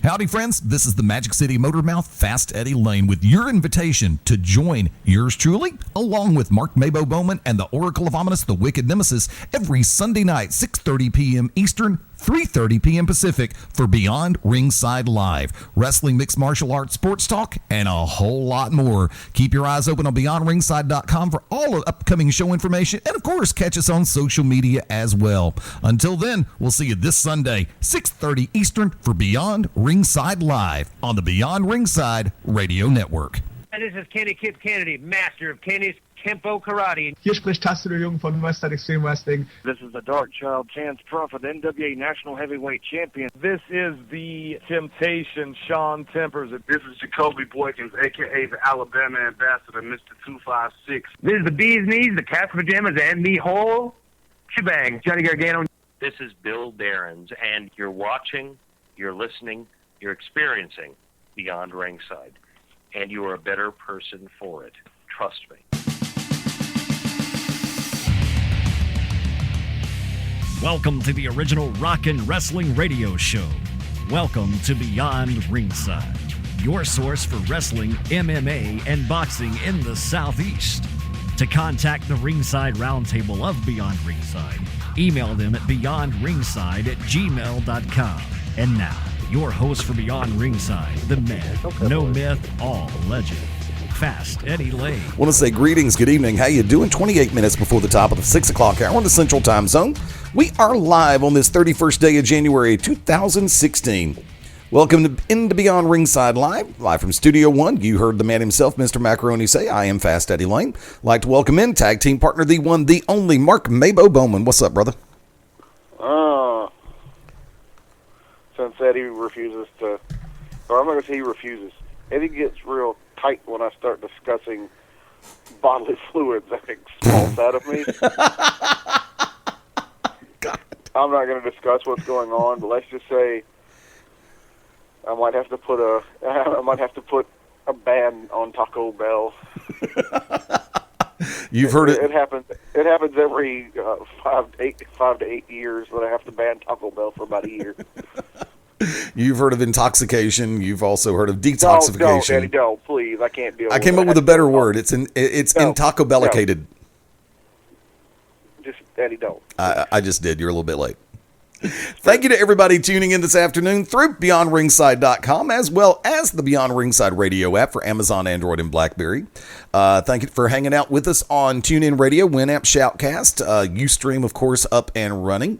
Howdy, friends. This is the Magic City Motor Mouth, Fast Eddie Layne, with your invitation to join yours truly, along with Mark MaBo Bowman and the Oracle of Ominous, the Wicked Nemesis, every Sunday night, 6:30 p.m. Eastern, 3:30 p.m. Pacific, for Beyond Ringside Live. Wrestling, mixed martial arts, sports talk, and a whole lot more. Keep your eyes open on BeyondRingside.com for all of upcoming show information, and of course, catch us on social media as well. Until then, we'll see you this Sunday, 6:30 Eastern, for Beyond Ringside Live on the Beyond Ringside Radio Network. This is Kenny Kip Kennedy, master of Kenny's Kempo Karate. Hier spricht Tassilo Jung von Western Extreme Wrestling. This is the Dark Child, Chance Crawford, the NWA National Heavyweight Champion. This is the Temptation, Sean Tempers. This is Jacoby Boykins, a.k.a. the Alabama Ambassador, Mr. 256. This is the Bee's Knees, the Casper Pajamas, and the whole shebang. Johnny Gargano. This is Bill Behrens, and you're watching, you're listening, you're experiencing Beyond Ringside. And you are a better person for it. Trust me. Welcome to the original Rockin' Wrestling Radio Show. Welcome to Beyond Ringside, your source for wrestling, MMA, and boxing in the Southeast. To contact the Ringside Roundtable of Beyond Ringside, email them at beyondringside@gmail.com. And now, your host for Beyond Ringside, the man, no myth, all legend, Fast Eddie Layne. I want to say greetings, good evening. How you doing? 28 minutes before the top of the 6 o'clock hour in the Central Time Zone. We are live on this 31st day of January 2016. Welcome to into Beyond Ringside Live from Studio One. You heard the man himself, Mr. Macaroni, say, I am Fast Eddie Layne. Like to welcome in tag team partner, the one, the only, Mark MaBo Bowman. What's up, brother? Since Eddie refuses to, or I'm not going to say he refuses, Eddie gets real tight when I start discussing bodily fluids that expulse out of me. God. I'm not going to discuss what's going on, but let's just say I might have to put a ban on Taco Bell. You've heard it. It happens every 5 to 8 years that I have to ban Taco Bell for about a year. You've heard of intoxication. You've also heard of detoxification. Don't, Eddie, don't, please. I can't deal with it. I came up with a better word. It's intoco-bellicated. Just, Eddie, don't. I just did. You're a little bit late. Thank you to everybody tuning in this afternoon through BeyondRingside.com, as well as the Beyond Ringside radio app for Amazon, Android, and BlackBerry. Thank you for hanging out with us on TuneIn Radio, Winamp, Shoutcast, Ustream, of course, up and running,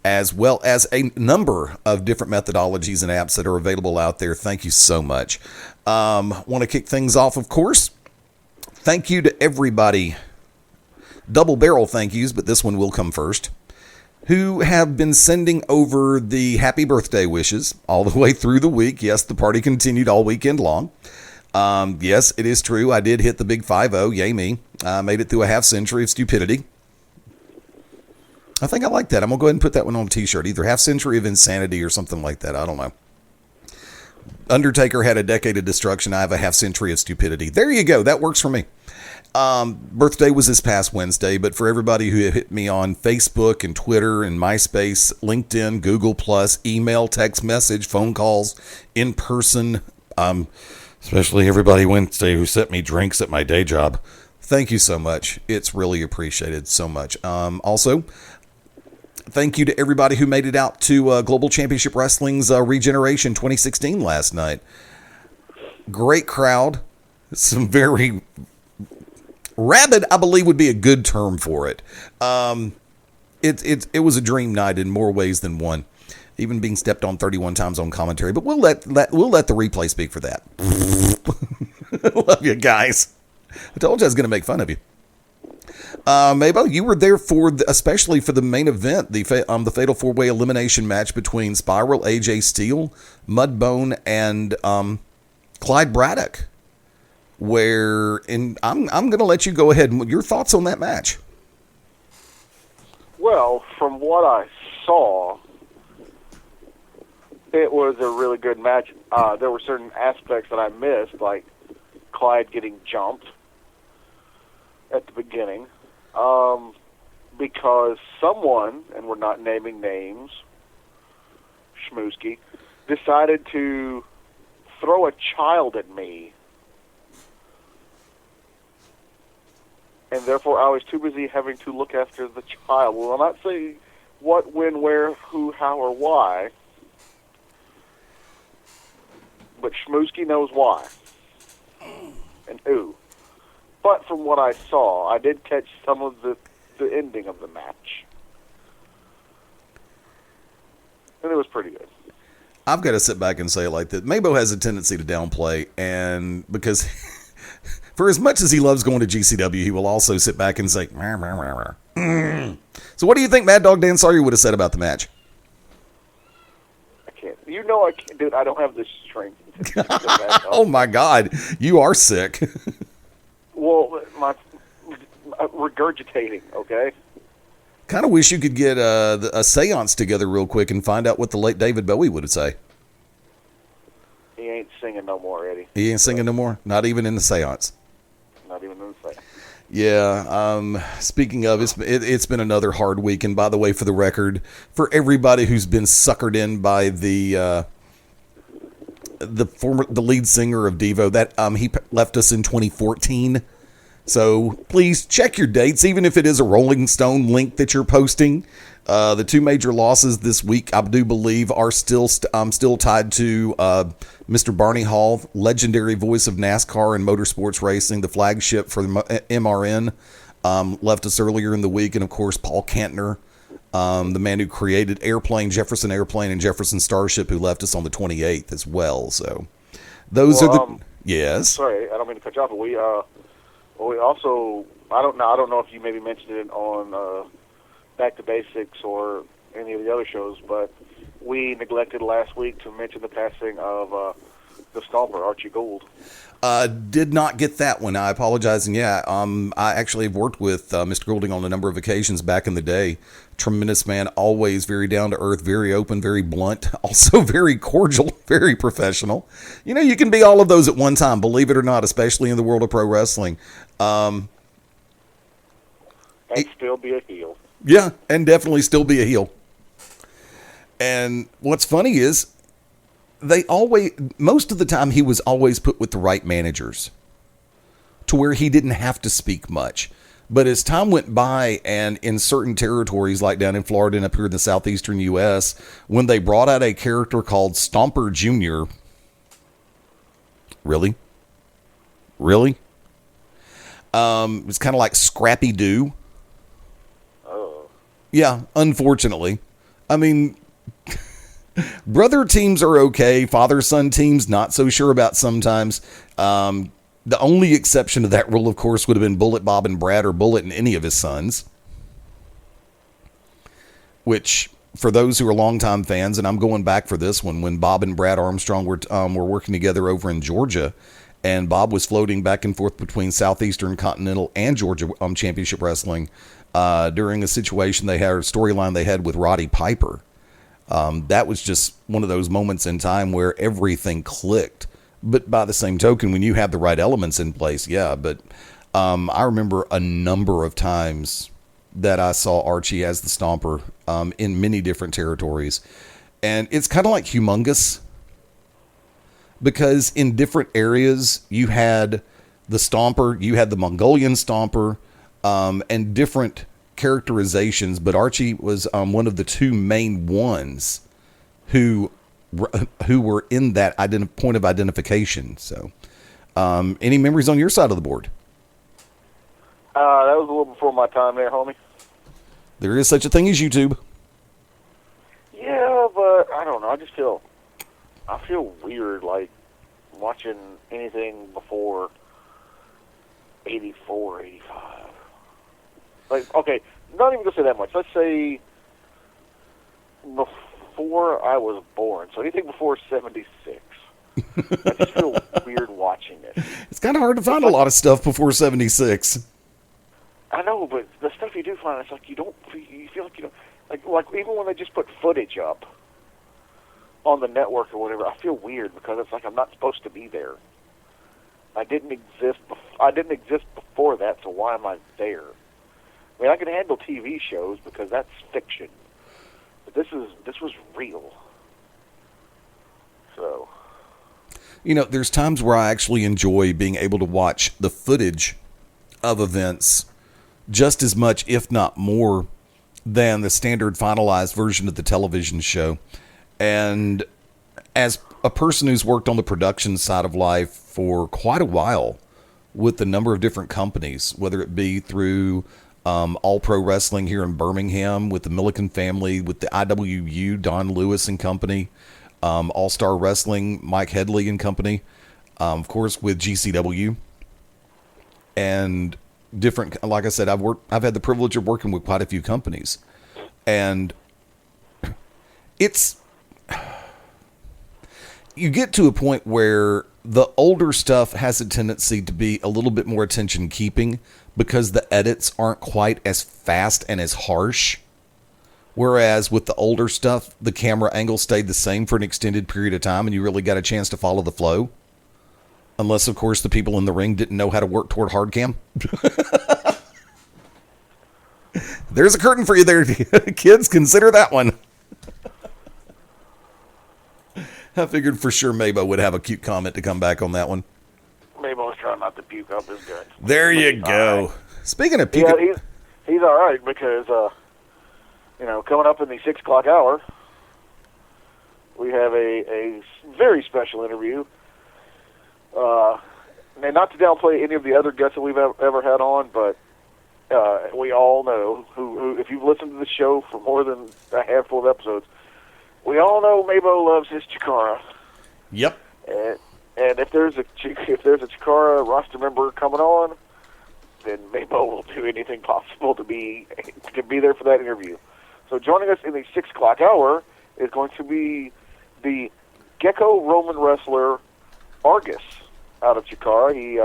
as well as a number of different methodologies and apps that are available out there. Thank you so much. Want to kick things off, of course. Thank you to everybody. Double barrel thank yous, but this one will come first, who have been sending over the happy birthday wishes all the way through the week. Yes, the party continued all weekend long. Yes, it is true. I did hit the big 5-0. Yay me. I made it through a half century of stupidity. I think I like that. I'm going to go ahead and put that one on a t-shirt. Either half century of insanity or something like that. I don't know. Undertaker had a decade of destruction. I have a half century of stupidity. There you go. That works for me. Birthday was this past Wednesday, but for everybody who hit me on Facebook and Twitter and MySpace, LinkedIn, Google+, email, text message, phone calls, in person, especially everybody Wednesday who sent me drinks at my day job. Thank you so much. It's really appreciated so much. Also, thank you to everybody who made it out to Global Championship Wrestling's Regeneration 2016 last night. Great crowd. Some very rabid, I believe, would be a good term for it. It was a dream night in more ways than one, even being stepped on 31 times on commentary. But we'll let the replay speak for that. Love you guys. I told you I was going to make fun of you. MaBo, you were there especially for the main event, the Fatal 4-Way Elimination match between Spiral, AJ Steele, Mudbone, and Clyde Braddock. I'm going to let you go ahead. Your thoughts on that match? Well, from what I saw, it was a really good match. There were certain aspects that I missed, like Clyde getting jumped at the beginning, because someone, and we're not naming names, Schmoosky, decided to throw a child at me, and therefore I was too busy having to look after the child. Well, I'll not say what, when, where, who, how, or why, but Schmoosky knows why and who. But from what I saw, I did catch some of the ending of the match, and it was pretty good. I've got to sit back and say it like that. MaBo has a tendency to downplay, and because for as much as he loves going to GCW, he will also sit back and say, "Rah, rah, rah, rah." So what do you think Mad Dog Dan Sawyer would have said about the match? I can't. You know I can't, dude. I don't have the strength. Oh my God, you are sick. Well, my regurgitating. Okay. Kind of wish you could get a seance together real quick and find out what the late David Bowie would say. He ain't singing no more, Eddie. He ain't singing no more? Not even in the seance? Not even in the seance. Yeah. Speaking of, it's been another hard week. And by the way, for the record, for everybody who's been suckered in by the lead singer of Devo, that he left us in 2014. So please check your dates, even if it is a Rolling Stone link that you're posting. The two major losses this week, I do believe, are still tied to Mr. Barney Hall, legendary voice of NASCAR and motorsports racing, the flagship for the MRN, left us earlier in the week, and of course Paul Kantner, the man who created Jefferson Airplane, and Jefferson Starship, who left us on the 28th as well. So those are the yes. Sorry, I don't mean to cut you off, but we also, I don't know if you maybe mentioned it on Back to Basics or any of the other shows, but we neglected last week to mention the passing of the Stomper, Archie Gould. Did not get that one. I apologize. And yeah, I actually have worked with Mr. Goulding on a number of occasions back in the day. Tremendous man, always very down to earth, very open, very blunt, also very cordial, very professional. You know, you can be all of those at one time, believe it or not, especially in the world of pro wrestling. And still be a heel. Yeah, and definitely still be a heel. And what's funny is, most of the time he was always put with the right managers to where he didn't have to speak much. But as time went by, and in certain territories like down in Florida and up here in the southeastern U.S., when they brought out a character called Stomper Jr., really? It was kind of like Scrappy Doo. Oh. Yeah, unfortunately. I mean, brother teams are okay. Father-son teams, not so sure about sometimes. The only exception to that rule, of course, would have been Bullet Bob and Brad, or Bullet and any of his sons. Which, for those who are longtime fans, and I'm going back for this one, when Bob and Brad Armstrong were working together over in Georgia, and Bob was floating back and forth between Southeastern Continental and Georgia Championship Wrestling during a situation they had, a storyline they had with Roddy Piper. That was just one of those moments in time where everything clicked. But by the same token, when you have the right elements in place, yeah. But I remember a number of times that I saw Archie as the Stomper in many different territories. And it's kind of like Humongous, because in different areas, you had the Stomper, you had the Mongolian Stomper, and different characterizations. But Archie was one of the two main ones who were in that point of identification. So, any memories on your side of the board? That was a little before my time there, homie. There is such a thing as YouTube. Yeah, but I don't know. I feel weird, like, watching anything before 84, 85. Like, okay, not even going to say that much. Let's say before I was born. So anything before 76. I just feel weird watching it. It's kind of hard to find a lot of stuff before 76. I know, but the stuff you do find, it's like you feel like you don't, like even when they just put footage up on the network or whatever, I feel weird because it's like I'm not supposed to be there. I didn't exist before that, so why am I there? I mean, I can handle TV shows because that's fiction, but this was real. So, You know, there's times where I actually enjoy being able to watch the footage of events just as much, if not more, than the standard finalized version of the television show. And as a person who's worked on the production side of life for quite a while with a number of different companies, whether it be through All Pro Wrestling here in Birmingham with the Milliken family, with the IWU, Don Lewis and company, All Star Wrestling, Mike Headley and company, of course with GCW, and different. Like I said, I've had the privilege of working with quite a few companies, and you get to a point where the older stuff has a tendency to be a little bit more attention keeping because the edits aren't quite as fast and as harsh. Whereas with the older stuff, the camera angle stayed the same for an extended period of time and you really got a chance to follow the flow. Unless, of course, the people in the ring didn't know how to work toward hard cam. There's a curtain for you there, kids. Consider that one. I figured for sure MaBo would have a cute comment to come back on that one. MaBo's trying not to puke up his guts. There you go. Right. Speaking of puking... Yeah, he's all right because, coming up in the 6 o'clock hour, we have a very special interview. And not to downplay any of the other guests that we've ever had on, but we all know who, if you've listened to the show for more than a handful of episodes, we all know MaBo loves his Chikara. Yep. And if there's a Chikara roster member coming on, then MaBo will do anything possible to be there for that interview. So joining us in the 6 o'clock hour is going to be the Gecko Roman Wrestler Argus out of Chikara. He,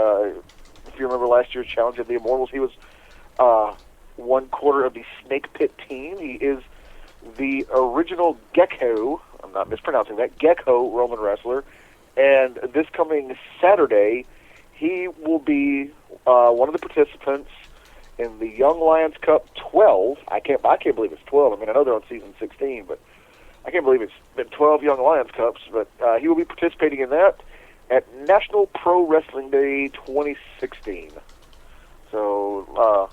if you remember last year's challenge of the Immortals, he was 1/4 of the Snake Pit team. He is the original Gecko, I'm not mispronouncing that, Gecko Roman Wrestler. And this coming Saturday, he will be one of the participants in the Young Lions Cup 12. I can't believe it's 12. I mean, I know they're on season 16, but I can't believe it's been 12 Young Lions Cups. But he will be participating in that at National Pro Wrestling Day 2016. So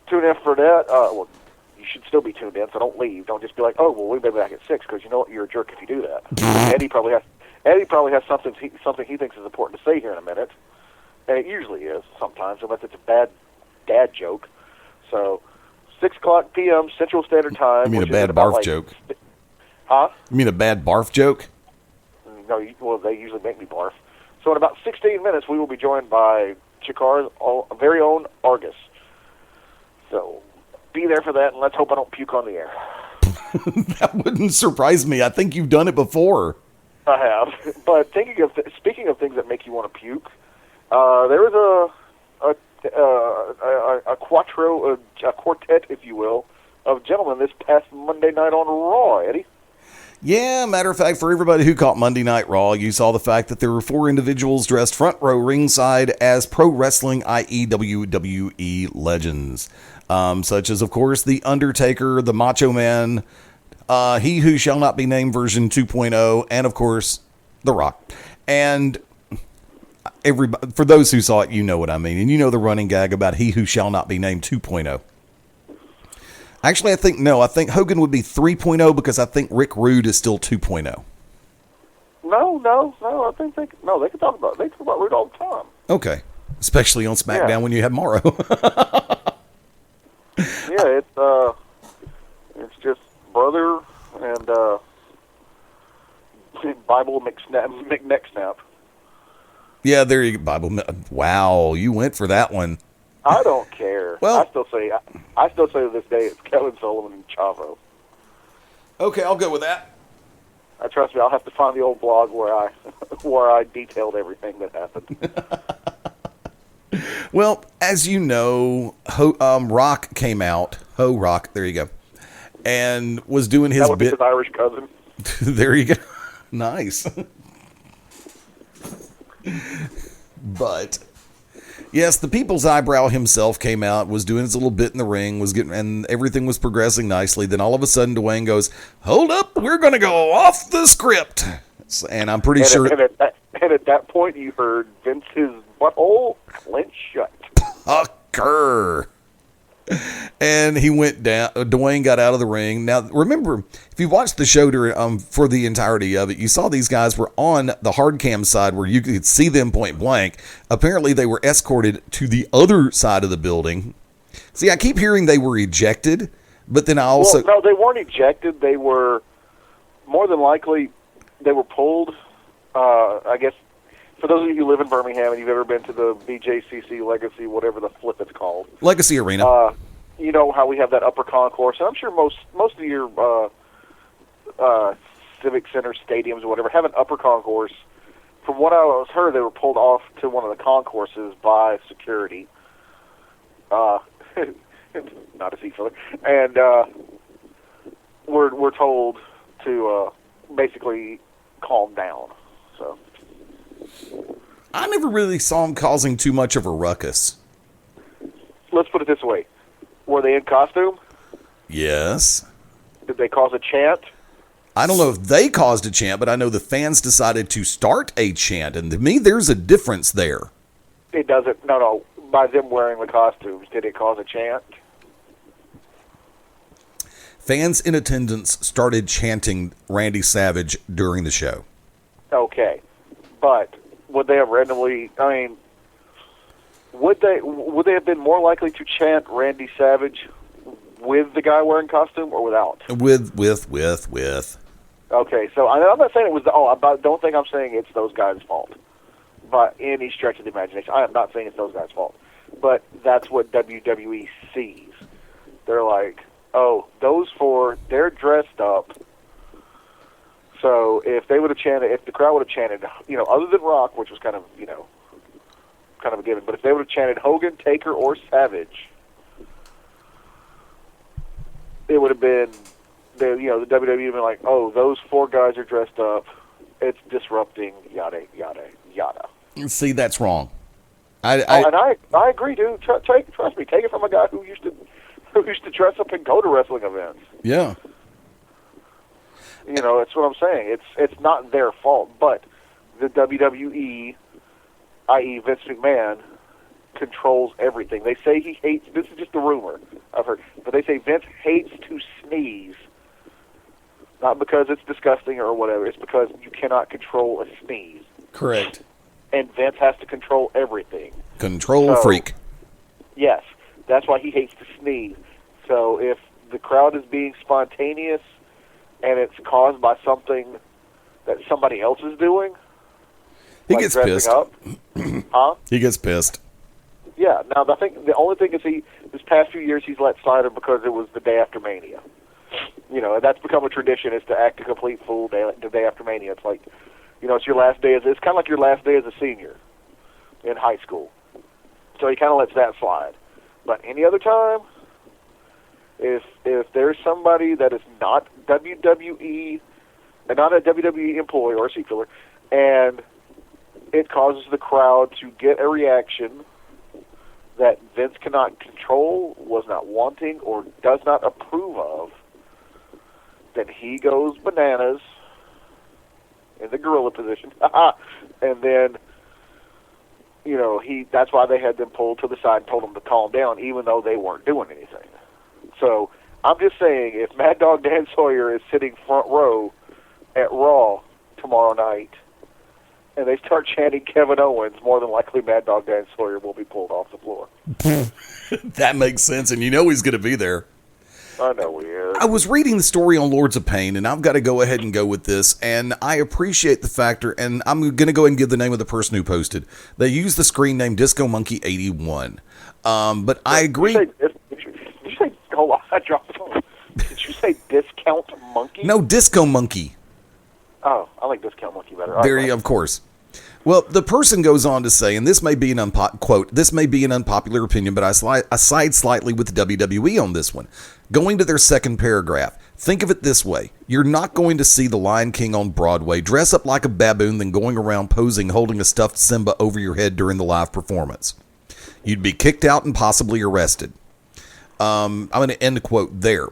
tune in for that. Well, you should still be tuned in, so don't leave. Don't just be like, oh, well, we'll be back at 6, because you know what? You're a jerk if you do that. Eddie probably has something he thinks is important to say here in a minute, and it usually is sometimes, unless it's a bad dad joke. So 6 o'clock p.m. Central Standard Time. You mean a bad barf joke? Huh? You mean a bad barf joke? No, well, they usually make me barf. So in about 16 minutes, we will be joined by Chikara's very own Argus. So be there for that, and let's hope I don't puke on the air. That wouldn't surprise me. I think you've done it before. I have. But speaking of things that make you want to puke, there was a quartet, if you will, of gentlemen this past Monday night on Raw, Eddie. Yeah, matter of fact, for everybody who caught Monday Night Raw, you saw the fact that there were 4 individuals dressed front row ringside as pro wrestling, i.e. WWE legends. Such as, of course, The Undertaker, The Macho Man, He Who Shall Not Be Named version 2.0, and, of course, The Rock. And everybody, for those who saw it, you know what I mean. And you know the running gag about He Who Shall Not Be Named 2.0. Actually, I think Hogan would be 3.0 because I think Rick Rude is still 2.0. No. I think they can talk about Rude all the time. Okay, especially on SmackDown when you have Morrow. Yeah, it's just brother and Bible McNecksnap. Yeah, there you go. Bible. Wow, you went for that one. I don't care. Well, I still say to this day it's Kevin Sullivan and Chavo. Okay, I'll go with that. Trust me, I'll have to find the old blog where I detailed everything that happened. Well, as you know, Rock came out. Rock, there you go, and was doing his that would be his Irish cousin. There you go. Nice. But yes, the People's Eyebrow himself came out, was doing his little bit in the ring, and everything was progressing nicely. Then all of a sudden, Dwayne goes, "Hold up, we're going to go off the script." And I'm pretty And, sure. and at that point, you heard Vince's butthole clench shut. Pucker. And he went down. Dwayne got out of the ring. Now, remember, if you watched the show for the entirety of it, you saw these guys were on the hard cam side where you could see them point blank. Apparently, they were escorted to the other side of the building. See, I keep hearing they were ejected, but then I also... Well, no, they weren't ejected. They were, more than likely, they were pulled. I guess, for those of you who live in Birmingham and you've ever been to the BJCC Legacy, whatever the flip it's called. Legacy Arena. You know how we have that upper concourse, and I'm sure most of your civic center stadiums or whatever have an upper concourse. From what I was heard, they were pulled off to one of the concourses by security. Not a seat filler. And we're told to basically calm down. So I never really saw him causing too much of a ruckus. let's put it this way. Were they in costume? Yes. Did they cause a chant? I don't know if they caused a chant, but I know the fans decided to start a chant. And to me, there's a difference there. It doesn't. No. By them wearing the costumes, did it cause a chant? Fans in attendance started chanting Randy Savage during the show. Okay. But would they have randomly, would they have been more likely to chant Randy Savage with the guy wearing costume or without? With. Okay, so I'm not saying it was I don't think I'm saying it's those guys' fault by any stretch of the imagination. I am not saying it's those guys' fault. But that's what WWE sees. They're like, oh, those four, they're dressed up. So if they would have chanted, if the crowd would have chanted, other than Rock, which was kind of a given, but if they would have chanted Hogan, Taker, or Savage, it would have been, the WWE would have been like, oh, those four guys are dressed up. It's disrupting, yada, yada, yada. See, that's wrong. And I agree, dude. Trust me. Take it from a guy who used to dress up and go to wrestling events. Yeah. That's what I'm saying. It's not their fault, but the WWE, i.e. Vince McMahon, controls everything. They say he hates. This is just a rumor I've heard, but they say Vince hates to sneeze. Not because it's disgusting or whatever. It's because you cannot control a sneeze. Correct. And Vince has to control everything. Control freak. Yes. That's why he hates to sneeze. So if the crowd is being spontaneous and it's caused by something that somebody else is doing, he like gets dressing pissed. up, huh? He gets pissed. Yeah. Now, I think the only thing is this past few years he's let slide because it was the day after Mania. And that's become a tradition, is to act a complete fool the day after Mania. It's like, it's your last day. It's kind of like your last day as a senior in high school. So he kind of lets that slide. But any other time, if there's somebody that is not WWE, and not a WWE employee or a seat filler, and it causes the crowd to get a reaction that Vince cannot control, was not wanting, or does not approve of, then he goes bananas in the gorilla position. And then, that's why they had them pulled to the side and told them to calm down, even though they weren't doing anything. So I'm just saying, if Mad Dog Dan Sawyer is sitting front row at Raw tomorrow night, and they start chanting Kevin Owens, more than likely Mad Dog Dan Sawyer will be pulled off the floor. That makes sense, and he's going to be there. I know he is. I was reading the story on Lords of Pain, and I've got to go ahead and go with this, and I appreciate the factor, and I'm going to go ahead and give the name of the person who posted. They used the screen name Disco Monkey 81. But I agree. Did you say, hold on, I dropped the phone. Did you say Discount Monkey? No, Disco Monkey. Oh, I like Discount Monkey better. Of course. Well, the person goes on to say, and this may be an quote, this may be an unpopular opinion, but I side slightly with the WWE on this one. Going to their second paragraph, think of it this way. You're not going to see the Lion King on Broadway dress up like a baboon, then going around posing holding a stuffed Simba over your head during the live performance. You'd be kicked out and possibly arrested. I'm going to end the quote there.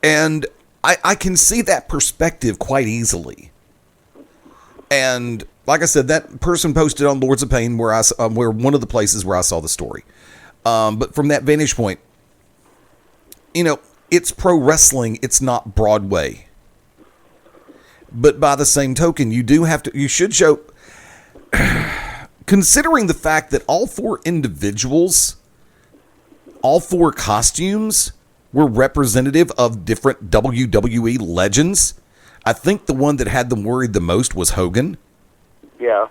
And I can see that perspective quite easily. And like I said, that person posted on Lords of Pain where where one of the places where I saw the story. But from that vantage point, it's pro wrestling. It's not Broadway. But by the same token, you should show, considering the fact that all four individuals, all four costumes were representative of different WWE legends. I think the one that had them worried the most was Hogan. Yeah.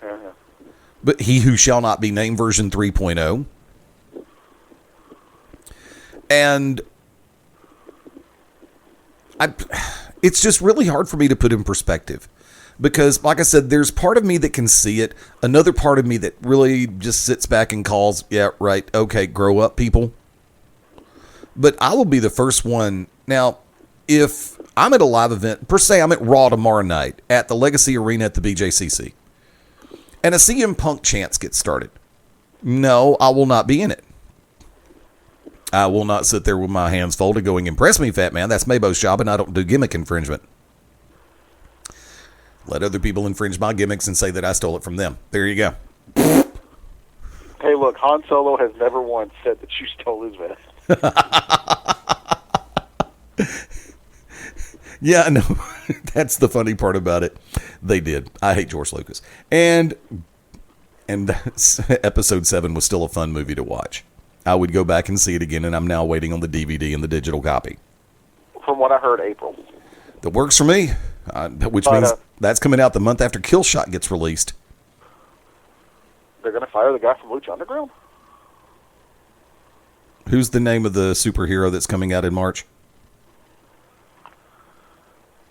But He Who Shall Not Be Named version 3.0. And it's just really hard for me to put in perspective. Because, like I said, there's part of me that can see it. Another part of me that really just sits back and calls, yeah, right, okay, grow up, people. But I will be the first one. Now, if I'm at a live event, per se, I'm at Raw tomorrow night at the Legacy Arena at the BJCC, and a CM Punk chance gets started, no, I will not be in it. I will not sit there with my hands folded going, impress me, fat man. That's MaBo's job, and I don't do gimmick infringement. Let other people infringe my gimmicks and say that I stole it from them. There you go. Hey, look, Han Solo has never once said that you stole his vest. Yeah, no, that's the funny part about it. They did. I hate George Lucas. And episode 7 was still a fun movie to watch. I would go back and see it again, and I'm now waiting on the DVD and the digital copy. From what I heard, April. That works for me, which means that's coming out the month after Killshot gets released. They're going to fire the guy from Lucha Underground? Who's the name of the superhero that's coming out in March?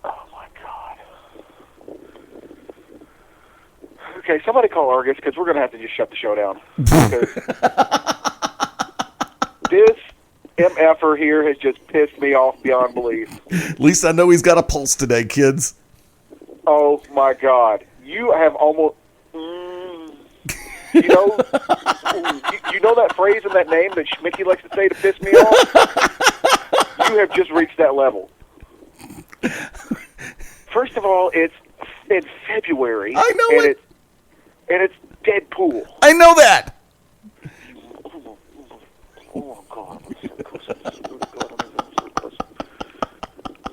Oh, my God. Okay, somebody call Argus, because we're going to have to just shut the show down. This MFer here has just pissed me off beyond belief. At least I know he's got a pulse today, kids. Oh, my God. You have almost... You know that phrase and that name that Schmicky likes to say to piss me off? You have just reached that level. First of all, it's in February. I know it. And it's Deadpool. I know that. Oh, God.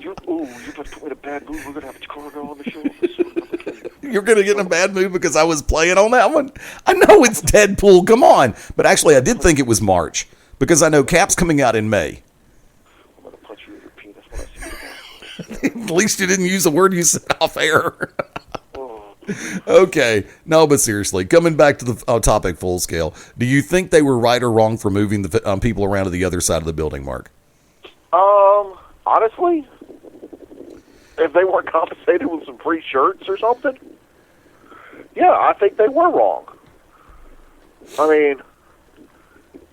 You're about to put me in a bad mood. We're going to have Chikara on the show. You're going to get in a bad mood because I was playing on that one? I know it's Deadpool. Come on. But actually, I did think it was March because I know Cap's coming out in May. I'm going to punch you in your penis when I see you. At least you didn't use a word you said off air. Oh. Okay. No, but seriously, coming back to the topic full scale, do you think they were right or wrong for moving the people around to the other side of the building, Mark? Honestly, if they weren't compensated with some free shirts or something, yeah, I think they were wrong. I mean,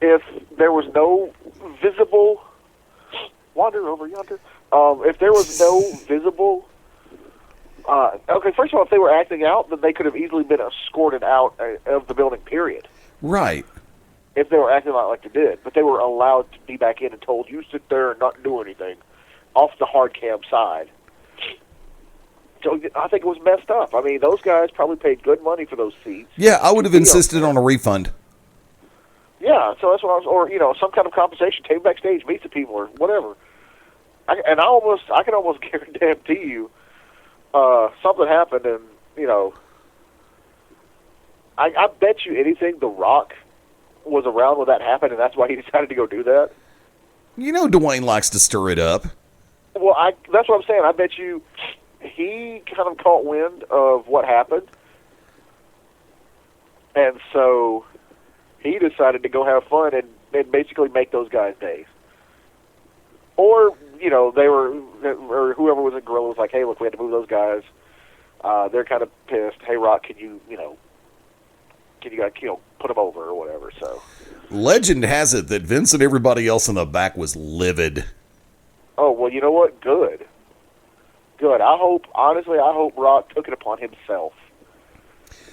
if there was no visible... Wander over yonder. If there was no visible... okay, first of all, if they were acting out, then they could have easily been escorted out of the building, period. Right. If they were acting out like they did. But they were allowed to be back in and told, you sit there and not do anything, off the hard cam side. So I think it was messed up. I mean, those guys probably paid good money for those seats. Yeah, I would have insisted on a refund. Yeah, so that's what I was, or some kind of compensation. Take them backstage, meet the people, or whatever. I can almost guarantee you, something happened, and I bet you anything, The Rock was around when that happened, and that's why he decided to go do that. Dwayne likes to stir it up. Well, that's what I'm saying. I bet you he kind of caught wind of what happened, and so he decided to go have fun and basically make those guys days. Or, or whoever was in Gorilla was like, hey, look, we had to move those guys. They're kind of pissed. Hey, Rock, can you put them over or whatever, so. Legend has it that Vince and everybody else in the back was livid. Oh, well, you know what? Good. I hope Rock took it upon himself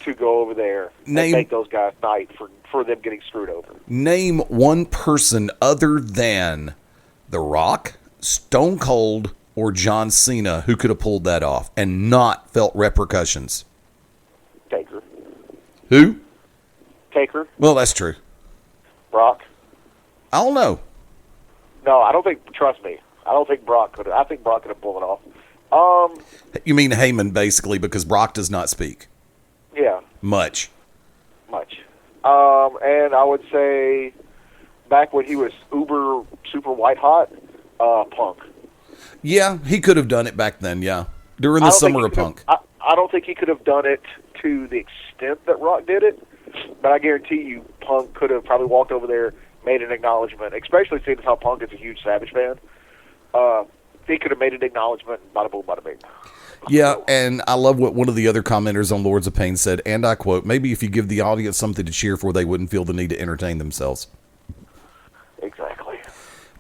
to go over there and make those guys night for them getting screwed over. Name one person other than The Rock, Stone Cold, or John Cena who could have pulled that off and not felt repercussions. Who? Taker, Well, that's true. Brock. I don't know. No, I don't think. Trust me, I don't think Brock could. I think Brock could have pulled it off. You mean Heyman, basically, because Brock does not speak Yeah, much. much. And I would say back when he was super white hot, Punk. Yeah, he could have done it back then, yeah. During the I don't think summer he of could Punk. have- I don't think he could have done it to the extent that Rock did it, but I guarantee you Punk could have probably walked over there, made an acknowledgement, especially seeing as how Punk is a huge Savage fan. He could have made an acknowledgement, bada boom, bada bing. Yeah, and I love what one of the other commenters on Lords of Pain said, and I quote, maybe if you give the audience something to cheer for, they wouldn't feel the need to entertain themselves. Exactly.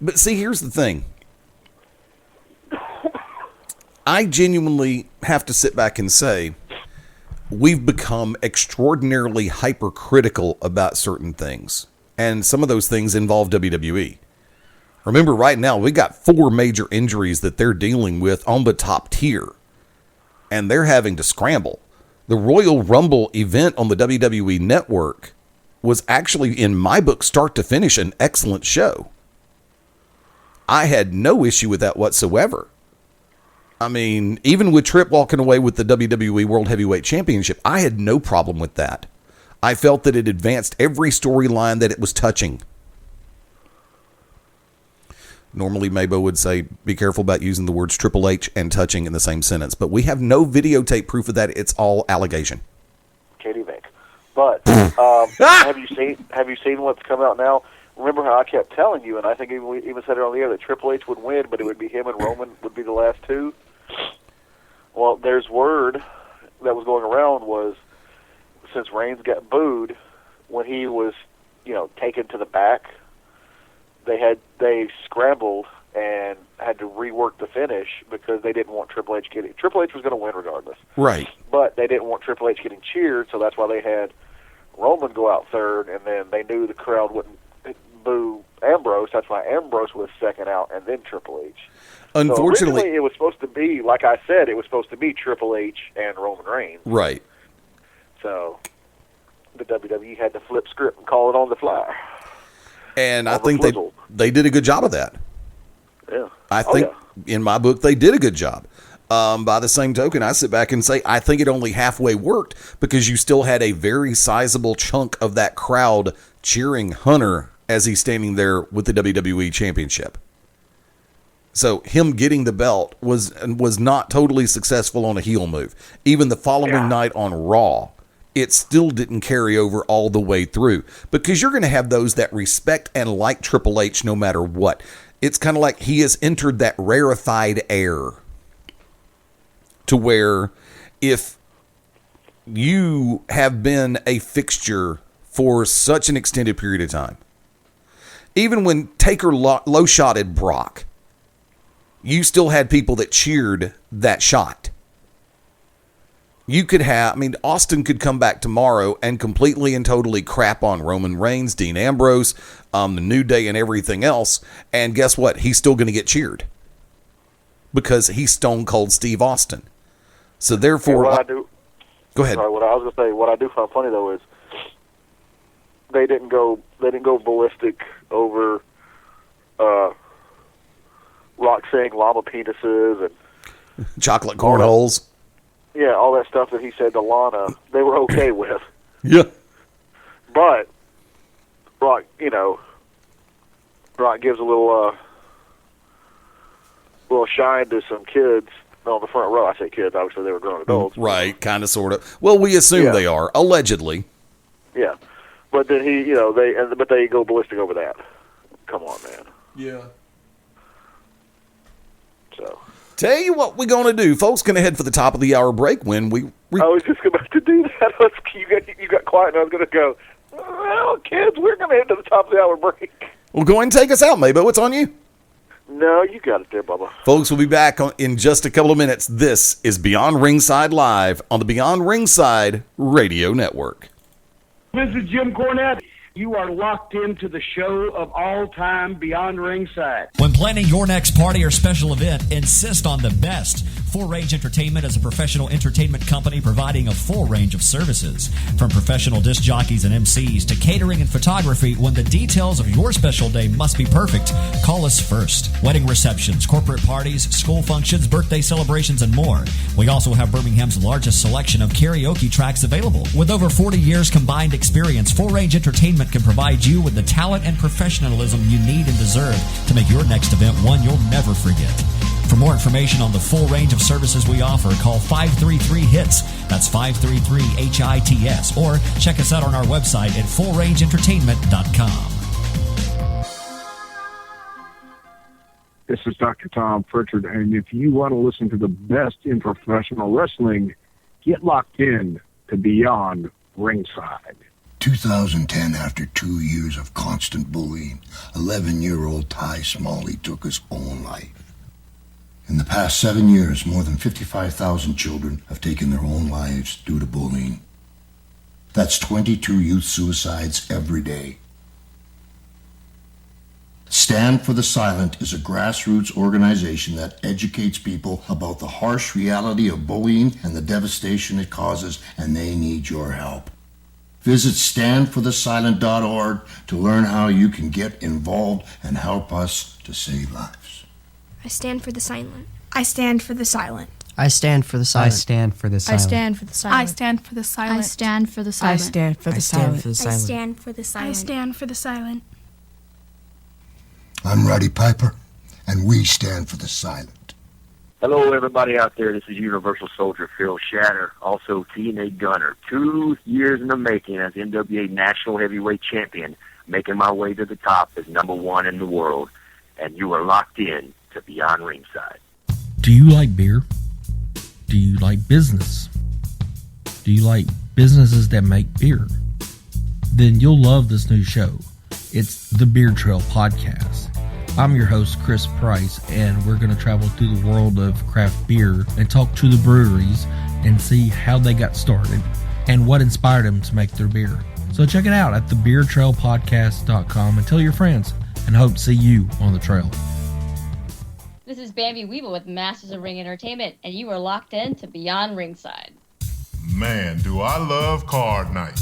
But see, here's the thing. I genuinely have to sit back and say, we've become extraordinarily hypercritical about certain things. And some of those things involve WWE. Remember, right now, we got 4 major injuries that they're dealing with on the top tier. And they're having to scramble. The Royal Rumble event on the WWE Network was actually, in my book, start to finish, an excellent show. I had no issue with that whatsoever. I mean, even with Tripp walking away with the WWE World Heavyweight Championship, I had no problem with that. I felt that it advanced every storyline that it was touching. Normally, MaBo would say, be careful about using the words Triple H and touching in the same sentence. But we have no videotape proof of that. It's all allegation. Katie Vick. But have you seen what's come out now? Remember how I kept telling you, and I think we even said it on the air, that Triple H would win, but it would be him and Roman would be the last two? Well, there's word that was going around was, since Reigns got booed, when he was, taken to the back, they scrambled and had to rework the finish because they didn't want Triple H getting... Triple H was going to win regardless. Right. But they didn't want Triple H getting cheered, so that's why they had Roman go out third, and then they knew the crowd wouldn't boo Ambrose. That's why Ambrose was second out, and then Triple H. Unfortunately, so originally it was supposed to be, like I said, it was supposed to be Triple H and Roman Reigns. Right. So the WWE had to flip script and call it on the fly. And I think they did a good job of that. Yeah. I think, in my book, they did a good job. By the same token, I sit back and say, I think it only halfway worked because you still had a very sizable chunk of that crowd cheering Hunter as he's standing there with the WWE Championship. So him getting the belt was not totally successful on a heel move. Even the following night on Raw, it still didn't carry over all the way through because you're going to have those that respect and like Triple H no matter what. It's kind of like he has entered that rarefied air to where if you have been a fixture for such an extended period of time, even when Taker low-shotted Brock, you still had people that cheered that shot. You could have, Austin could come back tomorrow and completely and totally crap on Roman Reigns, Dean Ambrose, the New Day, and everything else. And guess what? He's still going to get cheered because he's Stone Cold Steve Austin. So therefore, go ahead. Sorry, what I was going to say, what I do find funny though is they didn't go ballistic over Rock saying llama penises and chocolate cornholes. Yeah, all that stuff that he said to Lana, they were okay with. Yeah. But Rock, Rock gives a little shine to some kids on the front row. I say kids, obviously they were grown adults. Right, kind of, sort of. Well, we assume they are, allegedly. Yeah. But then but they go ballistic over that. Come on, man. Yeah. So. Tell you what we're going to do. Folks, going to head for the top of the hour break when we... I was just about to do that. You got quiet and I was going to go, well, kids, we're going to head to the top of the hour break. Well, go ahead and take us out, MaBo. What's on you? No, you got it there, Bubba. Folks, we'll be back in just a couple of minutes. This is Beyond Ringside Live on the Beyond Ringside Radio Network. This is Jim Cornette. You are locked into the show of all time, Beyond Ringside. When planning your next party or special event, insist on the best Full Range Entertainment is a professional entertainment company providing a full range of services. From professional disc jockeys and MCs to catering and photography, when the details of your special day must be perfect, call us first. Wedding receptions, corporate parties, school functions, birthday celebrations, and more. We also have Birmingham's largest selection of karaoke tracks available. With over 40 years combined experience, Full Range Entertainment can provide you with the talent and professionalism you need and deserve to make your next event one you'll never forget. For more information on the full range of services we offer, call 533-HITS. That's 533-HITS. Or check us out on our website at fullrangeentertainment.com. This is Dr. Tom Pritchard, and if you want to listen to the best in professional wrestling, get locked in to Beyond Ringside. 2010, after 2 years of constant bullying, 11-year-old Ty Smalley took his own life. In the past 7 years, more than 55,000 children have taken their own lives due to bullying. That's 22 youth suicides every day. Stand for the Silent is a grassroots organization that educates people about the harsh reality of bullying and the devastation it causes, and they need your help. Visit standforthesilent.org to learn how you can get involved and help us to save lives. I stand for the silent. I stand for the silent. I stand for the silent. I stand for the silent. I stand for the silent. I stand for the silent. I stand for the silent. I stand for the silent. I stand for the silent. I stand for the silent. I'm Roddy Piper, and we stand for the silent. Hello, everybody out there. This is Universal Soldier Phil Shatter, also TNA Gunner. 2 years in the making as NWA National Heavyweight Champion, making my way to the top as #1 in the world. And you are locked in to Beyond Ringside. Do you like beer? Do you like business? Do you like businesses that make beer? Then you'll love this new show. It's the Beer Trail Podcast. I'm your host, Chris Price, and we're going to travel through the world of craft beer and talk to the breweries and see how they got started and what inspired them to make their beer. So check it out at thebeertrailpodcast.com and tell your friends, and hope to see you on the trail. This is Bambi Weeble with Masters of Ring Entertainment, and you are locked in to Beyond Ringside. Man, do I love card night.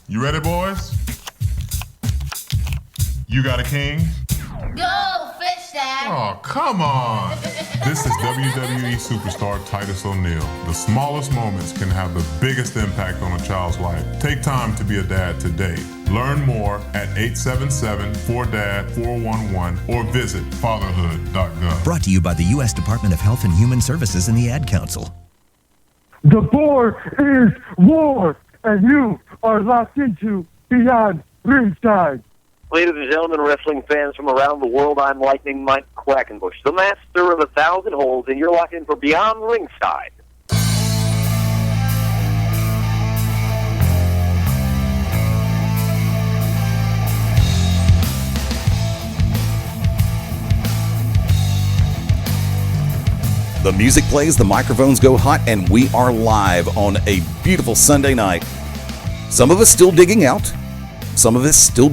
You ready, boys? You got a king? Go, fish dad! Oh, come on! This is WWE superstar Titus O'Neil. The smallest moments can have the biggest impact on a child's life. Take time to be a dad today. Learn more at 877-4DAD-411 or visit fatherhood.gov. Brought to you by the U.S. Department of Health and Human Services and the Ad Council. The board is war, and you are locked into Beyond Ringside. Ladies and gentlemen, wrestling fans from around the world, I'm Lightning Mike Quackenbush, the master of 1,000 holds, and you're locked in for Beyond Ringside. The music plays, the microphones go hot, and we are live on a beautiful Sunday night. Some of us still digging out. Some of us still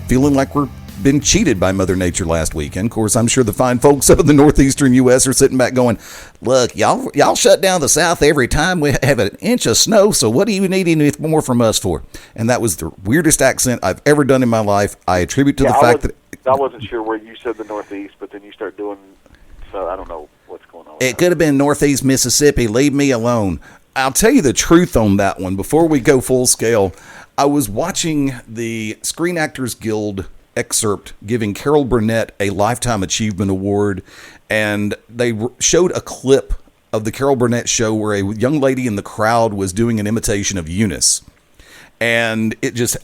feeling like we're been cheated by Mother Nature last weekend. Of course, I'm sure the fine folks up in the northeastern U.S. are sitting back going, look, y'all shut down the South every time we have an inch of snow, so what are you needing more from us for? And that was the weirdest accent I've ever done in my life. I attribute to the fact that... I wasn't sure where you said the Northeast, but then you start doing... So I don't know what's going on. It could have been Northeast Mississippi. Leave me alone. I'll tell you the truth on that one. Before we go full scale, I was watching the Screen Actors Guild excerpt giving Carol Burnett a Lifetime Achievement Award, and they showed a clip of the Carol Burnett show where a young lady in the crowd was doing an imitation of Eunice. And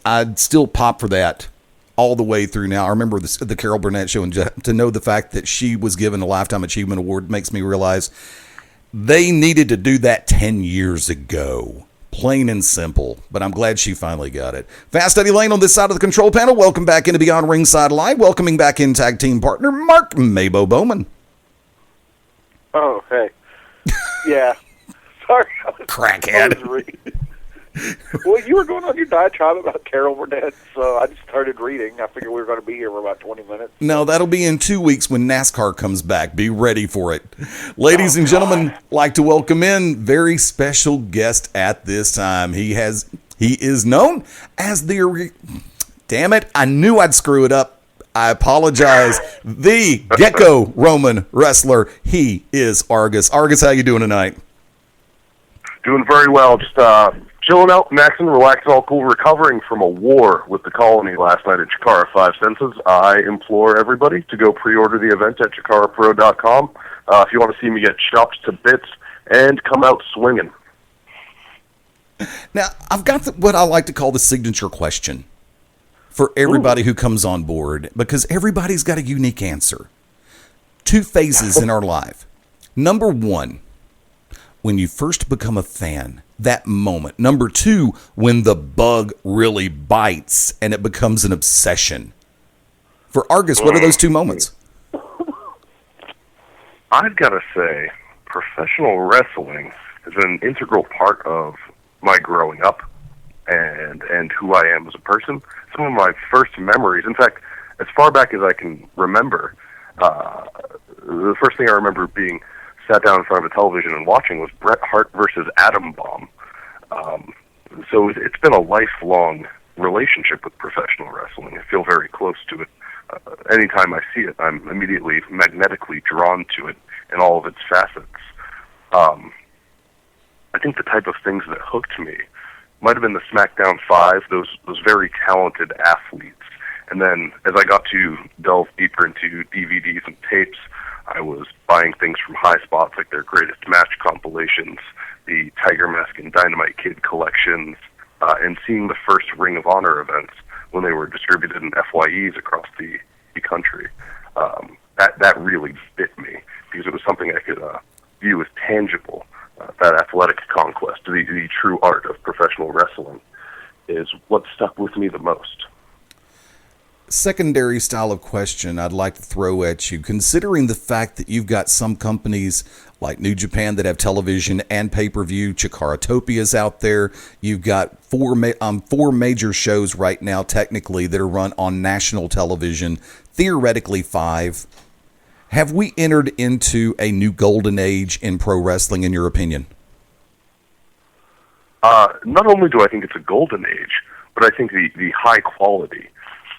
I'd still pop for that all the way through now. I remember the Carol Burnett show, and to know the fact that she was given a Lifetime Achievement Award makes me realize they needed to do that 10 years ago. Plain and simple. But I'm glad she finally got it. Fast Eddie Layne on this side of the control panel. Welcome back into Beyond Ringside Live. Welcoming back in tag team partner Mark MaBo Bowman. Oh, hey. Yeah. Sorry. Crackhead. Well, you were going on your diatribe about Carol Burnett, so I just started reading. I figured we were going to be here for about 20 minutes. No, that'll be in 2 weeks when NASCAR comes back. Be ready for it. Ladies and gentlemen, like to welcome in very special guest at this time. He is known as damn it, I knew I'd screw it up. I apologize. The Gecko Roman Wrestler. He is Argus. Argus, how you doing tonight? Doing very well. Just chilling out, maxing, relaxing, all cool, recovering from a war with the colony last night at Chikara 5 Senses. I implore everybody to go pre-order the event at chikarapro.com if you want to see me get chopped to bits and come out swinging. Now, I've got what I like to call the signature question for everybody who comes on board, because everybody's got a unique answer. 2 phases in our life. Number 1, when you first become a fan, that moment. Number 2, when the bug really bites and it becomes an obsession. For Argus, what are those 2 moments? I've got to say, professional wrestling is an integral part of my growing up and who I am as a person. Some of my first memories, in fact, as far back as I can remember, the first thing I remember being sat down in front of a television and watching was Bret Hart versus Atom Bomb. So it's been a lifelong relationship with professional wrestling. I feel very close to it. Anytime I see it, I'm immediately magnetically drawn to it in all of its facets. I think the type of things that hooked me might have been the SmackDown 5, those very talented athletes. And then as I got to delve deeper into DVDs and tapes, I was buying things from High Spots, like their Greatest Match compilations, the Tiger Mask and Dynamite Kid collections, and seeing the first Ring of Honor events when they were distributed in FYEs across the country. That really bit me, because it was something I could view as tangible. That athletic conquest, the true art of professional wrestling, is what stuck with me the most. Secondary style of question I'd like to throw at you, considering the fact that you've got some companies like New Japan that have television and pay-per-view, Chikaratopia's out there. You've got 4 major shows right now, technically, that are run on national television, theoretically 5. Have we entered into a new golden age in pro wrestling, in your opinion? Not only do I think it's a golden age, but I think the high quality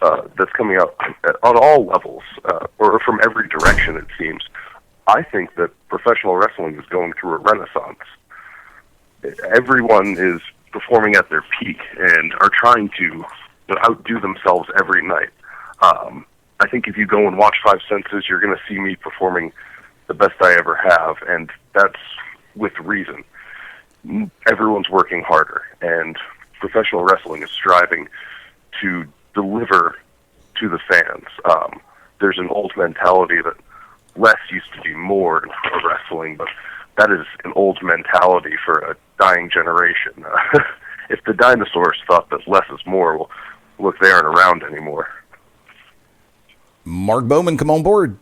that's coming out on all levels, or from every direction, it seems. I think that professional wrestling is going through a renaissance. Everyone is performing at their peak and are trying to outdo themselves every night. I think if you go and watch 5 Senses, you're going to see me performing the best I ever have, and that's with reason. Everyone's working harder, and professional wrestling is striving to deliver to the fans. There's an old mentality that less used to be more in pro wrestling, but that is an old mentality for a dying generation. If the dinosaurs thought that less is more, well, look, they aren't around anymore. Mark Bowman, come on board.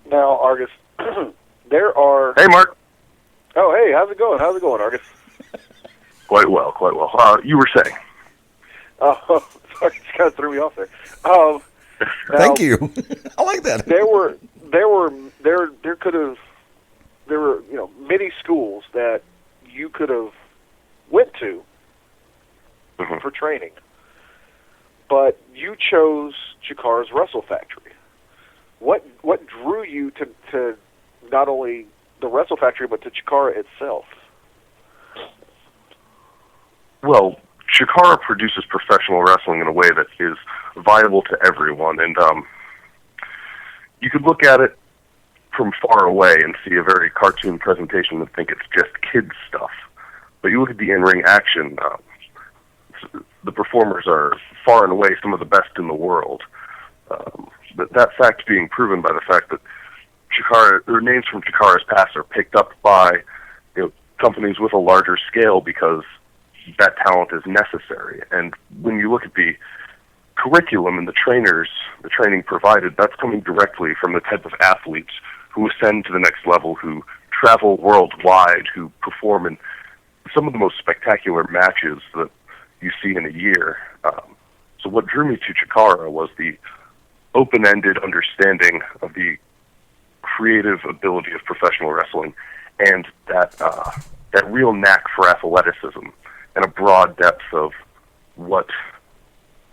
Now, Argus, there are... Hey, Mark. Oh, hey, how's it going? Argus? Quite well. You were saying? Oh, sorry, just kind of threw me off there. Thank you. I like that. There were many schools that you could have went to for training, but you chose Chikara's Wrestle Factory. What drew you to not only the Wrestle Factory but to Chikara itself? Well, Chikara produces professional wrestling in a way that is viable to everyone, and you could look at it from far away and see a very cartoon presentation and think it's just kids stuff. But you look at the in-ring action, the performers are far and away some of the best in the world. That fact being proven by the fact that names from Chikara's past are picked up by companies with a larger scale because that talent is necessary. And when you look at the curriculum and the training provided, that's coming directly from the type of athletes who ascend to the next level, who travel worldwide, who perform in some of the most spectacular matches that you see in a year. So what drew me to Chikara was the open-ended understanding of the creative ability of professional wrestling, and that real knack for athleticism and a broad depth of what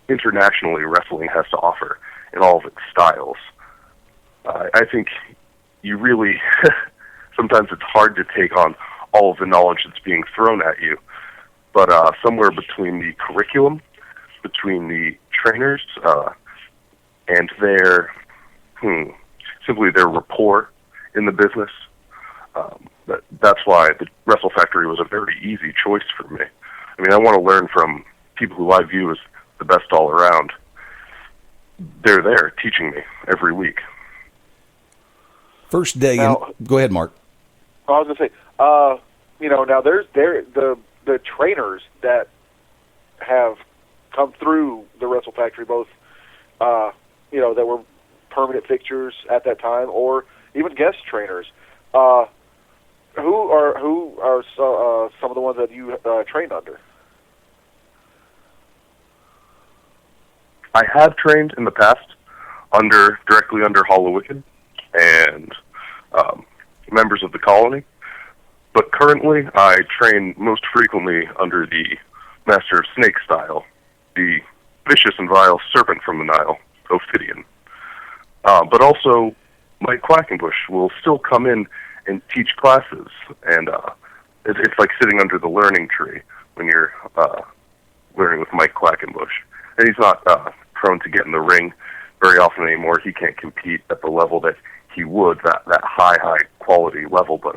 internationally wrestling has to offer in all of its styles. I think you really, sometimes it's hard to take on all of the knowledge that's being thrown at you, but somewhere between the curriculum, between the trainers, and their, simply their rapport in the business, that's why the Wrestle Factory was a very easy choice for me. I mean, I want to learn from people who I view as the best all around. They're there teaching me every week. First day, go ahead, Mark. I was going to say, now there's the trainers that have come through the Wrestle Factory, both, that were permanent fixtures at that time, or even guest trainers. Who are some of the ones that you trained under? I have trained in the past directly under Hollow Wicked and members of the Colony, but currently I train most frequently under the Master of Snake style, the vicious and vile serpent from the Nile, Ophidian. But also Mike Quackenbush will still come in and teach classes, and it's like sitting under the learning tree when you're learning with Mike Quackenbush. And he's not prone to get in the ring very often anymore. He can't compete at the level that he would, that high quality level, but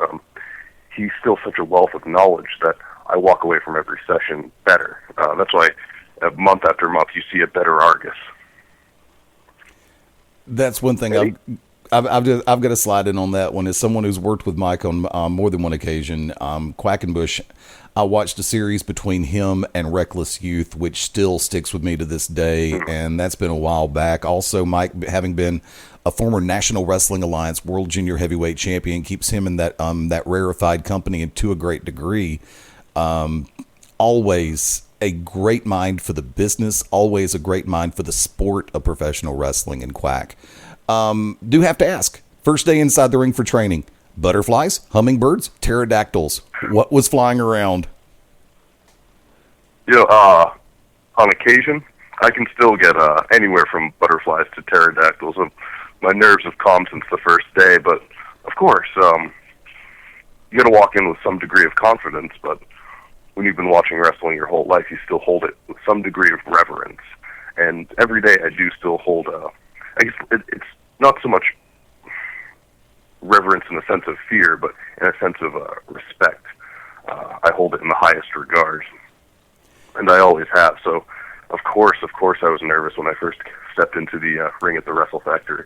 he's still such a wealth of knowledge that I walk away from every session better. That's why month after month you see a better Argus. That's one thing I've got to slide in on that one. As someone who's worked with Mike on more than one occasion, Quackenbush, I watched a series between him and Reckless Youth, which still sticks with me to this day, and that's been a while back. Also, Mike, having been a former National Wrestling Alliance World Junior Heavyweight Champion, keeps him in that rarefied company and to a great degree. Always a great mind for the business, always a great mind for the sport of professional wrestling and Quack. Do have to ask, first day inside the ring for training, butterflies, hummingbirds, pterodactyls, what was flying around? On occasion, I can still get anywhere from butterflies to pterodactyls. My nerves have calmed since the first day, but of course, you got to walk in with some degree of confidence, but when you've been watching wrestling your whole life, you still hold it with some degree of reverence. And every day I do still hold, I guess it's not so much reverence in the sense of fear, but in a sense of respect. I hold it in the highest regard, and I always have. So, of course, I was nervous when I first stepped into the ring at the Wrestle Factory.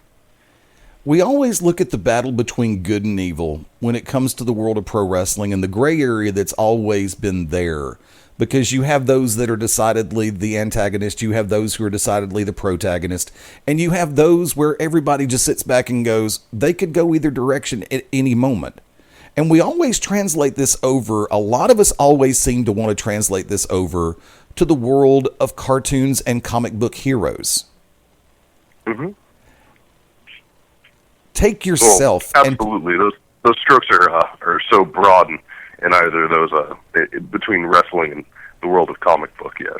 We always look at the battle between good and evil when it comes to the world of pro wrestling, and the gray area that's always been there, because you have those that are decidedly the antagonist, you have those who are decidedly the protagonist, and you have those where everybody just sits back and goes, they could go either direction at any moment. And we always translate this over, a lot of us always seem to want to translate this over to the world of cartoons and comic book heroes. Mm-hmm. Take yourself. Absolutely. Those strokes are so broad in either of those, between wrestling and the world of comic book, yes.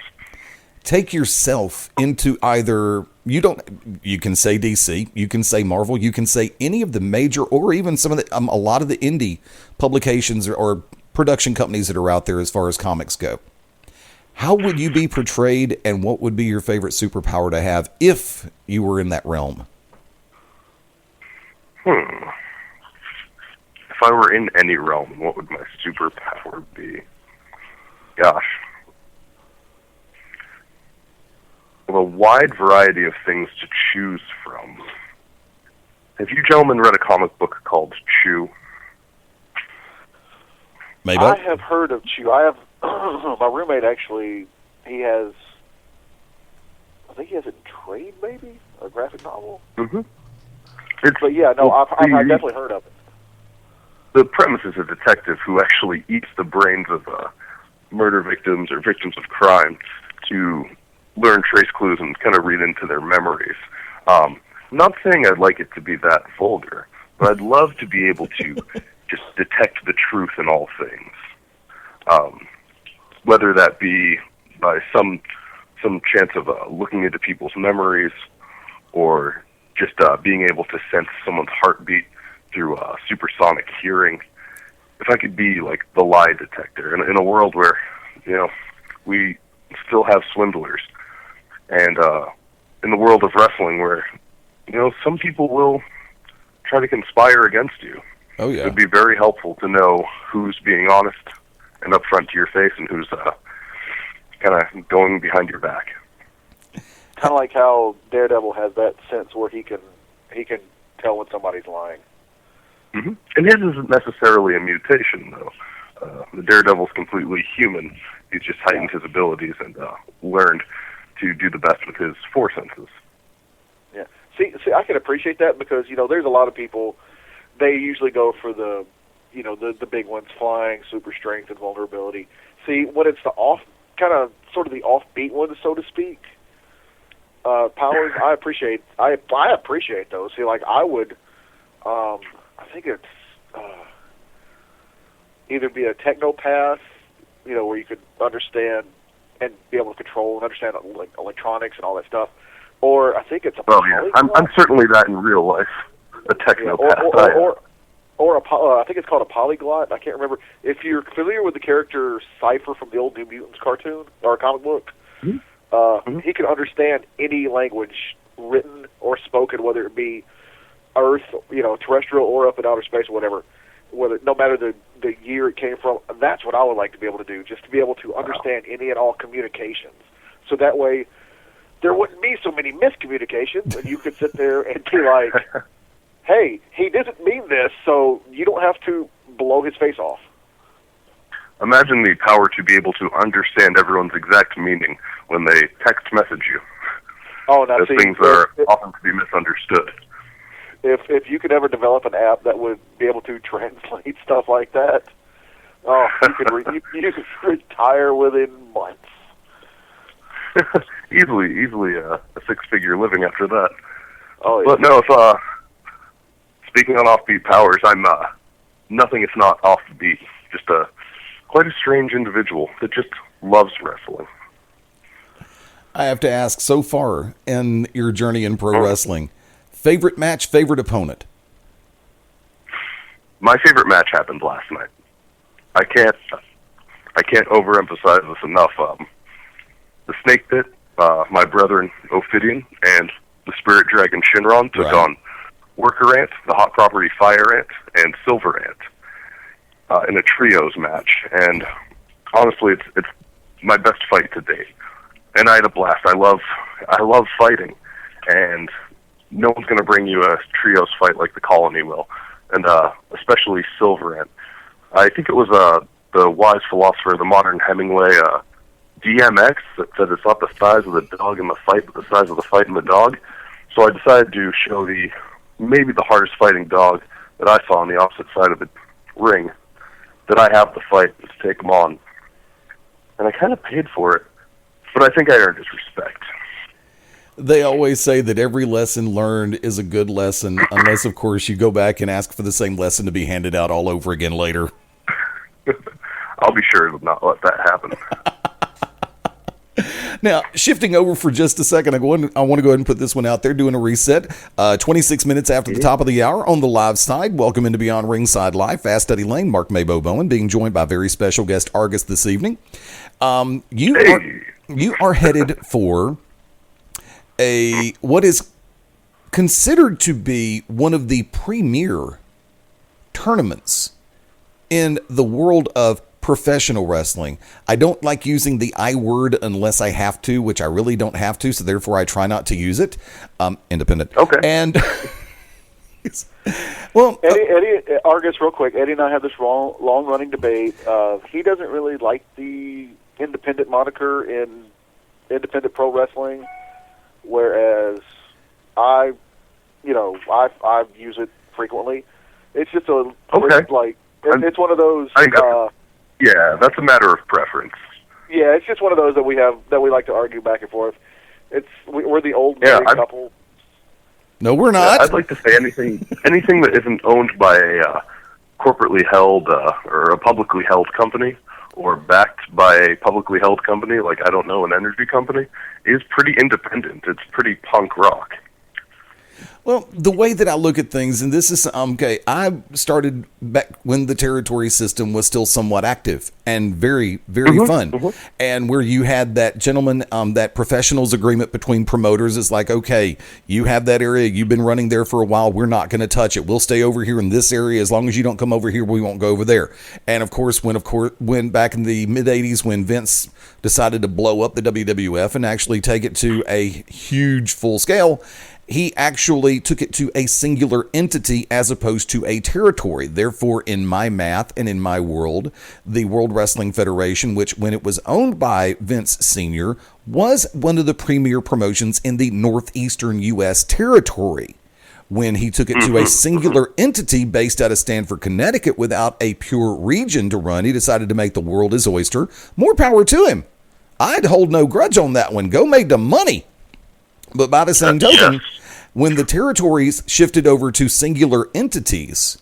Take yourself into either, you can say DC, you can say Marvel, you can say any of the major, or even some of the, a lot of the indie publications or production companies that are out there as far as comics go. How would you be portrayed, and what would be your favorite superpower to have if you were in that realm? If I were in any realm, what would my superpower be? Gosh. Well, a wide variety of things to choose from. Have you gentlemen read a comic book called Chew? MaBo? I have heard of Chew. I have my roommate actually. He has. I think he has a trade, maybe a graphic novel. Mm-hmm. But yeah, no, I've definitely heard of it. The premise is a detective who actually eats the brains of murder victims or victims of crime to learn trace clues and kind of read into their memories. Not saying I'd like it to be that vulgar, but I'd love to be able to just detect the truth in all things. Whether that be by some chance of looking into people's memories, or just being able to sense someone's heartbeat through supersonic hearing. If I could be like the lie detector in a world where, we still have swindlers, and in the world of wrestling where, some people will try to conspire against you. Oh, yeah. It would be very helpful to know who's being honest and upfront to your face and who's kind of going behind your back. Kind of like how Daredevil has that sense where he can tell when somebody's lying. Mm-hmm. And his isn't necessarily a mutation, though. The Daredevil's completely human. He's just heightened his abilities and learned to do the best with his four senses. Yeah. See, I can appreciate that because there's a lot of people. They usually go for the big ones, flying, super strength, and vulnerability. See, when it's the sort of the offbeat ones, so to speak, powers, I appreciate those. See, like I would, I think it's either be a technopath, where you could understand and be able to control and understand like electronics and all that stuff, or I think it's a polyglot. I'm certainly that in real life, a technopath. I think it's called a polyglot. I can't remember. If you're familiar with the character Cypher from the old New Mutants cartoon or comic book, he can understand any language, written or spoken, whether it be Earth, terrestrial or up in outer space or whatever. No matter the year it came from. That's what I would like to be able to do, just to be able to understand any and all communications. So that way, there wouldn't be so many miscommunications, and you could sit there and be like, hey, he doesn't mean this, so you don't have to blow his face off. Imagine the power to be able to understand everyone's exact meaning when they text message you. Oh, now Those see, things are often to be misunderstood. If you could ever develop an app that would be able to translate stuff like that, you could retire within months. easily a six-figure living after that. Oh, yeah. But no, speaking on offbeat powers, I'm nothing if not offbeat. Just quite a strange individual that just loves wrestling. I have to ask, so far in your journey in pro wrestling, favorite match, favorite opponent? My favorite match happened last night. I can't overemphasize this enough. The Snake Pit, my brethren Ophidian and the Spirit Dragon Shinron took on Worker Ant, the Hot Property Fire Ant, and Silver Ant in a trios match. And honestly, it's my best fight to date. And I had a blast. I love fighting, and no one's going to bring you a trios fight like the Colony will, and especially Silver Ant. I think it was the wise philosopher, the modern Hemingway, DMX, that said it's not the size of the dog in the fight, but the size of the fight in the dog. So I decided to show maybe the hardest fighting dog that I saw on the opposite side of the ring, that I have the fight to take him on. And I kind of paid for it, but I think I earned his respect. They always say that every lesson learned is a good lesson, unless, of course, you go back and ask for the same lesson to be handed out all over again later. I'll be sure to not let that happen. Now, shifting over for just a second, I want to go ahead and put this one out there, doing a reset. 26 minutes after the top of the hour on the live side. Welcome into Beyond Ringside Live. Fast Eddie Layne Mark, MaBo, Bowman, being joined by very special guest Argus this evening. You are headed for what is considered to be one of the premier tournaments in the world of professional wrestling. I don't like using the I word unless I have to, which I really don't have to, so therefore I try not to use it. Independent. Okay. And well, Eddie, Argus, real quick. Eddie and I have this long-running debate. He doesn't really like the independent moniker in independent pro wrestling, whereas I use it frequently. It's just it's one of those. Yeah, that's a matter of preference. Yeah, it's just one of those that we like to argue back and forth. We're the old married couple. No, we're not. I'd like to say anything that isn't owned by a corporately held or a publicly held company or backed by a publicly held company, like, I don't know, an energy company, is pretty independent. It's pretty punk rock. Well, the way that I look at things, and this is, okay, I started back when the territory system was still somewhat active and very, very fun. And where you had that gentleman, that professionals agreement between promoters is like, okay, you have that area, you've been running there for a while, we're not going to touch it. We'll stay over here in this area. As long as you don't come over here, we won't go over there. And of course, when back in the mid 80s, when Vince decided to blow up the WWF and actually take it to a huge full scale, he actually took it to a singular entity as opposed to a territory. Therefore, in my math and in my world, the World Wrestling Federation, which when it was owned by Vince Sr., was one of the premier promotions in the northeastern U.S. territory. When he took it to a singular entity based out of Stamford, Connecticut, without a pure region to run, he decided to make the world his oyster. More power to him. I'd hold no grudge on that one. Go make the money. But by the same token, when the territories shifted over to singular entities,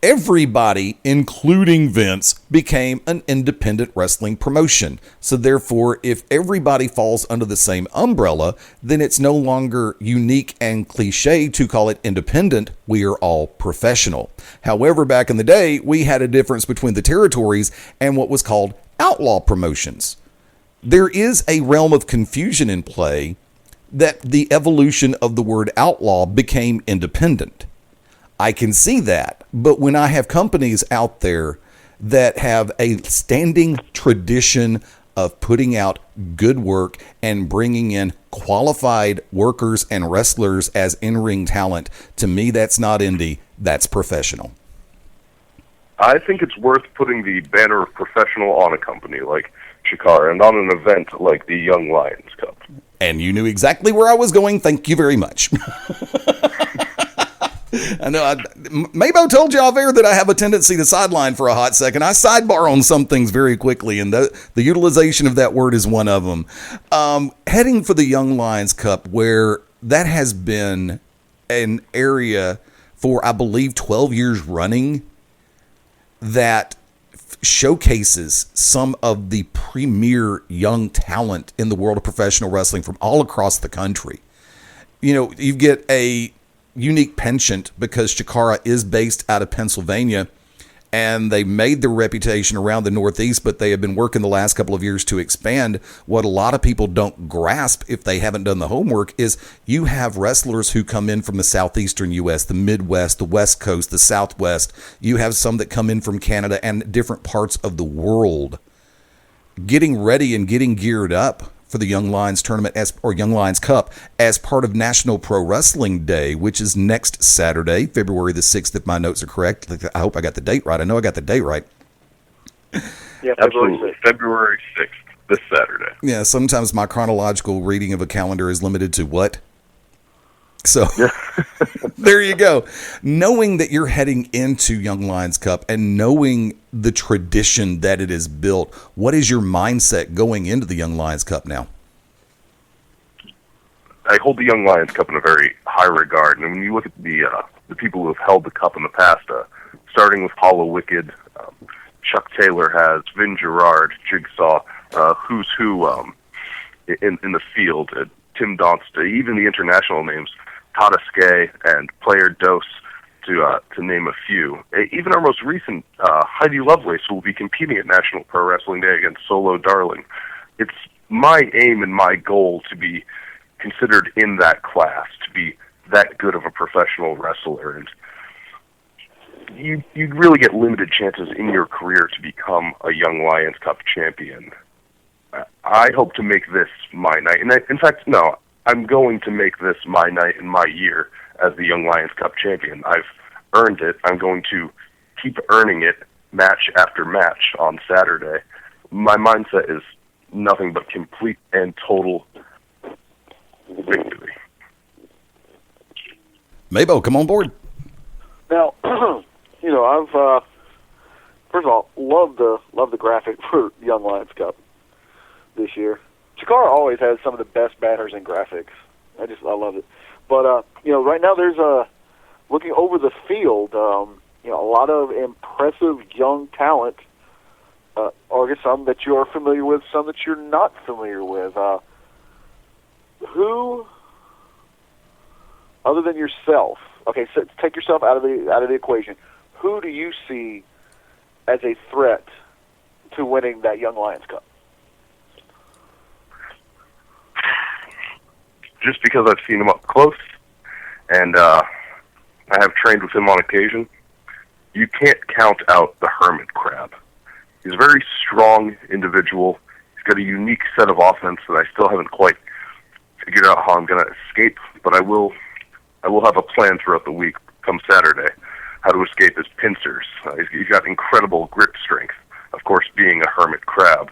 everybody, including Vince, became an independent wrestling promotion. So therefore, if everybody falls under the same umbrella, then it's no longer unique and cliche to call it independent. We are all professional. However, back in the day, we had a difference between the territories and what was called outlaw promotions. There is a realm of confusion in play that the evolution of the word outlaw became independent. I can see that, but when I have companies out there that have a standing tradition of putting out good work and bringing in qualified workers and wrestlers as in-ring talent, to me that's not indie, that's professional. I think it's worth putting the banner of professional on a company like Chikara and on an event like the Young Lions Cup. And you knew exactly where I was going. Thank you very much. I know MaBo told you off air that I have a tendency to sideline for a hot second. I sidebar on some things very quickly, and the utilization of that word is one of them. Heading for the Young Lions Cup, where that has been an area for, I believe, 12 years running, that showcases some of the premier young talent in the world of professional wrestling from all across the country. You know, you get a unique penchant because Chikara is based out of Pennsylvania, and they made their reputation around the Northeast, but they have been working the last couple of years to expand. What a lot of people don't grasp if they haven't done the homework is you have wrestlers who come in from the Southeastern U.S., the Midwest, the West Coast, the Southwest. You have some that come in from Canada and different parts of the world, getting ready and getting geared up for the Young Lions tournament or Young Lions Cup as part of National Pro Wrestling Day, which is next Saturday, February the 6th, if my notes are correct. I hope I got the date right. I know I got the date right. Yeah, absolutely. February 6th, this Saturday. Yeah, sometimes my chronological reading of a calendar is limited to what? So there you go. Knowing that you're heading into Young Lions Cup and knowing the tradition that it is built, what is your mindset going into the Young Lions Cup now? I hold the Young Lions Cup in a very high regard. And when you look at the people who have held the cup in the past, starting with Hollow Wicked, Chuck Taylor has, Vin Gerard, Jigsaw, who's who in the field, Tim Donsta, even the international names, Tadaske and Player Dose, to name a few. Even our most recent Heidi Lovelace will be competing at National Pro Wrestling Day against Solo Darling. It's my aim and my goal to be considered in that class, to be that good of a professional wrestler. And you really get limited chances in your career to become a Young Lions Cup champion. I hope to make this my night. And in fact, no, I'm going to make this my night and my year as the Young Lions Cup champion. I've earned it. I'm going to keep earning it match after match on Saturday. My mindset is nothing but complete and total victory. MaBo, come on board. Now, I've first of all, love the graphic for Young Lions Cup this year. Chikara always has some of the best banners and graphics. I love it. But right now there's looking over the field, a lot of impressive young talent. Or some that you are familiar with, some that you're not familiar with. Who, other than yourself? Okay, so take yourself out of the equation. Who do you see as a threat to winning that Young Lions Cup? Just because I've seen him up close, and I have trained with him on occasion, you can't count out the Hermit Crab. He's a very strong individual. He's got a unique set of offense that I still haven't quite figured out how I'm going to escape, but I will have a plan throughout the week, come Saturday, how to escape his pincers. He's got incredible grip strength, of course, being a Hermit Crab.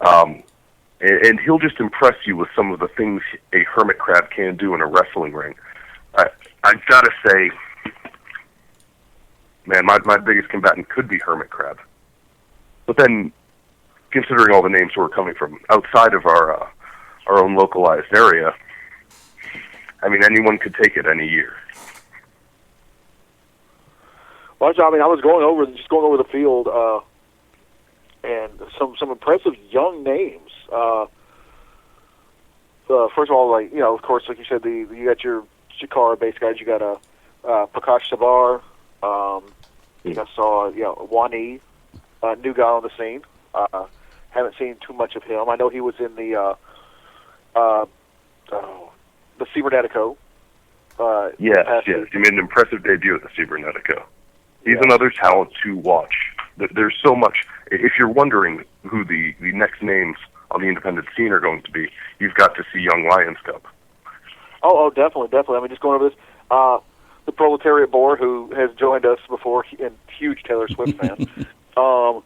And he'll just impress you with some of the things a Hermit Crab can do in a wrestling ring. I've got to say, man, my biggest combatant could be Hermit Crab. But then, considering all the names who are coming from outside of our own localized area, I mean, anyone could take it any year. Well, I mean, I was going over the field, and some impressive young names. First of all, of course, like you said, you got your Chikara base guys. You got Prakash Sabar. I saw Wani. New guy on the scene. Haven't seen too much of him. I know he was in the Cybernetico. Yes. He made an impressive debut at the Cybernetico. He's another talent to watch. There's so much. If you're wondering who the next names on the independent scene are going to be, you've got to see Young Lions Cup. Oh, definitely. I mean, just going over this. The Proletariat Boar, who has joined us before, and huge Taylor Swift fan. Some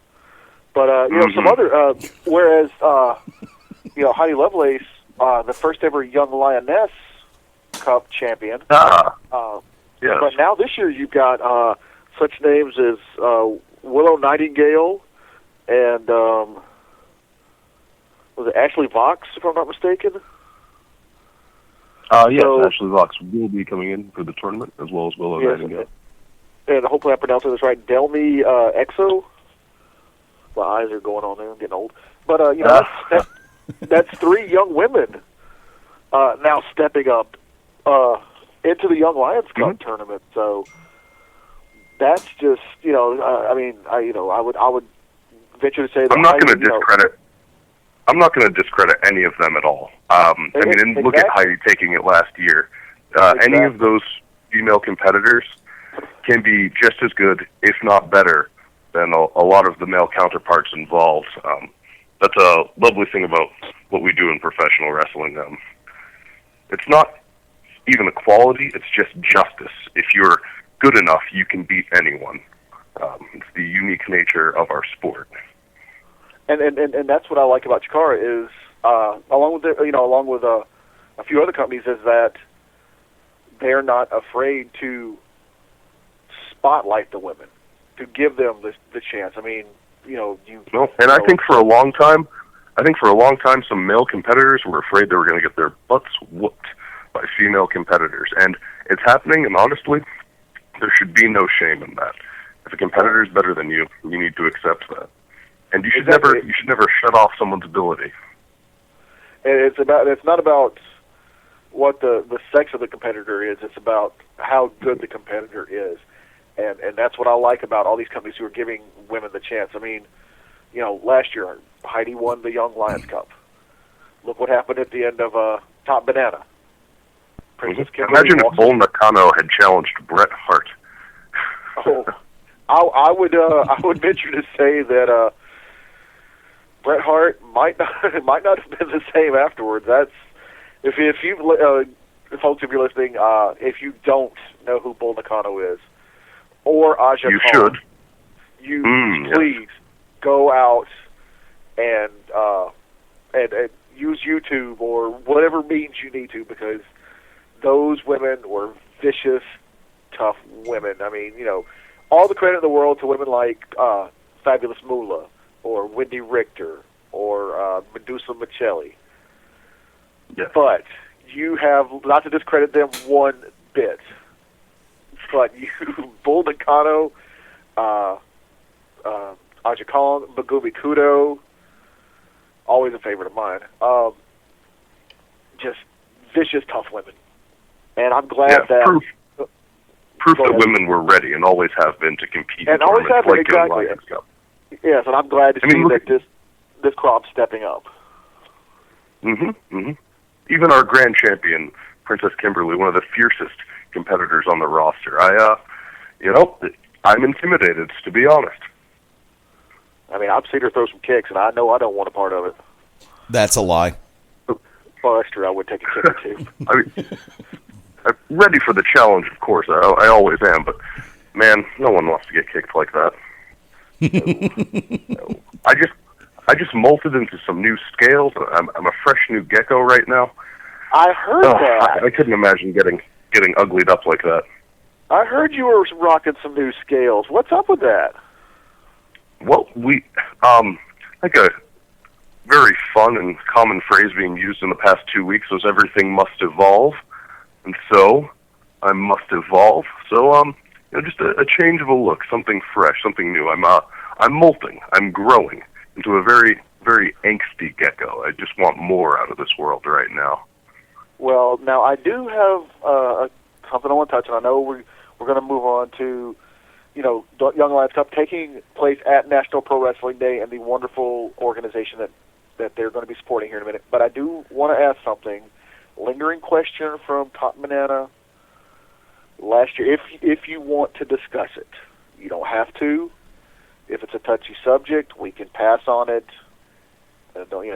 other, whereas, Heidi Lovelace, the first ever Young Lioness Cup champion. Yes. But now this year you've got such names as Willow Nightingale and was it Ashley Vox, if I'm not mistaken? Yes, Ashley Vox will be coming in for the tournament, as well as Willow Nightingale. And hopefully I'm pronouncing this right, Delmy Exo. My eyes are going on there. I'm getting old. But, that's three young women now stepping up into the Young Lions Cup tournament. So that's just, I would venture to say that I'm not going to discredit any of them at all. Look at Heidi taking it last year. Any of those female competitors can be just as good, if not better, than a lot of the male counterparts involved. That's a lovely thing about what we do in professional wrestling. It's not even equality, it's just justice. If you're good enough, you can beat anyone. It's the unique nature of our sport. And that's what I like about Chikara is, along with a few other companies, is that they're not afraid to spotlight the women, to give them the chance. I mean, I think for a long time, some male competitors were afraid they were going to get their butts whooped by female competitors, and it's happening. And honestly, there should be no shame in that. If a competitor is better than you, you need to accept that. And you should never shut off someone's ability. And it's not about what the sex of the competitor is. It's about how good the competitor is. And that's what I like about all these companies who are giving women the chance. I mean, last year Heidi won the Young Lions Cup. Look what happened at the end of Top Banana. Imagine if Bull Nakano had challenged Bret Hart. I would venture to say that Bret Hart might not have been the same afterwards. That's if you folks, if you're listening, if you don't know who Bull Nakano is or Aja you Kong, should. Please go out and use YouTube or whatever means you need to, because those women were vicious, tough women. I mean, all the credit in the world to women like Fabulous Moolah or Wendy Richter or Medusa Michelli. Yes. But you have, not to discredit them one bit, but you, Bull Nakano, Aja Kong, Megumi Kudo, always a favorite of mine. Just vicious, tough women. And I'm glad that... Proof that women were ready and always have been to compete and in always have tournaments been, like exactly. Lions Cup. Yes, and I'm glad to see that this crop's stepping up. Even our grand champion, Princess Kimberly, one of the fiercest competitors on the roster. I'm intimidated, to be honest. I mean, I've seen her throw some kicks, and I know I don't want a part of it. That's a lie. Well, that's true. I would take a kick or two. I mean, I'm ready for the challenge, of course. I always am, but man, no one wants to get kicked like that. No. I just molted into some new scales. I'm a fresh new gecko right now. I heard that. I couldn't imagine getting uglied up like that. I heard you were rocking some new scales. What's up with that? Well, we like a very fun and common phrase being used in the past 2 weeks was everything must evolve. And so, I must evolve. So, just a change of a look, something fresh, something new. I'm molting. I'm growing into a very, very angsty gecko. I just want more out of this world right now. Well, now I do have something I want to touch on. I know we're going to move on to, Young Lions Cup taking place at National Pro Wrestling Day and the wonderful organization that they're going to be supporting here in a minute. But I do want to ask something. Lingering question from Top Banana last year. If you want to discuss it, you don't have to. If it's a touchy subject, we can pass on it. Don't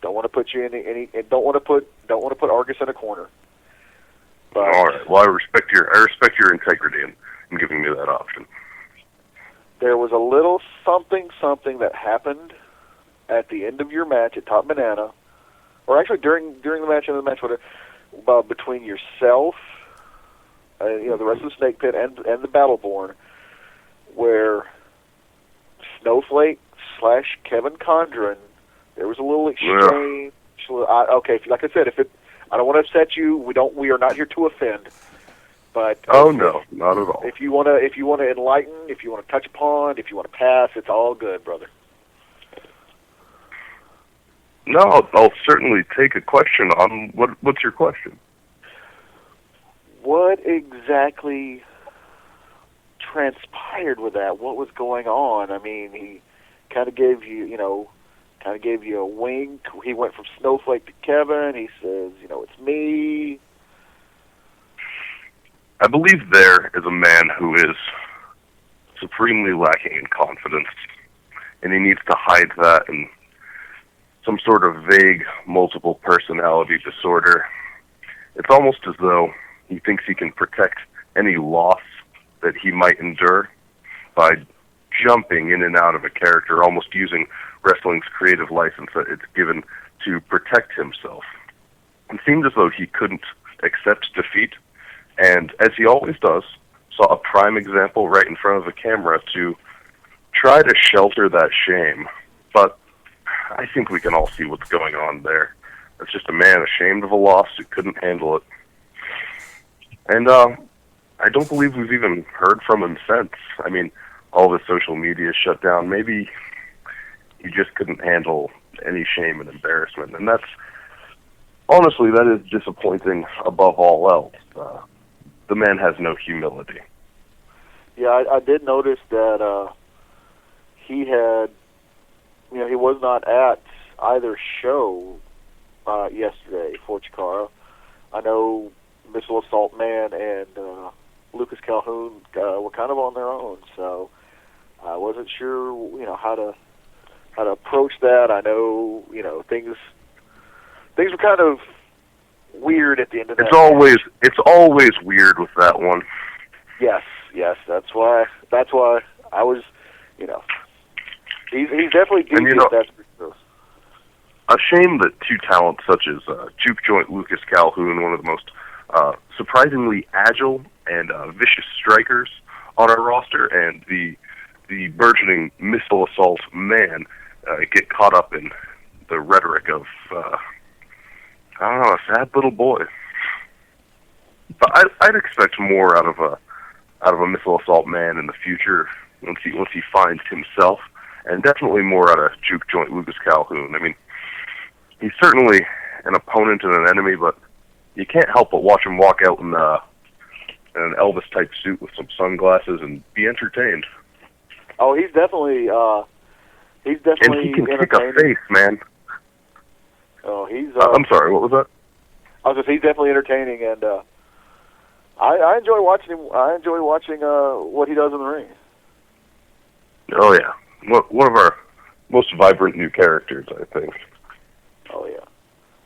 want to put you in any. Don't want to put Argus in a corner. But, all right. Well, I respect your integrity in giving me that option. There was a little something that happened at the end of your match at Top Banana. Or actually during the match and the match between yourself, the rest of the Snake Pit and the Battleborn, where Snowflake / Kevin Condren, there was a little exchange. Yeah. Okay, like I said, I don't want to upset you. We are not here to offend. But no, not at all. If you want to enlighten, if you want to touch upon, if you want to pass, it's all good, brother. No, I'll certainly take a question on what's your question? What exactly transpired with that? What was going on? I mean, he kind of gave you a wink. He went from Snowflake to Kevin. He says, it's me. I believe there is a man who is supremely lacking in confidence, and he needs to hide that in some sort of vague multiple personality disorder. It's almost as though he thinks he can protect any loss that he might endure by jumping in and out of a character, almost using wrestling's creative license that it's given to protect himself. It seemed as though he couldn't accept defeat, and as he always does, saw a prime example right in front of the camera to try to shelter that shame. But I think we can all see what's going on there. It's just a man ashamed of a loss who couldn't handle it. And I don't believe we've even heard from him since. I mean, all the social media shut down. Maybe he just couldn't handle any shame and embarrassment. And that is disappointing above all else. The man has no humility. Yeah, I did notice that he had, he was not at either show yesterday for Chikara. I know Missile Assault Man and Lucas Calhoun were kind of on their own, so I wasn't sure, how to approach that. I know, things were kind of weird at the end of that. It's always weird with that one. Yes, that's why I was, he's definitely devious, that's for sure. A shame that two talents such as Juke Joint Lucas Calhoun, one of the most surprisingly agile and vicious strikers on our roster, and the burgeoning missile assault man get caught up in the rhetoric of I don't know, a sad little boy. But I'd expect more out of a missile assault man in the future once he finds himself, and definitely more out of Juke Joint Lucas Calhoun. I mean, he's certainly an opponent and an enemy, but you can't help but watch him walk out in an Elvis type suit with some sunglasses and be entertained. Oh, he's definitely And he can kick a face, man. Oh, he's. I'm sorry, what was that? I was just, he's definitely entertaining, and I enjoy watching him. I enjoy watching what he does in the ring. Oh yeah, one of our most vibrant new characters, I think. Oh yeah,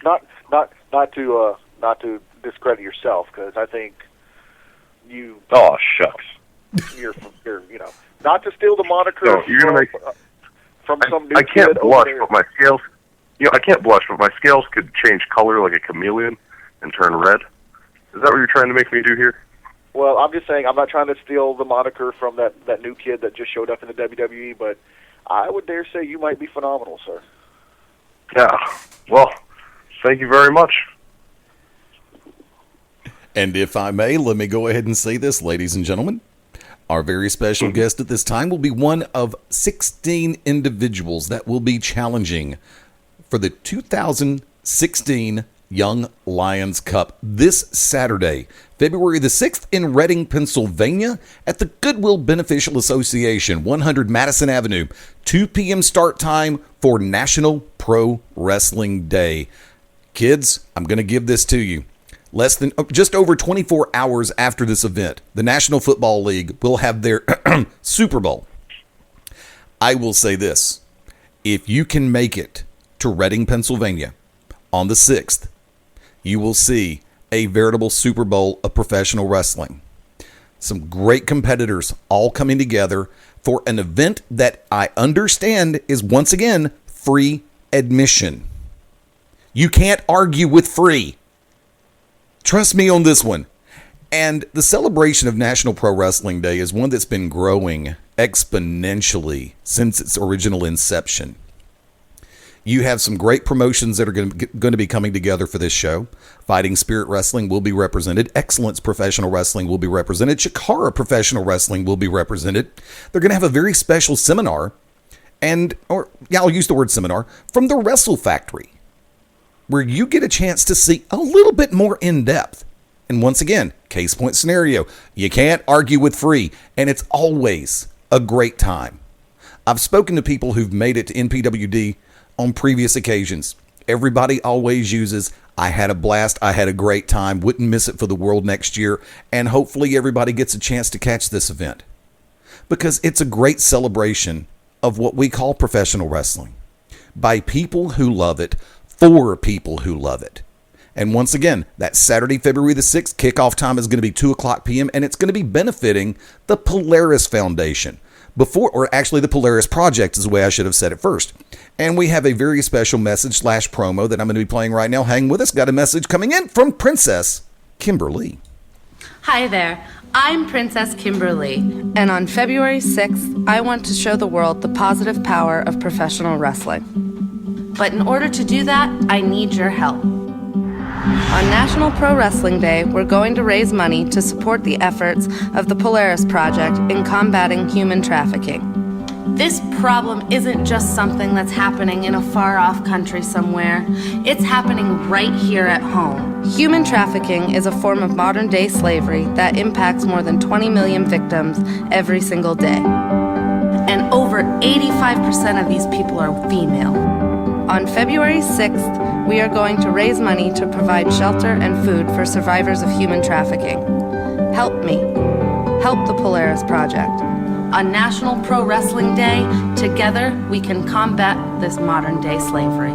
not to discredit yourself, because I think you. Oh shucks. You're not to steal the moniker. No, you're gonna make. From some new I can't kid blush, over there. but my scales. I can't blush, but my scales could change color like a chameleon and turn red. Is that what you're trying to make me do here? Well, I'm just saying, I'm not trying to steal the moniker from that new kid that just showed up in the WWE, but I would dare say you might be phenomenal, sir. Yeah. Well, thank you very much. And if I may, let me go ahead and say this, ladies and gentlemen. Our very special guest at this time will be one of 16 individuals that will be challenging for the 2016 Young Lions Cup this Saturday, February the 6th in Reading, Pennsylvania at the Goodwill Beneficial Association, 100 Madison Avenue, 2 p.m. start time for National Pro Wrestling Day. Kids, I'm going to give this to you. Just over 24 hours after this event, the National Football League will have their Super Bowl. I will say this. If you can make it to Reading, Pennsylvania on the 6th, you will see a veritable Super Bowl of professional wrestling. Some great competitors all coming together for an event that I understand is, once again, free admission. You can't argue with free. Trust me on this one. And the celebration of National Pro Wrestling Day is one that's been growing exponentially since its original inception. You have some great promotions that are going to be coming together for this show. Fighting Spirit Wrestling will be represented. Excellence Professional Wrestling will be represented. Chikara Professional Wrestling will be represented. They're going to have a very special seminar, I'll use the word seminar, from the Wrestle Factory, where you get a chance to see a little bit more in depth. And once again, case point scenario, you can't argue with free, and it's always a great time. I've spoken to people who've made it to NPWD on previous occasions. Everybody always uses, I had a blast, I had a great time, wouldn't miss it for the world next year, and hopefully everybody gets a chance to catch this event. Because it's a great celebration of what we call professional wrestling. By people who love it, for people who love it. And once again, that Saturday, February the 6th, kickoff time is going to be 2 o'clock p.m., and it's going to be benefiting the Polaris Foundation. The Polaris Project is the way I should have said it first. And we have a very special message / promo that I'm going to be playing right now. Hang with us. Got a message coming in from Princess Kimberly. Hi there. I'm Princess Kimberly, and on February 6th, I want to show the world the positive power of professional wrestling. But in order to do that, I need your help. On National Pro Wrestling Day, we're going to raise money to support the efforts of the Polaris Project in combating human trafficking. This problem isn't just something that's happening in a far-off country somewhere. It's happening right here at home. Human trafficking is a form of modern-day slavery that impacts more than 20 million victims every single day. And over 85% of these people are female. On February 6th, we are going to raise money to provide shelter and food for survivors of human trafficking. Help me. Help the Polaris Project. On National Pro Wrestling Day, together we can combat this modern-day slavery.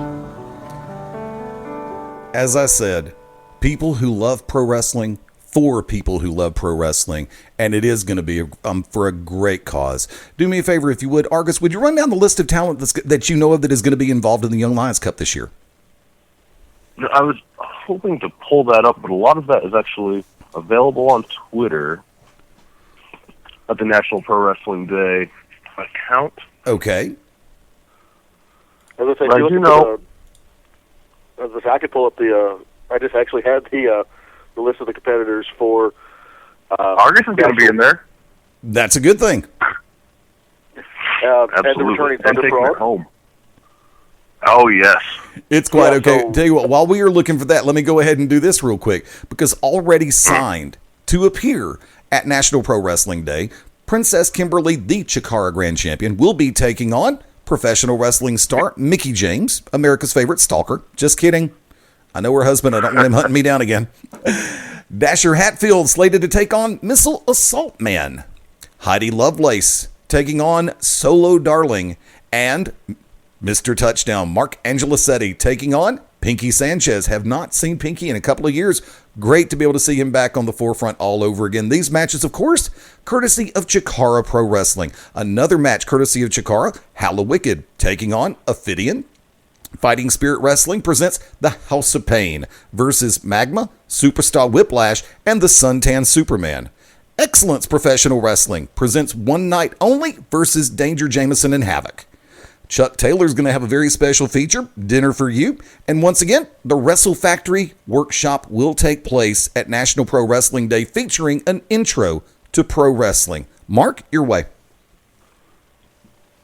As I said, people who love pro wrestling, for people who love pro wrestling, and it is going to be for a great cause. Do me a favor, if you would, Argus, would you run down the list of talent that you know of that is going to be involved in the Young Lions Cup this year? I was hoping to pull that up, but a lot of that is actually available on Twitter. at the National Pro Wrestling Day account. Okay. As I say, But I do know. As I say, I could pull up the. I just actually had the list of the competitors for. Argus is going to be in there. That's a good thing. Absolutely. And the returning And Thunder taking Frog. it home. Oh, yes. It's quite Yeah, okay. so- Tell you what, while we are looking for that, let me go ahead and do this real quick. Because already signed to appear at National Pro Wrestling Day, Princess Kimberly, the Chikara Grand Champion, will be taking on professional wrestling star Mickie James, America's favorite stalker. Just kidding. I know her husband. I don't want him hunting me down again. Dasher Hatfield slated to take on Missile Assault Man. Heidi Lovelace taking on Solo Darling. And Mr. Touchdown, Mark Angelicetti, taking on Pinky Sanchez. Have not seen Pinky in a couple of years. Great to be able to see him back on the forefront all over again. These matches, of course, courtesy of Chikara Pro Wrestling. Another match courtesy of Chikara, Hallowicked, taking on Ophidian. Fighting Spirit Wrestling presents the House of Pain versus Magma, Superstar Whiplash, and the Suntan Superman. Excellence Professional Wrestling presents One Night Only versus Danger Jameson and Havoc. Chuck Taylor's going to have a very special feature, Dinner for You. And once again, the Wrestle Factory workshop will take place at National Pro Wrestling Day featuring an intro to pro wrestling. Mark, your way.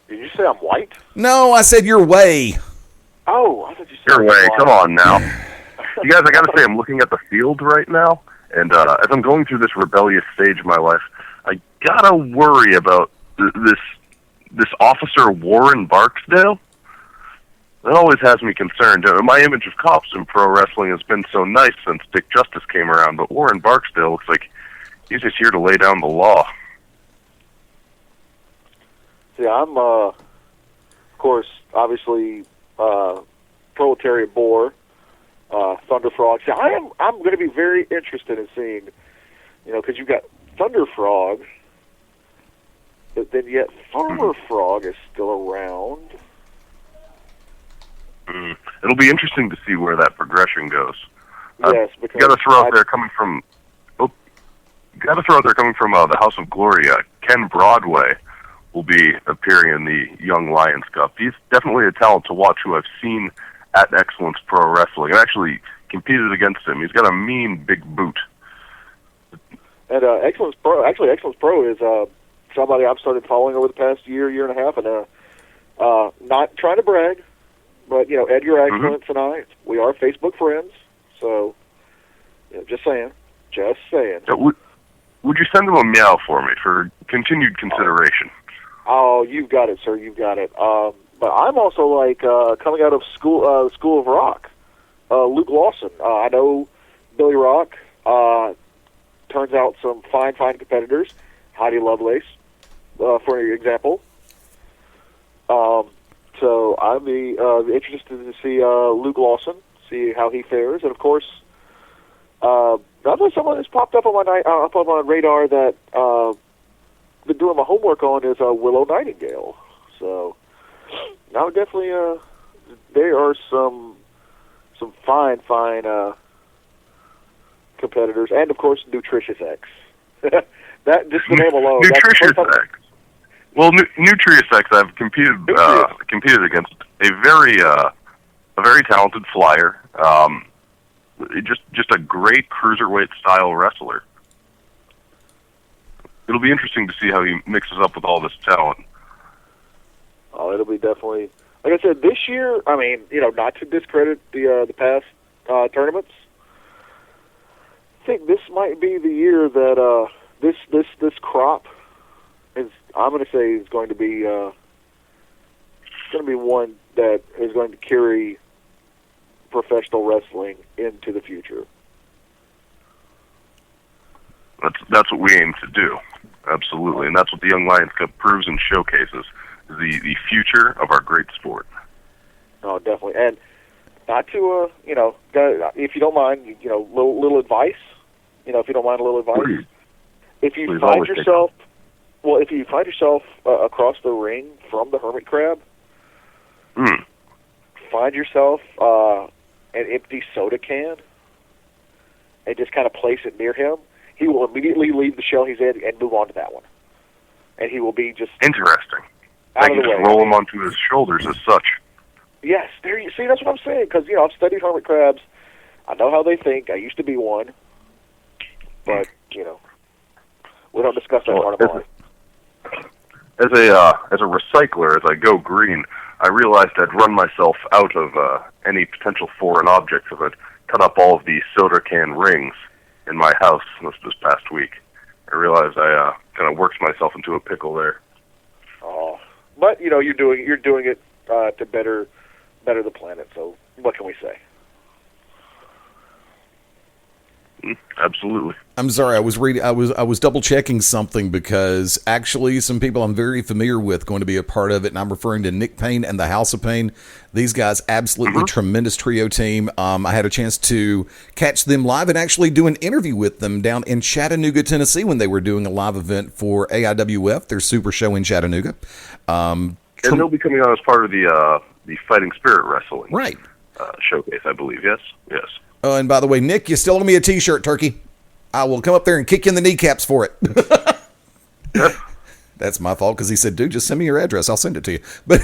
Did you say I'm white? No, I said your way. Oh, I thought you said Your I'm way. white. Come on now. You guys, I got to say, I'm looking at the field right now. And as I'm going through this rebellious stage of my life, I got to worry about this officer Warren Barksdale. That always has me concerned. My image of cops in pro wrestling has been so nice since Dick Justice came around, but Warren Barksdale looks like he's just here to lay down the law. See, I'm, of course, obviously, Proletariat Boar, Thunder Frog. See, I'm going to be very interested in seeing, because you've got Thunder Frog, but then yet Farmer Frog is still around. It'll be interesting to see where that progression goes. Yes, because got to throw out there coming from the House of Glory. Ken Broadway will be appearing in the Young Lions Cup. He's definitely a talent to watch who I've seen at Excellence Pro Wrestling. I actually competed against him. He's got a mean big boot. And Excellence Pro is somebody I've started following over the past year and a half, and not trying to brag, but Ed Your Excellence and I, we are Facebook friends. So, just saying. Would you send him a meow for me for continued consideration? Oh, you've got it, sir. You've got it. But I'm also coming out of School of Rock. Luke Lawson. I know Billy Rock. Turns out some fine competitors. Heidi Lovelace, for example. So I'd be interested to see Luke Lawson, see how he fares, and of course, another someone that's popped up on my radar that been doing my homework on is Willow Nightingale. So now definitely there are some fine competitors, and of course Nutritious X. That just the name alone. Nutritious X. Well, Nutritious X, I've competed against a very talented flyer. Just a great cruiserweight style wrestler. It'll be interesting to see how he mixes up with all this talent. Oh, it'll be definitely, like I said, this year. I mean, not to discredit the past tournaments. I think this might be the year that this crop is. I'm going to say is going to be one that is going to carry professional wrestling into the future. That's what we aim to do, absolutely, and that's what the Young Lions Cup proves and showcases: the future of our great sport. Oh, definitely, and not to if you don't mind, little advice. If you don't mind a little advice, Please. If you Please find yourself across the ring from the Hermit Crab, find yourself an empty soda can and just kind of place it near him. He will immediately leave the show he's in and move on to that one. and he will be just interesting. out I of can the just way. roll him onto his shoulders as such. Yes, there you see. That's what I'm saying. Because I've studied hermit crabs. I know how they think. I used to be one, but we don't discuss that part of my life. As a recycler, as I go green, I realized I'd run myself out of any potential foreign objects if I'd cut up all of the soda can rings in my house this past week. I realized I kind of worked myself into a pickle there. Oh, but you're doing it to better the planet. So what can we say? Absolutely. I'm sorry, I was double checking something because actually some people I'm very familiar with going to be a part of it, and I'm referring to Nick Payne and the House of Pain. These guys, absolutely tremendous trio team. I had a chance to catch them live and actually do an interview with them down in Chattanooga, Tennessee, when they were doing a live event for AIWF, their super show in Chattanooga. And they'll be coming on as part of the Fighting Spirit Wrestling showcase, I believe. Yes. Oh, and by the way, Nick, you still owe me a T-shirt, Turkey. I will come up there and kick you in the kneecaps for it. That's my fault because he said, "Dude, just send me your address. I'll send it to you." But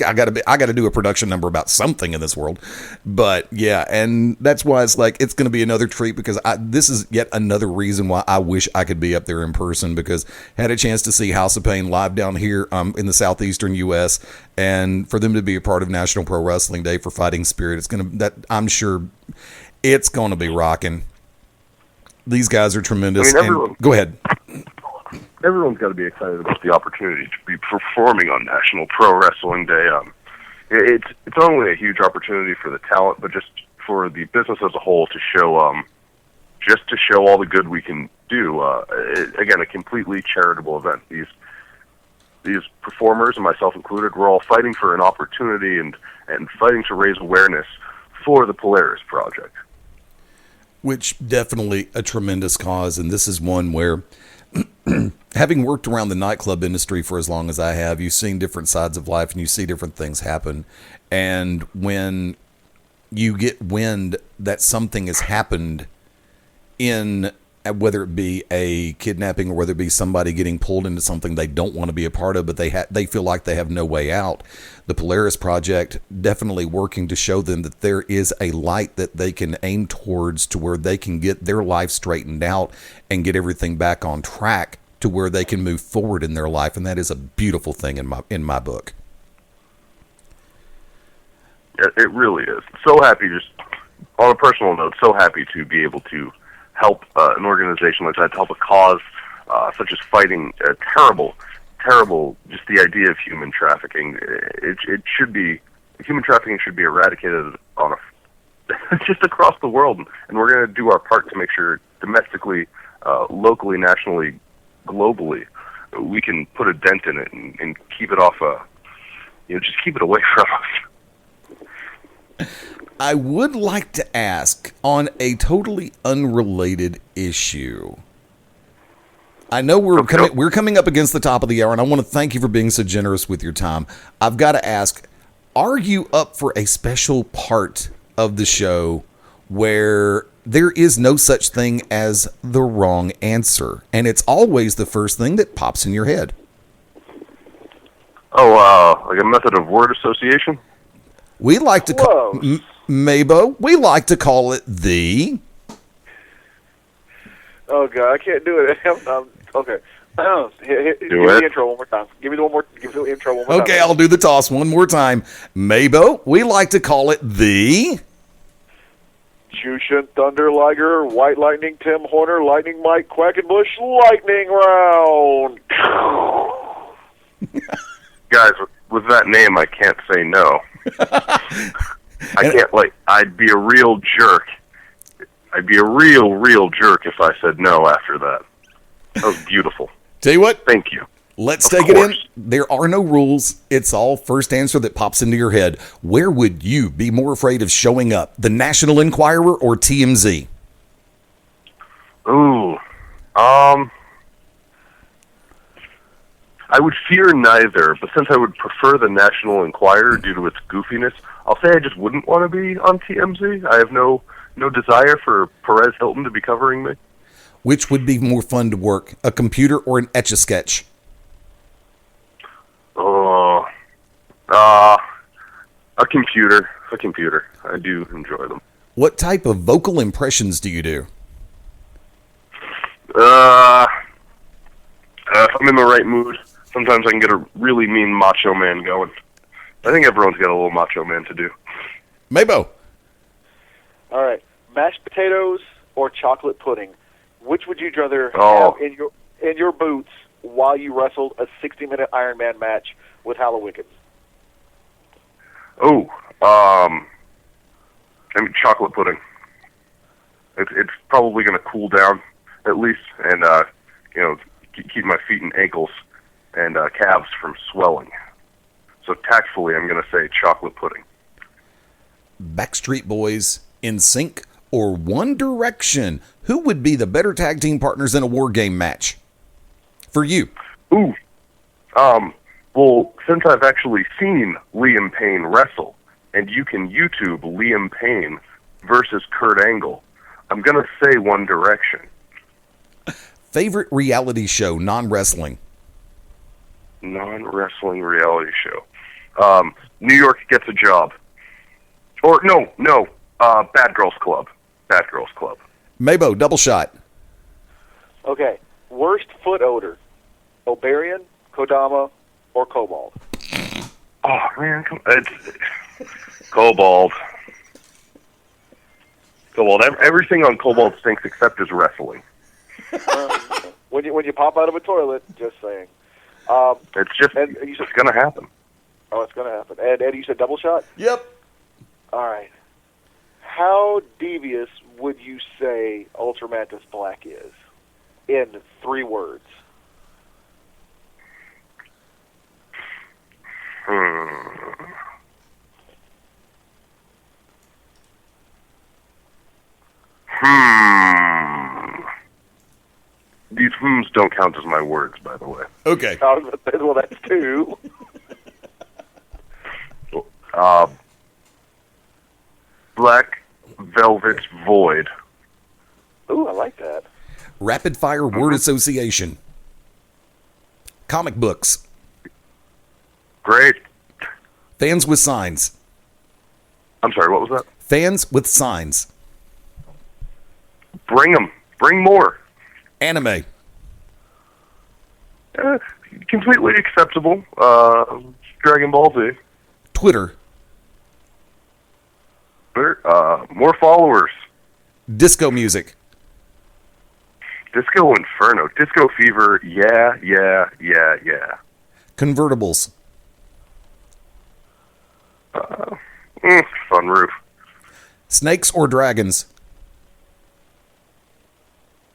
I got to do a production number about something in this world. But yeah, and that's why it's going to be another treat because this is yet another reason why I wish I could be up there in person because I had a chance to see House of Pain live down here in the southeastern U.S. and for them to be a part of National Pro Wrestling Day for Fighting Spirit, I'm sure it's going to be rocking. These guys are tremendous. Go ahead. Everyone's got to be excited about the opportunity to be performing on National Pro Wrestling Day. It's not only a huge opportunity for the talent, but just for the business as a whole to show all the good we can do. Again, a completely charitable event. These performers, and myself included, we're all fighting for an opportunity and fighting to raise awareness for the Polaris Project. Which definitely a tremendous cause, and this is one where, having worked around the nightclub industry for as long as I have, you've seen different sides of life and you see different things happen. And when you get wind that something has happened in, whether it be a kidnapping or whether it be somebody getting pulled into something they don't want to be a part of, but they feel like they have no way out, the Polaris Project definitely working to show them that there is a light that they can aim towards to where they can get their life straightened out and get everything back on track to where they can move forward in their life. And that is a beautiful thing in my book. It really is. So happy, just on a personal note, so happy to be able to help an organization like that, to help a cause such as fighting terrible, just the idea of human trafficking. It should be, human trafficking should be eradicated on just across the world, and we're going to do our part to make sure domestically, locally, nationally, globally, we can put a dent in it and keep it off, just keep it away from us. I would like to ask on a totally unrelated issue. I know we're coming up against the top of the hour, and I want to thank you for being so generous with your time. I've got to ask, are you up for a special part of the show where there is no such thing as the wrong answer, and it's always the first thing that pops in your head? Oh, like a method of word association? We like to call MaBo. We like to call it the. Oh God, I can't do it. Okay, give me the intro one more time. Give me the intro one more time. Okay, I'll do the toss one more time. MaBo. We like to call it the. Jushin Thunder Liger, White Lightning, Tim Horner, Lightning Mike, Quackenbush, Lightning Round. Guys, with that name, I can't say no. I can't, I'd be a real jerk. I'd be a real jerk if I said no after that. That was beautiful. Tell you what. Thank you. Let's take it in. There are no rules. It's all first answer that pops into your head. Where would you be more afraid of showing up? The National Enquirer or TMZ? Ooh. I would fear neither, but since I would prefer the National Enquirer due to its goofiness, I'll say I just wouldn't want to be on TMZ. I have no desire for Perez Hilton to be covering me. Which would be more fun to work, a computer or an Etch-a-Sketch? Oh, a computer. A computer. I do enjoy them. What type of vocal impressions do you do? If I'm in the right mood, sometimes I can get a really mean Macho Man going. I think everyone's got a little Macho Man to do. MaBo. All right, mashed potatoes or chocolate pudding? Which would you rather Oh. have in your boots while you wrestled a 60-minute Iron Man match with Hallowicked? Oh, I mean, chocolate pudding. It's probably going to cool down, at least, and, keep my feet and ankles and calves from swelling. So tactfully, I'm going to say chocolate pudding. Backstreet Boys, NSYNC, or One Direction? Who would be the better tag team partners in a War Game match? For you. Ooh. Well, since I've actually seen Liam Payne wrestle, and you can YouTube Liam Payne versus Kurt Angle, I'm going to say One Direction. Favorite reality show, non-wrestling? Non-wrestling reality show. New York Gets a Job. Or, no, Bad Girls Club. Bad Girls Club. MaBo, double shot. Okay, worst foot odor, Oberian, Kodama, or Cobalt? Oh, man, it's Cobalt. Cobalt. Everything on Cobalt stinks except his wrestling. When you pop out of a toilet, just saying. It's going to happen. Oh, it's going to happen. And Eddie, you said double shot? Yep. All right. How devious would you say Ultramantis Black is in 3 words? These hmms don't count as my words, by the way. Okay. Well, that's 2. Black Velvet Void. Ooh, I like that. Rapid fire word association. Comic books. Great. Fans with signs. I'm sorry, what was that? Fans with signs. Bring them. Bring more. Anime. Completely acceptable. Dragon Ball Z. Twitter. More followers. Disco music. Disco Inferno. Disco Fever. Yeah. Convertibles. Sunroof. Snakes or dragons?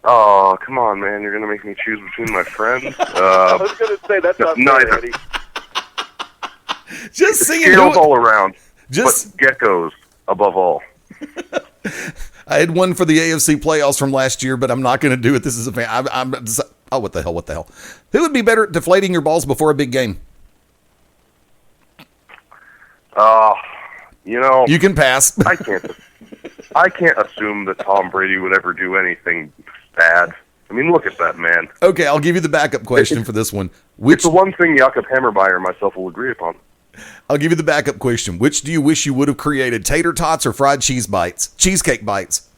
Oh, come on, man. You're going to make me choose between my friends? I was going to say, that's not neither. fair, Eddie. Just singing. Scales all around. But geckos above all. I had one for the AFC playoffs from last year, but I'm not going to do it. This is a fan. What the hell? Who would be better at deflating your balls before a big game? You can pass. I can't assume that Tom Brady would ever do anything bad. I mean, look at that man. Okay, I'll give you the backup question for this one. It's the one thing Jakob Hammermeyer and myself will agree upon. I'll give you the backup question. Which do you wish you would have created, tater tots or fried cheesecake bites?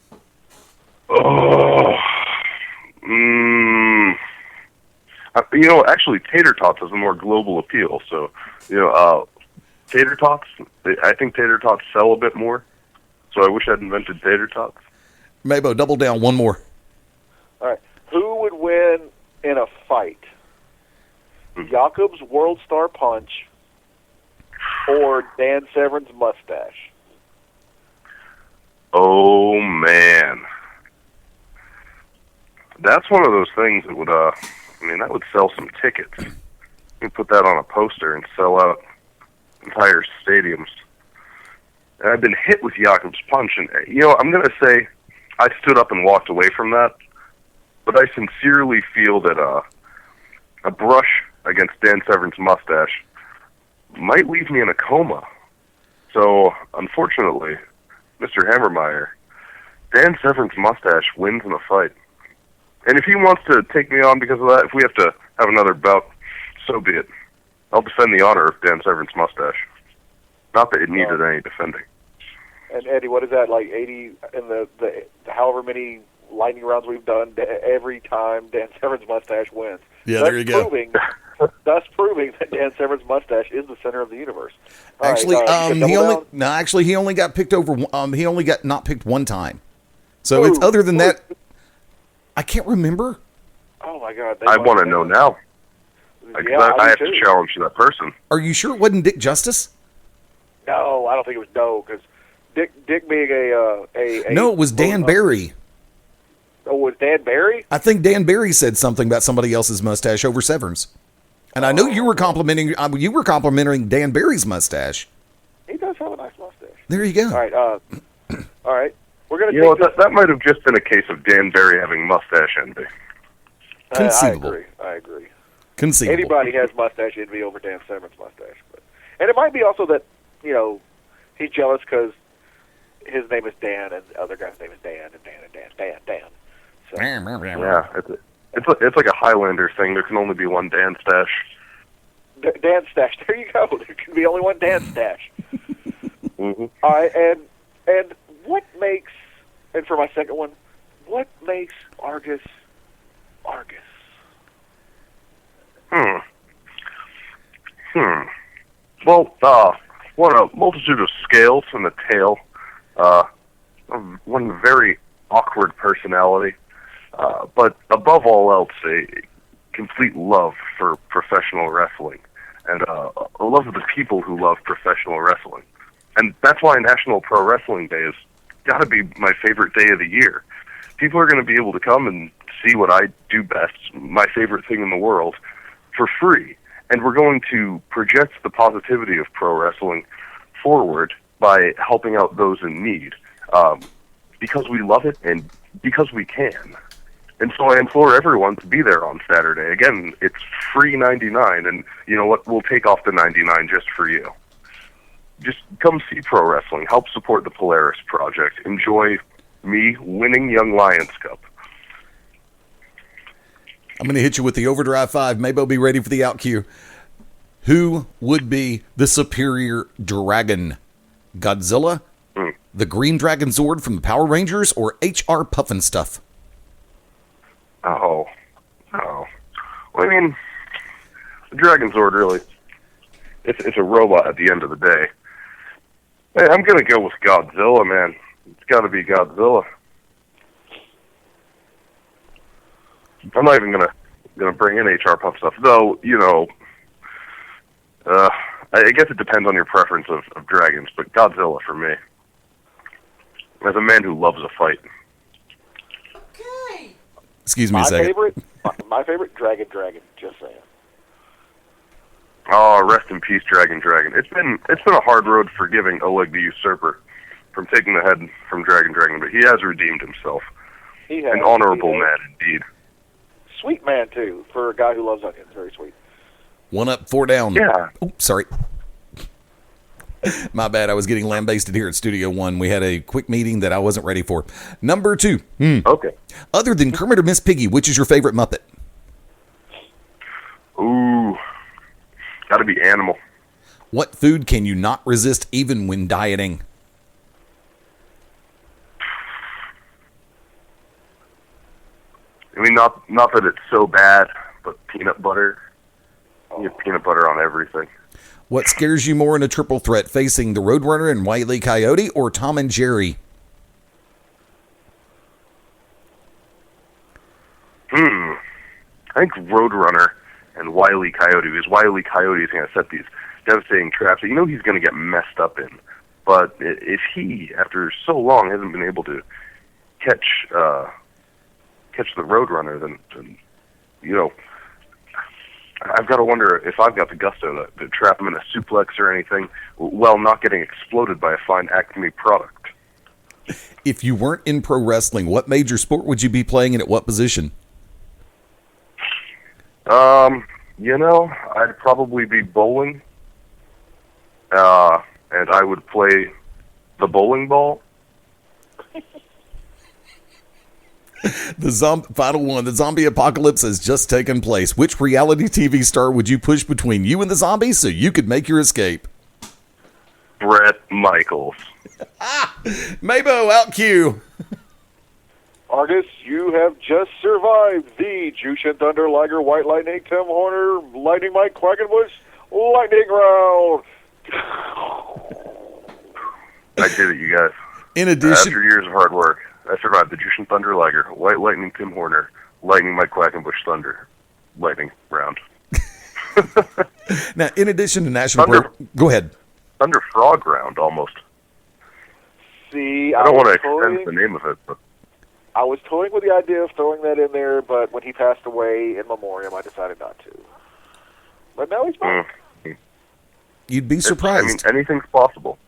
Oh, actually, tater tots has a more global appeal. So, tater tots. I think tater tots sell a bit more. So I wish I'd invented tater tots. MaBo, double down. One more. All right. Who would win in a fight? Jakob's World Star Punch or Dan Severn's mustache? Oh, man. That's one of those things that would, that would sell some tickets. You can put that on a poster and sell out entire stadiums. And I've been hit with Jakob's punch, and, I'm going to say I stood up and walked away from that, but I sincerely feel that a brush against Dan Severn's mustache might leave me in a coma. So, unfortunately, Mr. Hammermeyer, Dan Severn's mustache wins in a fight. And if he wants to take me on because of that, if we have to have another bout, so be it. I'll defend the honor of Dan Severn's mustache. Not that it needed any defending. And Eddie, what is that, like 80 in the however many lightning rounds we've done, every time Dan Severn's mustache wins. Yeah, there you go. Thus proving that Dan Severn's mustache is the center of the universe. Actually, right, he only got picked over. He only got not picked one time. So it's other than that, I can't remember. Oh my God! I want to know now. Yeah, I have to challenge that person. Are you sure it wasn't Dick Justice? No, I don't think it was because Dick being a no, it was Dan Barry. Oh, was Dan Barry? I think Dan Barry said something about somebody else's mustache over Severn's, and I know you were complimenting. You were complimenting Dan Barry's mustache. He does have a nice mustache. There you go. All right, all right. We're gonna. You know what? That might have just been a case of Dan Barry having mustache envy. Conceivable. I agree. Conceivable. Anybody has mustache envy over Dan Severn's mustache, and it might be also that he's jealous because his name is Dan and the other guy's name is Dan and Dan. So. Yeah, it's like a Highlander thing. There can only be one Dan stash. Dan stash. There you go. There can be only one Dan stash. Mm-hmm. All right, and what makes, and for my second one, what makes Argus Argus? Well, what a multitude of scales in the tail. One very awkward personality. But above all else, a complete love for professional wrestling. And a love of the people who love professional wrestling. And that's why National Pro Wrestling Day has got to be my favorite day of the year. People are going to be able to come and see what I do best, my favorite thing in the world, for free. And we're going to project the positivity of pro wrestling forward by helping out those in need. Because we love it and because we can. And so I implore everyone to be there on Saturday. Again, it's free 99, and you know what? We'll take off the 99 just for you. Just come see pro wrestling. Help support the Polaris Project. Enjoy me winning Young Lions Cup. I'm going to hit you with the Overdrive 5. MaBo, be ready for the out cue. Who would be the superior dragon? Godzilla, the Green Dragon Zord from the Power Rangers, or H.R. Puffinstuff? Oh. Well, I mean, the Dragon Zord really, it's a robot at the end of the day. Hey, I'm going to go with Godzilla, man. It's got to be Godzilla. I'm not even gonna bring in HR Puff stuff, though. I guess it depends on your preference of dragons, but Godzilla for me. As a man who loves a fight. Okay. Excuse me a second. My favorite, Dragon. Just saying. Oh, rest in peace, Dragon. It's been a hard road forgiving Oleg the Usurper from taking the head from Dragon, but he has redeemed himself. He has. An honorable man indeed. Sweet man, too, for a guy who loves onions. Very sweet. 1 up, 4 down. Yeah. Oops, sorry. My bad. I was getting lambasted here at Studio One. We had a quick meeting that I wasn't ready for. Number 2. Okay. Other than Kermit or Miss Piggy, which is your favorite Muppet? Ooh. Gotta be Animal. What food can you not resist even when dieting? I mean, not that it's so bad, but peanut butter. You have peanut butter on everything. What scares you more in a triple threat, facing the Roadrunner and Wile E. Coyote, or Tom and Jerry? I think Roadrunner and Wile E. Coyote, because Wile E. Coyote is going to set these devastating traps that you know he's going to get messed up in. But if he, after so long, hasn't been able to catch the Roadrunner, then I've got to wonder if I've got the gusto to trap him in a suplex or anything while not getting exploded by a fine Acme product. If you weren't in pro wrestling, what major sport would you be playing and at what position? I'd probably be bowling. And I would play the bowling ball. Final one. The zombie apocalypse has just taken place. Which reality TV star would you push between you and the zombies so you could make your escape? Brett Michaels. MaBo, out cue. Argus, you have just survived the Jushin Thunder Liger White Lightning Tim Horner Lightning Mike Quackenbush Lightning Round. I did it, you guys. In addition, after years of hard work, I survived the Jushin Thunder Liger White Lightning Tim Horner Lightning Mike Quackenbush Thunder Lightning Round. Now, in addition to National go ahead. Thunder Frog Round, almost. See, I don't want to extend the name of it, but I was toying with the idea of throwing that in there, but when he passed away in memoriam, I decided not to. But now he's back. You'd be surprised. I mean, anything's possible.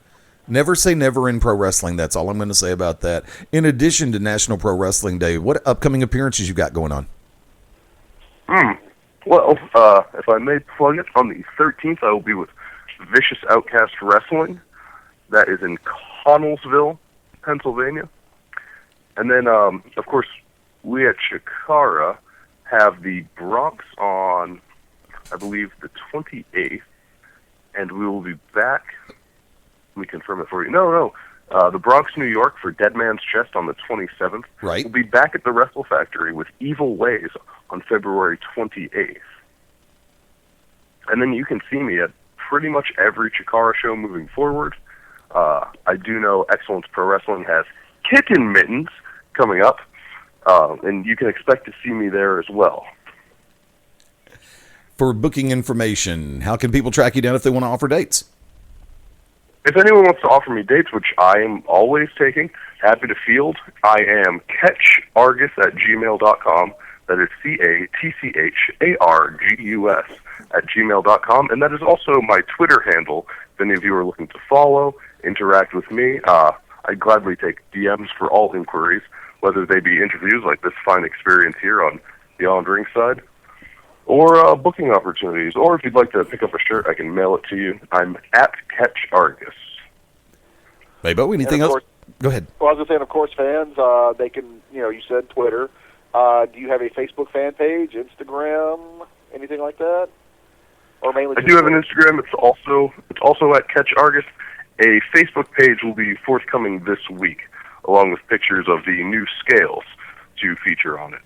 Never say never in pro wrestling. That's all I'm going to say about that. In addition to National Pro Wrestling Day, what upcoming appearances you got going on? Well, if I may plug it, on the 13th, I will be with Vicious Outcast Wrestling. That is in Connellsville, Pennsylvania. And then, of course, we at Chikara have the Bronx on, I believe, the 28th. And we will be back. Let me confirm it for you. No. The Bronx, New York for Dead Man's Chest on the 27th. Right. We'll be back at the Wrestle Factory with Evil Ways on February 28th. And then you can see me at pretty much every Chikara show moving forward. I do know Excellence Pro Wrestling has Kitten Mittens coming up, and you can expect to see me there as well. For booking information, how can people track you down if they want to offer dates? If anyone wants to offer me dates, which I am always taking, happy to field, I am catchargus@gmail.com. That is catchargus@gmail.com. And that is also my Twitter handle. If any of you are looking to follow, interact with me, I gladly take DMs for all inquiries, whether they be interviews like this fine experience here on Beyond Ringside, or booking opportunities, or if you'd like to pick up a shirt, I can mail it to you. I'm at catchargus. MaBo, anything else? Go ahead. Well, I was going to say, of course, fans, they can, you said Twitter. Do you have a Facebook fan page, Instagram, anything like that? Or mainly? I do have an Instagram. It's also at catchargus. A Facebook page will be forthcoming this week, along with pictures of the new scales to feature on it.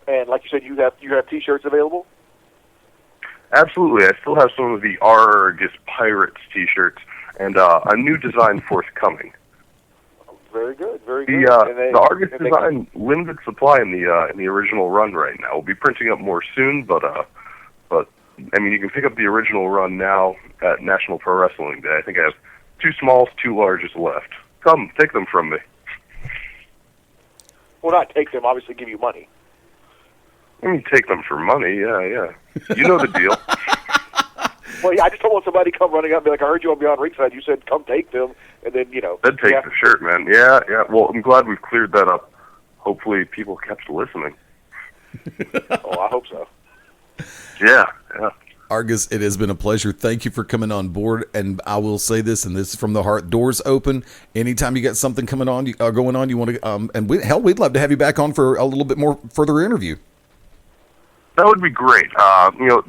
And like you said, you have T-shirts available? Absolutely. I still have some of the Argus Pirates T-shirts, and a new design forthcoming. Very good, very good. The Argus design, limited supply in the original run right now. We'll be printing up more soon, but I mean, you can pick up the original run now at National Pro Wrestling Day. I think I have 2 smalls, 2 larges left. Come, take them from me. Well, not take them, obviously give you money. I mean, take them for money, yeah. You know the deal. Well, yeah, I just don't want somebody to come running up and be like, I heard you on Beyond Ringside. You said, come take them, and then, Then take the shirt, man. Yeah. Well, I'm glad we've cleared that up. Hopefully people kept listening. Oh, I hope so. Yeah. Argus, it has been a pleasure. Thank you for coming on board. And I will say this, and this is from the heart: doors open. Anytime you got something going on, you want to, we'd love to have you back on for a little bit more further interview. That would be great.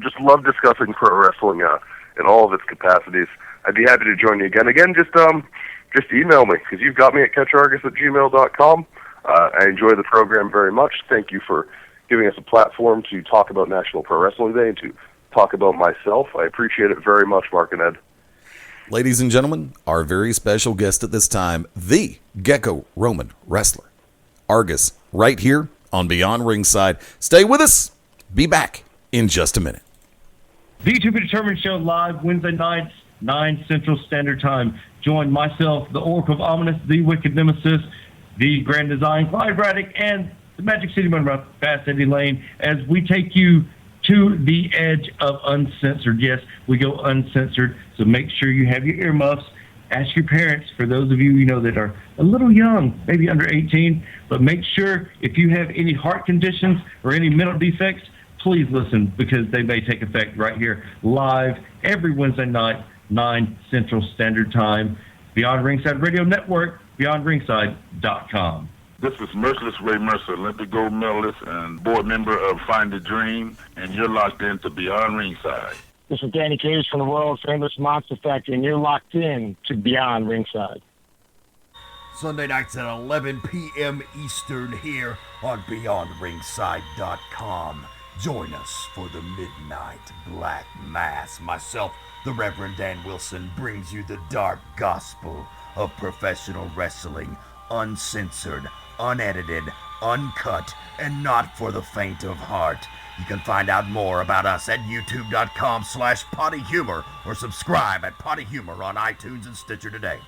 Just love discussing pro wrestling in all of its capacities. I'd be happy to join you again. Just email me, because you've got me at catchargus@gmail.com. I enjoy the program very much. Thank you for giving us a platform to talk about National Pro Wrestling Day and to talk about myself. I appreciate it very much, Mark and Ed. Ladies and gentlemen, our very special guest at this time, the Gecko Roman Wrestler, Argus, right here on Beyond Ringside. Stay with us. Be back in just a minute. The To Be Determined show live Wednesday nights, 9 Central Standard Time. Join myself, the Oracle of Ominous, the Wicked Nemesis, the Grand Design, Clyde Braddock, and the Magic City Man, Fast Eddie Layne, as we take you to the edge of uncensored. Yes, we go uncensored, so make sure you have your earmuffs. Ask your parents, for those of you that are a little young, maybe under 18, but make sure if you have any heart conditions or any mental defects, please listen, because they may take effect right here live every Wednesday night, 9 Central Standard Time. Beyond Ringside Radio Network, beyondringside.com. This is Merciless Ray Mercer, Olympic gold medalist and board member of Find the Dream, and you're locked in to Beyond Ringside. This is Danny Cage from the world famous Monster Factory, and you're locked in to Beyond Ringside. Sunday nights at 11 p.m. Eastern here on BeyondRingside.com. Join us for the Midnight Black Mass. Myself, the Reverend Dan Wilson, brings you the dark gospel of professional wrestling, uncensored, unedited, uncut, and not for the faint of heart. You can find out more about us at youtube.com/pottyhumor or subscribe at Potty Humor on iTunes and Stitcher today.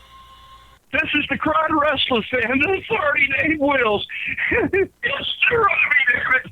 This is the Cried Wrestler fan, the 30-day Wills. It's Jeremy Davis.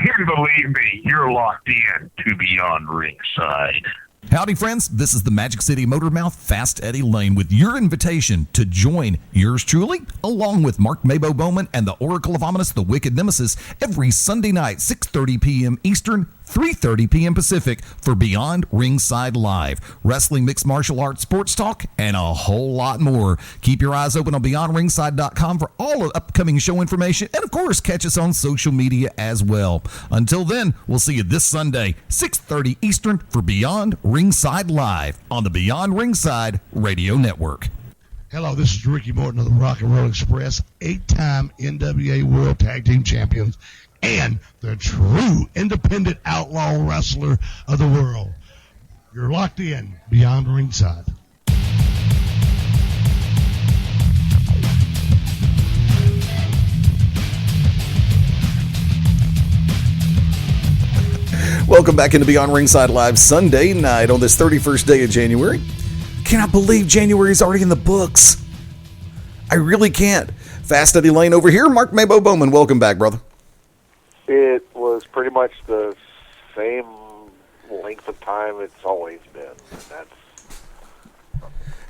You believe me, you're locked in to Beyond Ringside. Howdy, friends. This is the Magic City Motor Mouth, Fast Eddie Layne, with your invitation to join yours truly, along with Mark MaBo Bowman and the Oracle of Ominous, the Wicked Nemesis, every Sunday night, 6:30 p.m. Eastern, 3:30 p.m. Pacific, for Beyond Ringside Live. Wrestling, mixed martial arts, sports talk, and a whole lot more. Keep your eyes open on BeyondRingside.com for all of upcoming show information, and of course, catch us on social media as well. Until then, we'll see you this Sunday, 6:30 Eastern, for Beyond Ringside Live on the Beyond Ringside Radio Network. Hello, this is Ricky Morton of the Rock and Roll Express, 8-time NWA World Tag Team Champions, and the true independent outlaw wrestler of the world. You're locked in Beyond Ringside. Welcome back into Beyond Ringside Live Sunday night on this 31st day of January. Cannot believe January's already in the books. I really can't. Fast Eddie Layne over here. Mark MaBo Bowman, welcome back, brother. It was pretty much the same length of time it's always been.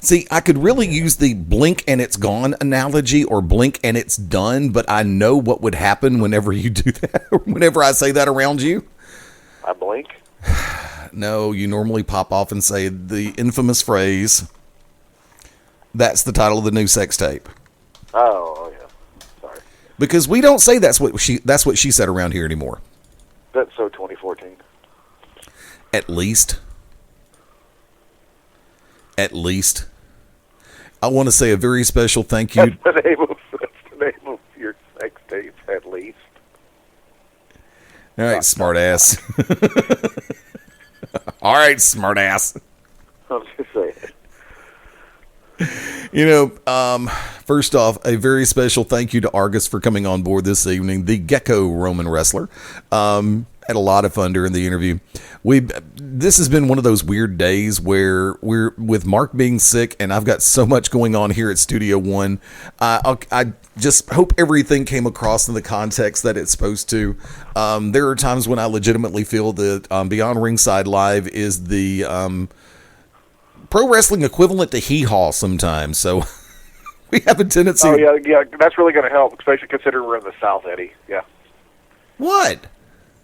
See, I could really use the blink and it's gone analogy or blink and it's done, but I know what would happen whenever you do that, or whenever I say that around you. I blink? No, you normally pop off and say the infamous phrase, "That's the title of the new sex tape." Oh yeah. Sorry. Because we don't say that's what she said around here anymore. That's so 2014. At least. I want to say a very special thank you. That's the name of your sex tape, at least. All right, smartass. All right, smartass. I'm just saying. You know, first off, a very special thank you to Argus for coming on board this evening, the Gecko Roman Wrestler. Had a lot of fun during the interview. This has been one of those weird days where we're with Mark being sick, and I've got so much going on here at Studio One. I just hope everything came across in the context that it's supposed to. There are times when I legitimately feel that Beyond Ringside Live is the pro wrestling equivalent to Hee Haw sometimes. So we have a tendency. Oh yeah, that's really going to help, especially considering we're in the South, Eddie. Yeah. What?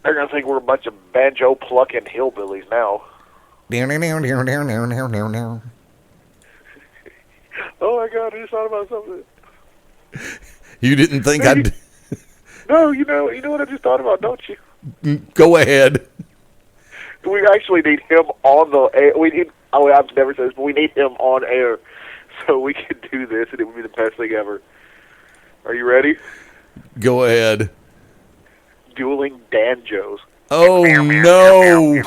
They're going to think we're a bunch of banjo plucking hillbillies now. Oh my God! I just thought about something. You didn't think I'd? No, you know what I just thought about, don't you? Go ahead. We actually need him on the air. I've never said this, but we need him on air so we can do this, and it would be the best thing ever. Are you ready? Go ahead. Dueling banjos. Oh, no.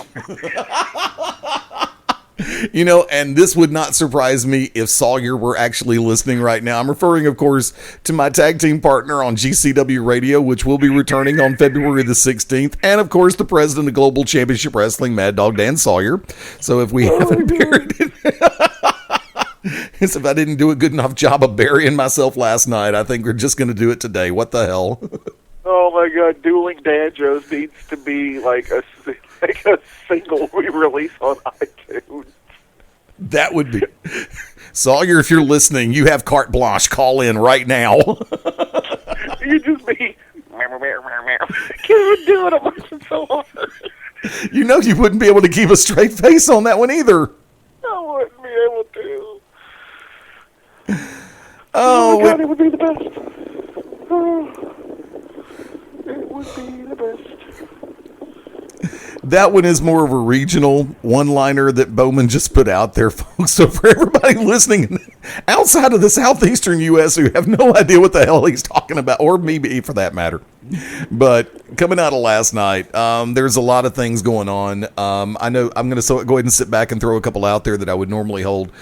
You know, and this would not surprise me if Sawyer were actually listening right now. I'm referring, of course, to my tag team partner on GCW Radio, which will be returning on February the 16th, and, of course, the president of Global Championship Wrestling, Mad Dog Dan Sawyer. So if we haven't buried it... As if I didn't do a good enough job of burying myself last night, I think we're just going to do it today. What the hell? Oh my God, Dueling Banjos needs to be like a single we release on iTunes. That would be... Sawyer, if you're listening, you have carte blanche. Call in right now. You just be... Can't do it, I'm working so hard. You know you wouldn't be able to keep a straight face on that one either. I wouldn't be able to. Oh my God, it would be the best. It would be the best. That one is more of a regional one-liner that Bowman just put out there, folks. So for everybody listening outside of the southeastern U.S. who have no idea what the hell he's talking about, or me for that matter, but coming out of last night, there's a lot of things going on. I know I'm going to go ahead and sit back and throw a couple out there that I would normally hold.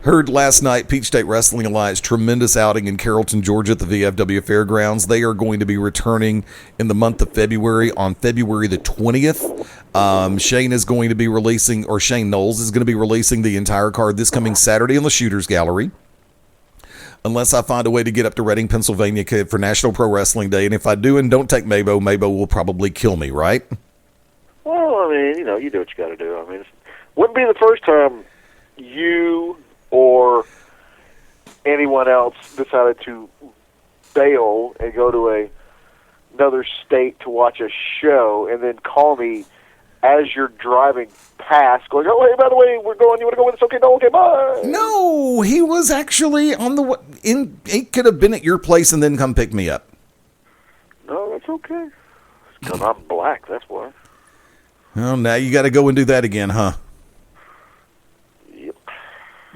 Heard last night, Peach State Wrestling Alliance, tremendous outing in Carrollton, Georgia at the VFW Fairgrounds. They are going to be returning in the month of February, on February the 20th. Shane is going to be releasing, or Shane Knowles is going to be releasing the entire card this coming Saturday on the Shooters Gallery. Unless I find a way to get up to Reading, Pennsylvania for National Pro Wrestling Day. And if I do and don't take MaBo, MaBo will probably kill me, right? Well, I mean, you do what you got to do. I mean, it wouldn't be the first time you or anyone else decided to bail and go to another state to watch a show and then call me as you're driving past, going, "Oh, hey, by the way, we're going. You want to go with us? Okay, no, okay, bye." No, he was actually on the he could have been at your place and then come pick me up. No, that's okay. Because I'm black, that's why. Well, now you got to go and do that again, huh?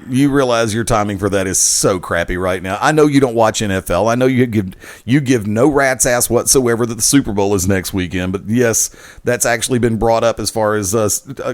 You realize your timing for that is so crappy right now. I know you don't watch NFL. I know you give no rat's ass whatsoever that the Super Bowl is next weekend. But yes, that's actually been brought up as far as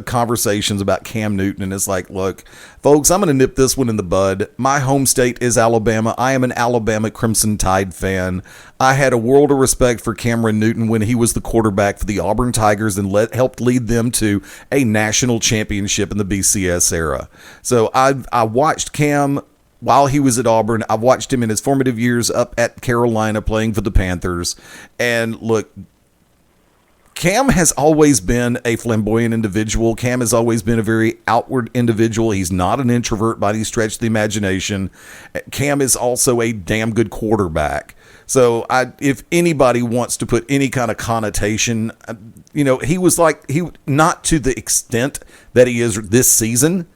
conversations about Cam Newton. And it's like, look, folks, I'm going to nip this one in the bud. My home state is Alabama. I am an Alabama Crimson Tide fan. I had a world of respect for Cameron Newton when he was the quarterback for the Auburn Tigers and helped lead them to a national championship in the BCS era. So I watched Cam while he was at Auburn. I've watched him in his formative years up at Carolina playing for the Panthers. And look, Cam has always been a flamboyant individual. Cam has always been a very outward individual. He's not an introvert by any stretch of the imagination. Cam is also a damn good quarterback. So if anybody wants to put any kind of connotation, he was not to the extent that he is this season,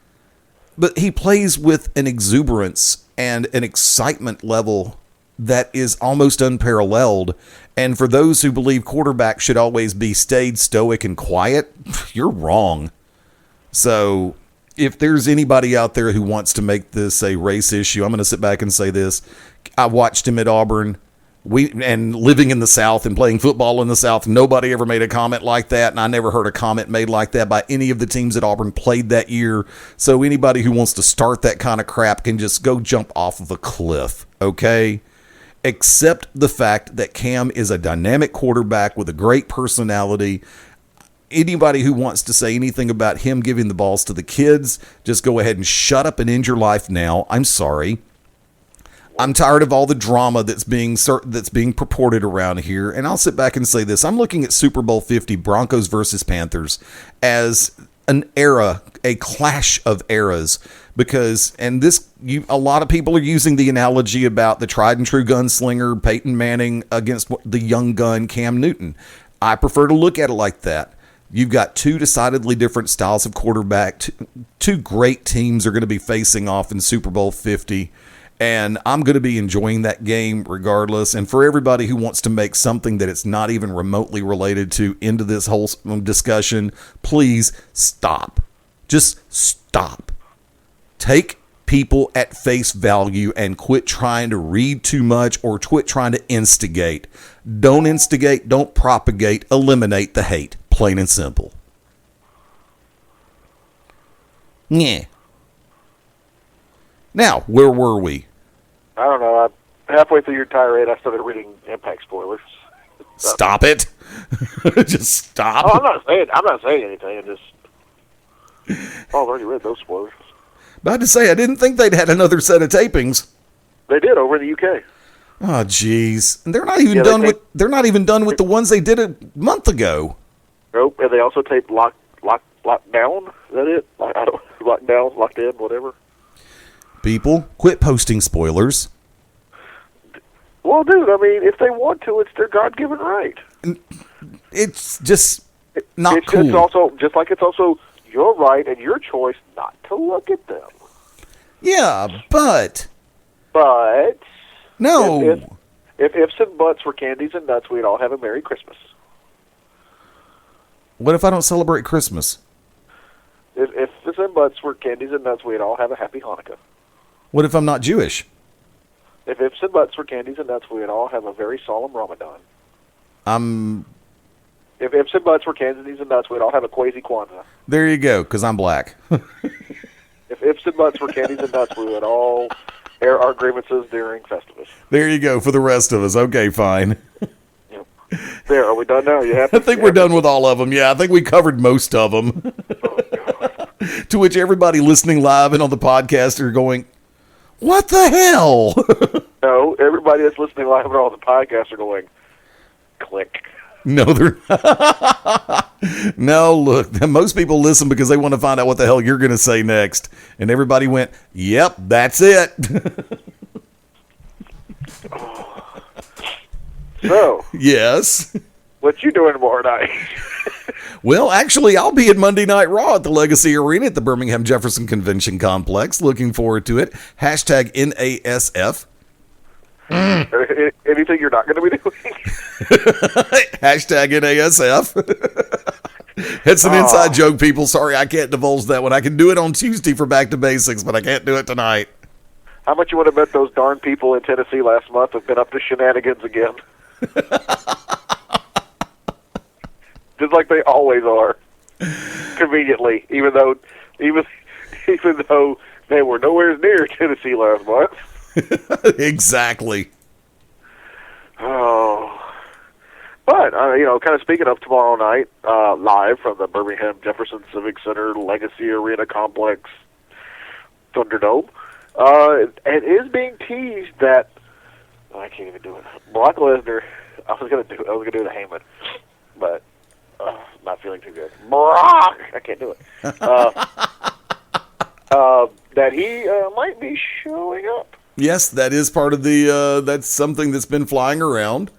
but he plays with an exuberance and an excitement level that is almost unparalleled. And for those who believe quarterbacks should always be staid, stoic, and quiet, you're wrong. So if there's anybody out there who wants to make this a race issue, I'm going to sit back and say this. I watched him at Auburn. And living in the South and playing football in the South, nobody ever made a comment like that, and I never heard a comment made like that by any of the teams that Auburn played that year. So anybody who wants to start that kind of crap can just go jump off of a cliff, okay? Accept the fact that Cam is a dynamic quarterback with a great personality. Anybody who wants to say anything about him giving the balls to the kids, just go ahead and shut up and end your life now. I'm sorry. I'm tired of all the drama that's being purported around here, and I'll sit back and say this. I'm looking at Super Bowl 50, Broncos versus Panthers, as an era, a clash of eras, because, a lot of people are using the analogy about the tried and true gunslinger Peyton Manning against the young gun Cam Newton. I prefer to look at it like that. You've got two decidedly different styles of quarterback. Two great teams are going to be facing off in Super Bowl 50. And I'm going to be enjoying that game regardless. And for everybody who wants to make something that it's not even remotely related to into this whole discussion, please stop. Just stop. Take people at face value and quit trying to read too much or quit trying to instigate. Don't instigate, don't propagate, eliminate the hate. Plain and simple. Yeah. Now, where were we? I don't know. Halfway through your tirade, I started reading Impact spoilers. Stop it! Just stop. Oh, I'm not saying anything. I've already read those spoilers. About to say, I didn't think they'd had another set of tapings. They did over in the UK. Oh, jeez, they're not even done with. They're not even done with the ones they did a month ago. Nope, and they also taped Lockdown. Is that it? Lockdown, Locked In, whatever. People, quit posting spoilers. Well, dude, I mean, if they want to, it's their God-given right. It's just not cool. It's also, just like it's also your right and your choice not to look at them. Yeah, but... No. If ifs and buts were candies and nuts, we'd all have a Merry Christmas. What if I don't celebrate Christmas? If ifs and buts were candies and nuts, we'd all have a Happy Hanukkah. What if I'm not Jewish? If ifs and buts were candies and nuts, we'd all have a very solemn Ramadan. If ifs and buts were candies and nuts, we'd all have a Quasi Kwanzaa. There you go, because I'm black. If ifs and buts were candies and nuts, we would all air our grievances during Festivus. There you go for the rest of us. Okay, fine. There, are we done now? You happy? I think we're done with all of them. Yeah, I think we covered most of them. To which everybody listening live and on the podcast are going, what the hell? No, everybody that's listening live and on the podcast are going, click. No, they're no, look, most people listen because they want to find out what the hell you're going to say next. And everybody went, yep, that's it. So, yes. What you doing tomorrow night? Well, actually, I'll be at Monday Night Raw at the Legacy Arena at the Birmingham Jefferson Convention Complex. Looking forward to it. Hashtag NASF. Anything you're not going to be doing? Hashtag NASF. It's an inside joke, people. Sorry, I can't divulge that one. I can do it on Tuesday for Back to Basics, but I can't do it tonight. How much you want to bet those darn people in Tennessee last month have been up to shenanigans again? Just like they always are, conveniently. Even though they were nowhere near Tennessee last month. Exactly. Oh, but kind of speaking of tomorrow night, live from the Birmingham Jefferson Civic Center Legacy Arena Complex, Thunderdome. It is being teased that I can't even do it. Brock Lesnar. I was gonna do the Heyman, but not feeling too good. Brock. I can't do it. That he might be showing up. Yes, that is part of the. That's something that's been flying around.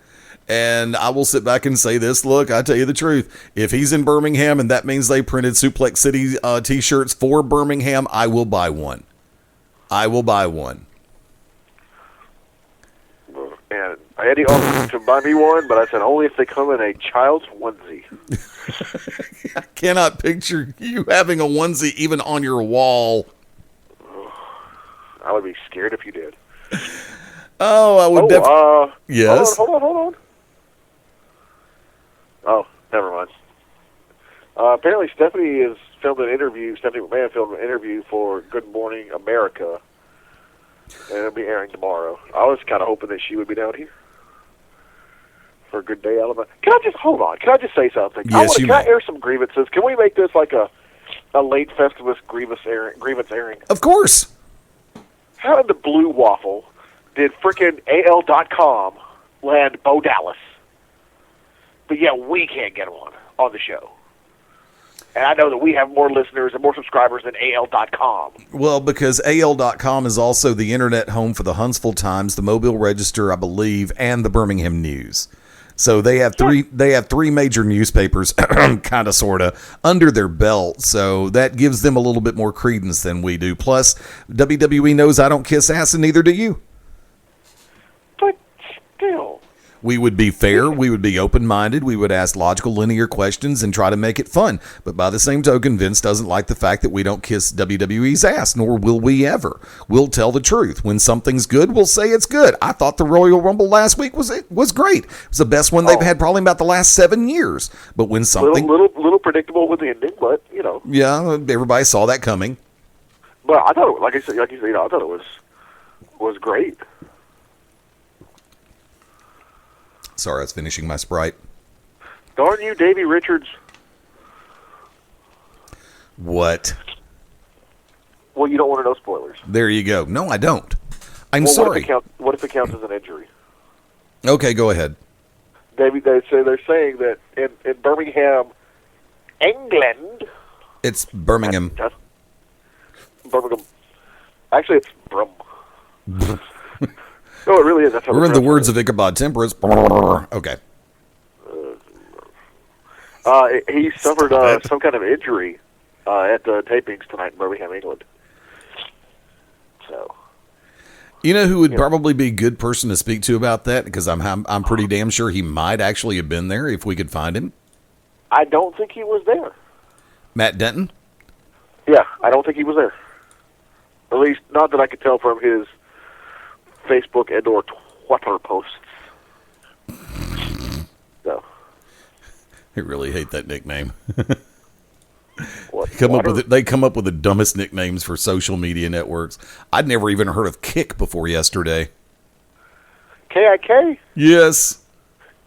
And I will sit back and say this. Look, I tell you the truth. If he's in Birmingham and that means they printed Suplex City T-shirts for Birmingham, I will buy one. I will buy one. And Eddie offered to buy me one, but I said only if they come in a child's onesie. I cannot picture you having a onesie even on your wall. I would be scared if you did. Oh, I would definitely. Yes. Hold on. Oh, never mind. Apparently, Stephanie McMahon filmed an interview for Good Morning America, and it'll be airing tomorrow. I was kind of hoping that she would be down here for a Good Day Alabama. Can I just say something? Yes, Can I air some grievances? Can we make this like a late Festivus grievance airing? Of course. How in the blue waffle did frickin' AL.com land Bo Dallas? But yeah, we can't get him on the show. And I know that we have more listeners and more subscribers than AL.com. Well, because AL.com is also the internet home for the Huntsville Times, the Mobile Register, I believe, and the Birmingham News. So they have three major newspapers, kind of, sort of, under their belt. So that gives them a little bit more credence than we do. Plus, WWE knows I don't kiss ass, and neither do you. But still. We would be fair. We would be open-minded. We would ask logical, linear questions and try to make it fun. But by the same token, Vince doesn't like the fact that we don't kiss WWE's ass, nor will we ever. We'll tell the truth. When something's good, we'll say it's good. I thought the Royal Rumble last week was great. It was the best one they've had probably in about the last 7 years. But when something... Little predictable with the ending, but, Yeah, everybody saw that coming. But I thought, like you said, I thought it was great. Sorry, I was finishing my Sprite. Darn you, Davey Richards. What? Well, you don't want to know spoilers. There you go. No, I don't. I'm sorry. What if it counts as an injury? Okay, go ahead. They're saying that in Birmingham, England... It's Birmingham. Birmingham. Actually, it's Brum. No, it really is. That's how we're in the words of Ichabod Temperance. Okay. He suffered some kind of injury at the tapings tonight in Birmingham, England. So. You know who would probably be a good person to speak to about that? Because I'm pretty damn sure he might actually have been there if we could find him. I don't think he was there. Matt Denton? Yeah, I don't think he was there. At least, not that I could tell from his Facebook and or Twitter posts. So. I really hate that nickname. What, they come up with the dumbest nicknames for social media networks. I'd never even heard of Kick before yesterday. KIK? Yes.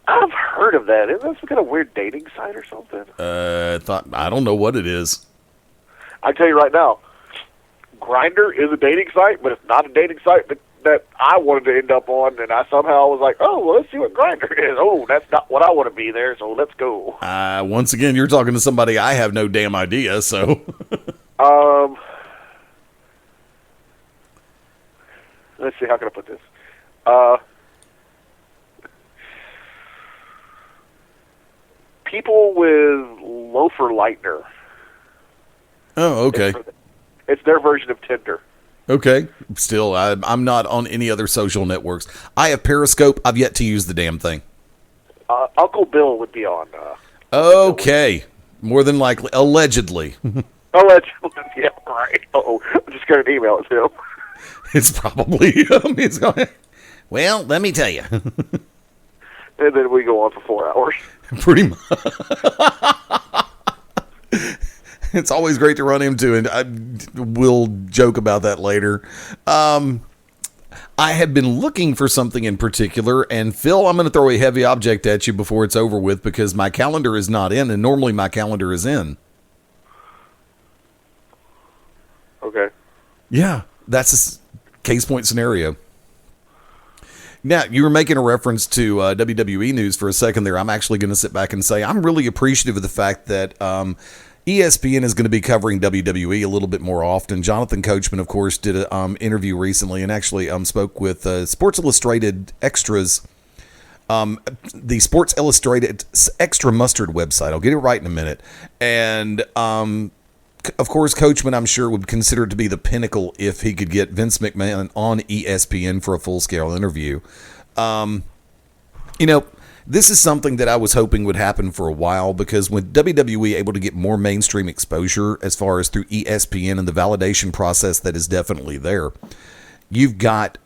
I've heard of that. Isn't that some kind of weird dating site or something? I don't know what it is. I tell you right now, Grindr is a dating site, but it's not a dating site that I wanted to end up on, and I somehow was like, oh, well, let's see what Grindr is. Oh, that's not what I want to be there, so let's go. Once again, you're talking to somebody I have no damn idea, so. Let's see, how can I put this? People with Loafer Lightner. Oh, okay. It's their version of Tinder. Okay. Still, I'm not on any other social networks. I have Periscope. I've yet to use the damn thing. Uncle Bill would be on. Okay. More than likely. Allegedly. Allegedly, yeah, right. Uh-oh. I just got an email to him. It's probably him. He's going, well, let me tell you. And then we go on for 4 hours. Pretty much. It's always great to run into, and I will joke about that later. I had been looking for something in particular, and Phil, I'm going to throw a heavy object at you before it's over with because my calendar is not in, and normally my calendar is in. Okay. Yeah, that's a case point scenario. Now, you were making a reference to WWE news for a second there. I'm actually going to sit back and say I'm really appreciative of the fact that ESPN is going to be covering WWE a little bit more often. Jonathan Coachman, of course, did an interview recently and actually spoke with Sports Illustrated Extras, the Sports Illustrated Extra Mustard website. I'll get it right in a minute. And, of course, Coachman, I'm sure, would consider it to be the pinnacle if he could get Vince McMahon on ESPN for a full-scale interview. This is something that I was hoping would happen for a while because when WWE able to get more mainstream exposure as far as through ESPN and the validation process that is definitely there, you've got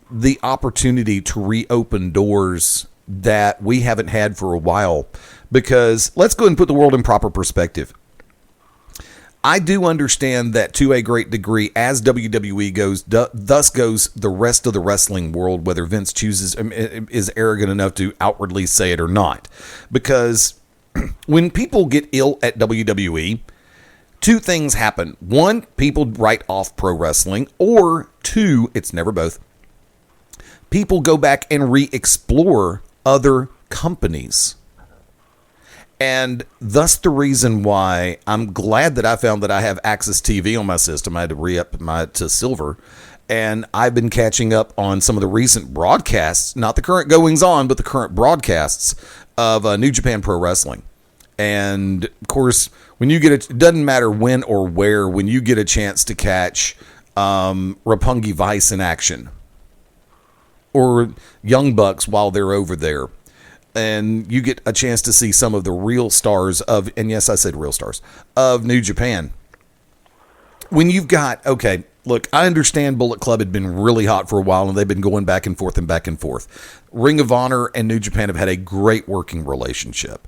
the opportunity to reopen doors that we haven't had for a while. Because let's go ahead and put the world in proper perspective. I do understand that to a great degree, as WWE goes, thus goes the rest of the wrestling world, whether Vince is arrogant enough to outwardly say it or not. Because when people get ill at WWE, two things happen. One, people write off pro wrestling, or two, it's never both, people go back and re-explore other companies. And thus the reason why I'm glad that I found that I have Access TV on my system. I had to re-up to silver. And I've been catching up on some of the recent broadcasts, not the current goings on, but the current broadcasts of New Japan Pro Wrestling. And of course, when you get it doesn't matter when or where, when you get a chance to catch Roppongi Vice in action or Young Bucks while they're over there. And you get a chance to see some of the real stars of, and yes, I said real stars, of New Japan. When you've got, okay, look, I understand Bullet Club had been really hot for a while, and they've been going back and forth and back and forth. Ring of Honor and New Japan have had a great working relationship.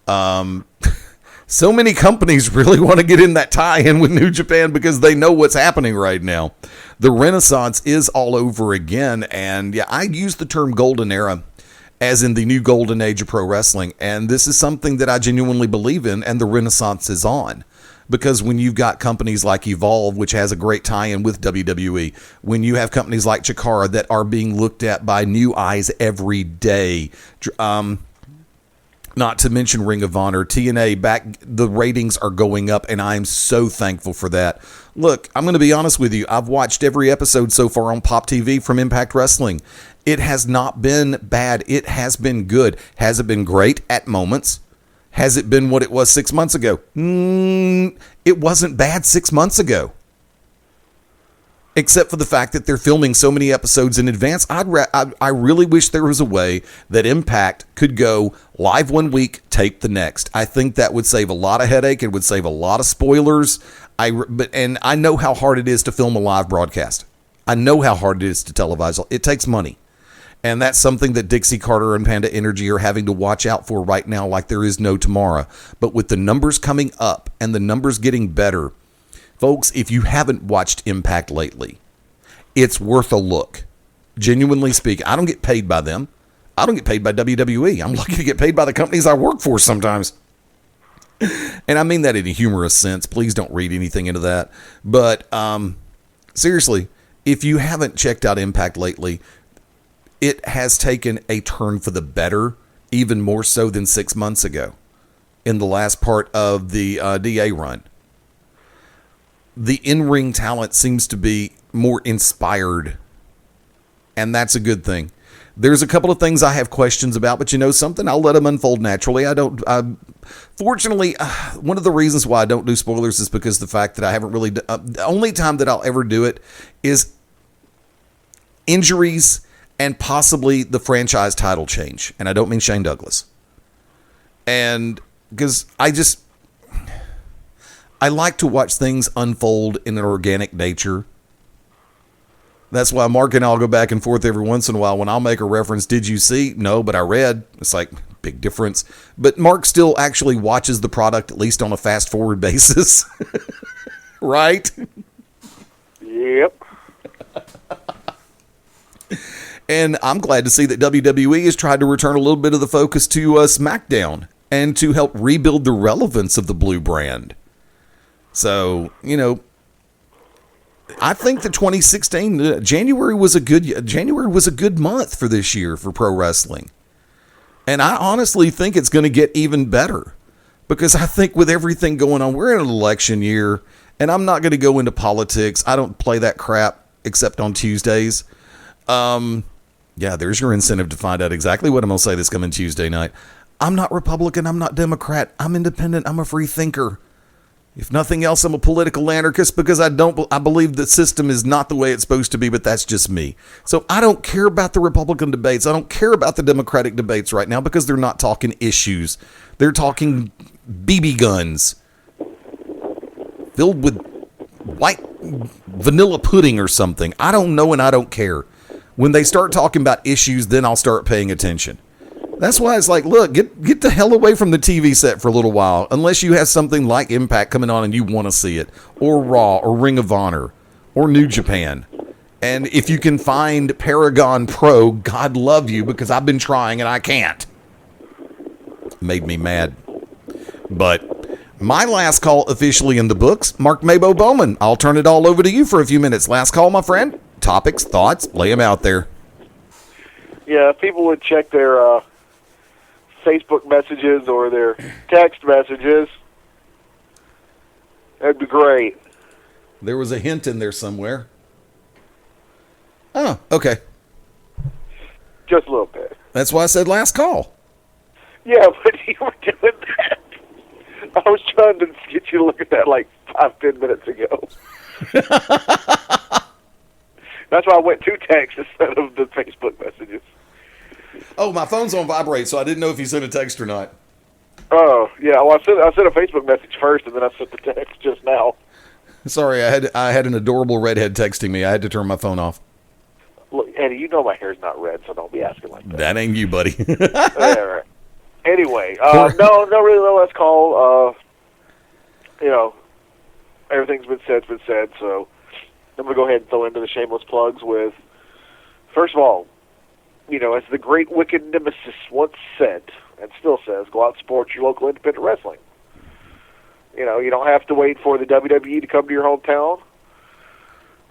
So many companies really want to get in that tie-in with New Japan because they know what's happening right now. The Renaissance is all over again, and yeah, I use the term golden era as in the new golden age of pro wrestling. And this is something that I genuinely believe in, and the Renaissance is on. Because when you've got companies like Evolve, which has a great tie-in with WWE, when you have companies like Chikara that are being looked at by new eyes every day, not to mention Ring of Honor, TNA, the ratings are going up, and I'm so thankful for that. Look, I'm going to be honest with you. I've watched every episode so far on Pop TV from Impact Wrestling. It has not been bad. It has been good. Has it been great at moments? Has it been what it was 6 months ago? It wasn't bad 6 months ago. except for the fact that they're filming so many episodes in advance. I really wish there was a way that Impact could go live one week, tape the next. I think that would save a lot of headache. It would save a lot of spoilers. And I know how hard it is to film a live broadcast. I know how hard it is to televise. It takes money. And that's something that Dixie Carter and Panda Energy are having to watch out for right now like there is no tomorrow. But with the numbers coming up and the numbers getting better, folks, if you haven't watched Impact lately, it's worth a look. Genuinely speaking, I don't get paid by them. I don't get paid by WWE. I'm lucky to get paid by the companies I work for sometimes. And I mean that in a humorous sense. Please don't read anything into that. But seriously, if you haven't checked out Impact lately, it has taken a turn for the better, even more so than 6 months ago in the last part of the DA run. The in-ring talent seems to be more inspired, and that's a good thing. There's a couple of things I have questions about, but you know something? I'll let them unfold naturally. Fortunately, one of the reasons why I don't do spoilers is because the fact that I haven't really... the only time that I'll ever do it is injuries and possibly the franchise title change. And I don't mean Shane Douglas. And because I like to watch things unfold in an organic nature. That's why Mark and I'll go back and forth every once in a while. When I'll make a reference, did you see? No, but I read. It's like, big difference. But Mark still actually watches the product, at least on a fast forward basis. Right? Yep. And I'm glad to see that WWE has tried to return a little bit of the focus to SmackDown and to help rebuild the relevance of the blue brand. So, you know, I think that 2016 January was a good month for this year for pro wrestling. And I honestly think it's going to get even better because I think with everything going on, we're in an election year, and I'm not going to go into politics. I don't play that crap except on Tuesdays. Yeah, there's your incentive to find out exactly what I'm going to say this coming Tuesday night. I'm not Republican. I'm not Democrat. I'm independent. I'm a free thinker. If nothing else, I'm a political anarchist because I believe the system is not the way it's supposed to be, but that's just me. So I don't care about the Republican debates. I don't care about the Democratic debates right now because they're not talking issues. They're talking BB guns filled with white vanilla pudding or something. I don't know and I don't care. When they start talking about issues, then I'll start paying attention. That's why it's like, look, get the hell away from the TV set for a little while, unless you have something like Impact coming on and you want to see it, or Raw, or Ring of Honor, or New Japan. And if you can find Paragon Pro, God love you, because I've been trying and I can't. Made me mad. But my last call officially in the books, Mark MaBo Bowman. I'll turn it all over to you for a few minutes. Last call, my friend. Topics, thoughts, lay them out there. Yeah, if people would check their Facebook messages or their text messages, that'd be great. There was a hint in there somewhere. Oh, okay. Just a little bit. That's why I said last call. Yeah, but you were doing that. I was trying to get you to look at that like 5-10 minutes ago. That's why I went to text instead of the Facebook messages. Oh, my phone's on vibrate, so I didn't know if you sent a text or not. Oh, yeah. Well, I sent a Facebook message first, and then I sent the text just now. Sorry, I had an adorable redhead texting me. I had to turn my phone off. Look, Eddie, you know my hair's not red, so don't be asking like that. That ain't you, buddy. All right. Anyway, no, let's call. You know, everything's been said, so I'm going to go ahead and throw into the shameless plugs with, first of all, you know, as the great wicked nemesis once said, and still says, go out and support your local independent wrestling. You know, you don't have to wait for the WWE to come to your hometown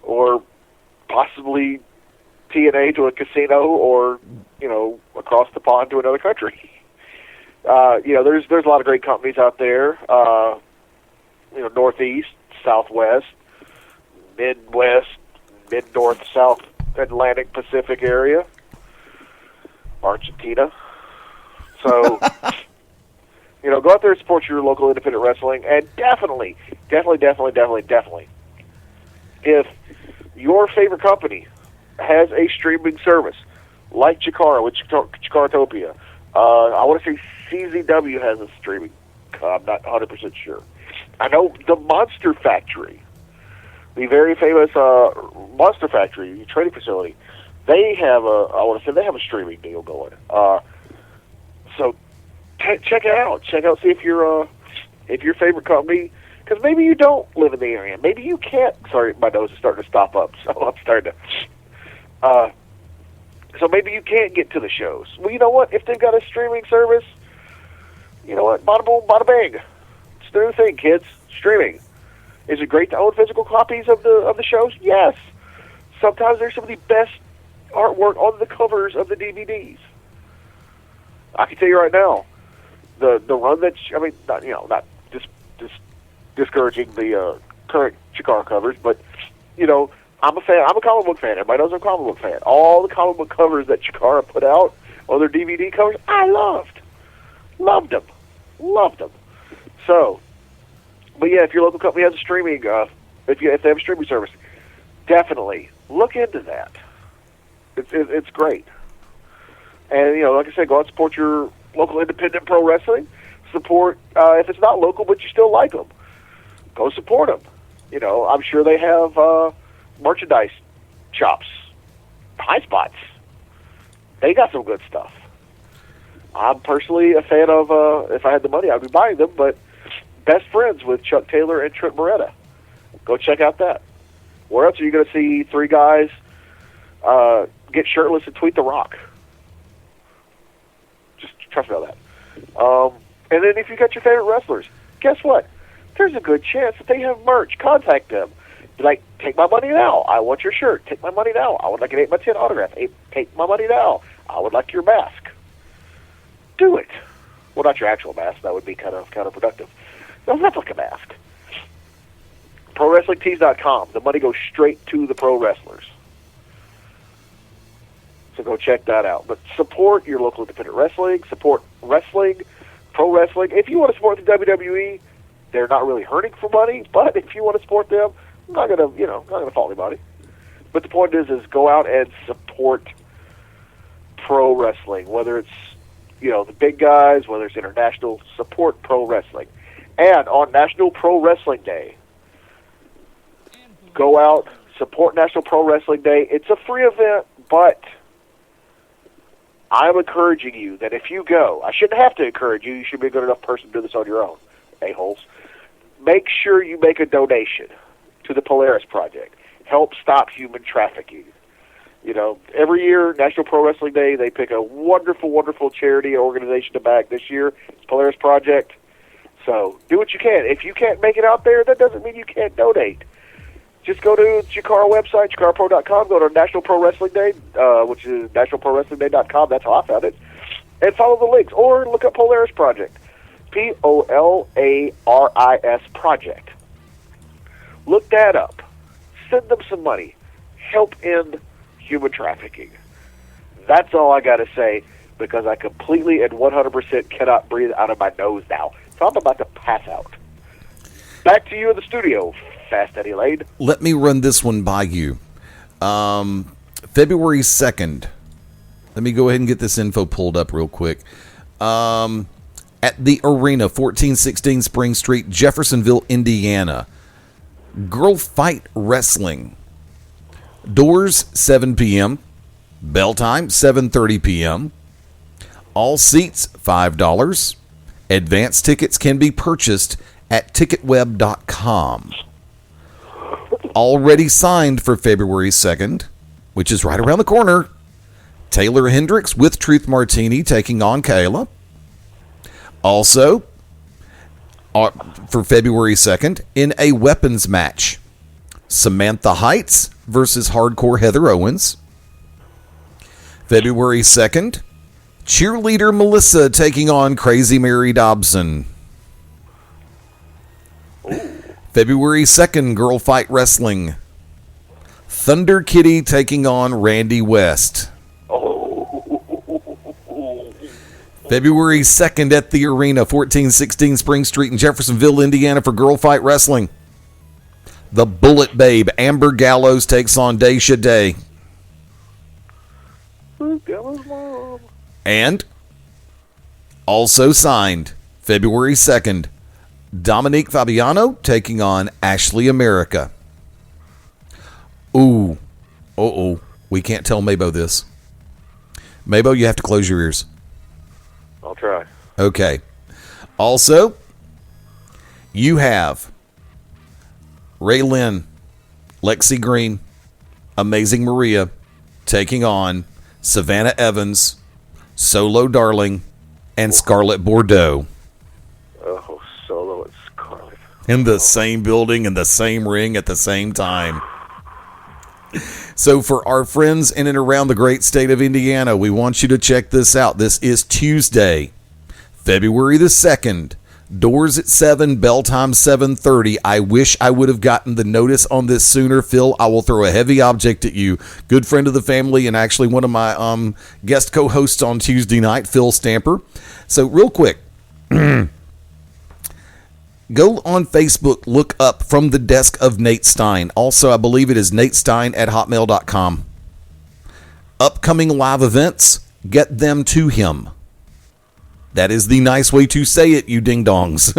or possibly TNA to a casino or, you know, across the pond to another country. You know, there's a lot of great companies out there, you know, Northeast, Southwest, Midwest, Mid-North, South Atlantic, Pacific area, Argentina. So, you know, go out there and support your local independent wrestling, and definitely, if your favorite company has a streaming service, like Chikara with Chikaratopia. I want to say CZW has a streaming. I'm not 100% sure. I know the Monster Factory, the very famous Monster Factory training facility, they have a streaming deal going. So check it out. Check out, see if your favorite company, because maybe you don't live in the area. Maybe you can't. Sorry, my nose is starting to stop up, so I'm starting to. So maybe you can't get to the shows. Well, you know what? If they've got a streaming service, you know what? Bada boom, bada bang. It's the new thing, kids. Streaming. Is it great to own physical copies of the shows? Yes. Sometimes there's some of the best artwork on the covers of the DVDs. I can tell you right now, the run that not discouraging the current Chikara covers, but I'm a fan. I'm a comic book fan. Everybody knows I'm a comic book fan. All the comic book covers that Chikara put out on their DVD covers, I loved them. So, but yeah, if your local company has a streaming, if they have a streaming service, definitely look into that. It's great. And like I said, go out and support your local independent pro wrestling. Support if it's not local, but you still like them. Go support them. I'm sure they have merchandise shops, high spots. They got some good stuff. I'm personally a fan of, if I had the money, I'd be buying them, but best friends with Chuck Taylor and Trent Beretta. Go check out that. Where else are you going to see three guys get shirtless and tweet The Rock? Just trust me on that. And then if you got your favorite wrestlers, guess what? There's a good chance that they have merch. Contact them. Be like, take my money now. I want your shirt. Take my money now. I would like an 8x10 autograph. Take my money now. I would like your mask. Do it. Well, not your actual mask. That would be kind of counterproductive. No, replica mask. ProWrestlingTees.com. The money goes straight to the pro wrestlers. So go check that out. But support your local independent wrestling. Support wrestling, pro wrestling. If you want to support the WWE, they're not really hurting for money. But if you want to support them, I'm not gonna fault anybody. But the point is go out and support pro wrestling, whether it's the big guys, whether it's international. Support pro wrestling. And on National Pro Wrestling Day, go out, support National Pro Wrestling Day. It's a free event, but I'm encouraging you that if you go, I shouldn't have to encourage you. You should be a good enough person to do this on your own, a-holes. Make sure you make a donation to the Polaris Project. Help stop human trafficking. Every year, National Pro Wrestling Day, they pick a wonderful, wonderful charity organization to back. This year, it's Polaris Project. So do what you can. If you can't make it out there, that doesn't mean you can't donate. Just go to Chikara website, chikarapro.com, go to National Pro Wrestling Day, which is nationalprowrestlingday.com. That's how I found it. And follow the links. Or look up Polaris Project. Polaris Project. Look that up. Send them some money. Help end human trafficking. That's all I got to say, because I completely and 100% cannot breathe out of my nose now. So I'm about to pass out. Back to you in the studio, Fast Eddie Layne. Let me run this one by you. February 2nd. Let me go ahead and get this info pulled up real quick. At the Arena, 1416 Spring Street, Jeffersonville, Indiana. Girl Fight Wrestling. Doors, 7 p.m. Bell time, 7:30 p.m. All seats, $5. Advance tickets can be purchased at ticketweb.com. Already signed for February 2nd, which is right around the corner. Taylor Hendricks with Truth Martini taking on Kayla. Also, for February 2nd, in a weapons match, Samantha Heights versus Hardcore Heather Owens. February 2nd, Cheerleader Melissa taking on Crazy Mary Dobson. February 2nd, Girl Fight Wrestling. Thunder Kitty taking on Randy West. February 2nd at the Arena, 1416 Spring Street in Jeffersonville, Indiana for Girl Fight Wrestling. The Bullet Babe, Amber Gallows, takes on Daisha Day. Gallows mom. And also signed February 2nd, Dominique Fabiano taking on Ashley America. Ooh. We can't tell MaBo this. MaBo, you have to close your ears. I'll try. Okay. Also, you have Ray Lynn, Lexi Green, Amazing Maria taking on Savannah Evans, Solo Darling, and Scarlett Bordeaux. Oh, Solo and Scarlett. In the same building, in the same ring at the same time. So for our friends in and around the great state of Indiana, we want you to check this out. This is Tuesday, February the 2nd. Doors at 7, bell time 7:30. I wish I would have gotten the notice on this sooner. Phil, I will throw a heavy object at you. Good friend of the family and actually one of my guest co-hosts on Tuesday night, Phil Stamper. So real quick, go on Facebook, look up From the Desk of Nate Stein. Also, I believe it is natestein@hotmail.com. Upcoming live events, get them to him. That is the nice way to say it, you ding-dongs.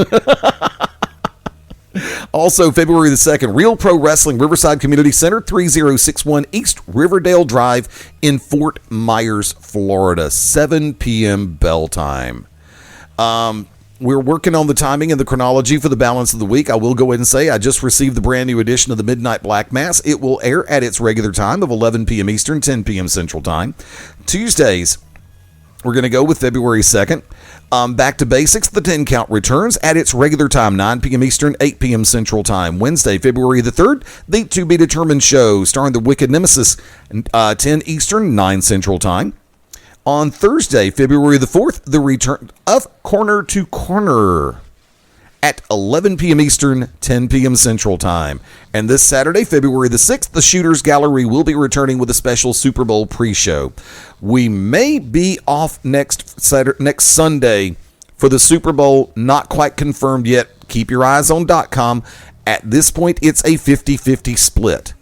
Also, February the 2nd, Real Pro Wrestling, Riverside Community Center, 3061 East Riverdale Drive in Fort Myers, Florida, 7 p.m. bell time. We're working on the timing and the chronology for the balance of the week. I will go ahead and say I just received the brand new edition of the Midnight Black Mass. It will air at its regular time of 11 p.m. Eastern, 10 p.m. Central Time. Tuesdays, we're going to go with February 2nd. Back to Basics, the 10 Count returns at its regular time, 9 p.m. Eastern, 8 p.m. Central Time. Wednesday, February the 3rd, the To Be Determined Show, starring the Wicked Nemesis, 10 Eastern, 9 Central Time. On Thursday, February the 4th, the return of Corner to Corner at 11 p.m. Eastern, 10 p.m. Central Time. And this Saturday, February the 6th, the Shooters Gallery will be returning with a special Super Bowl pre-show. We may be off next Sunday for the Super Bowl. Not quite confirmed yet. Keep your eyes on .com. At this point, it's a 50-50 split.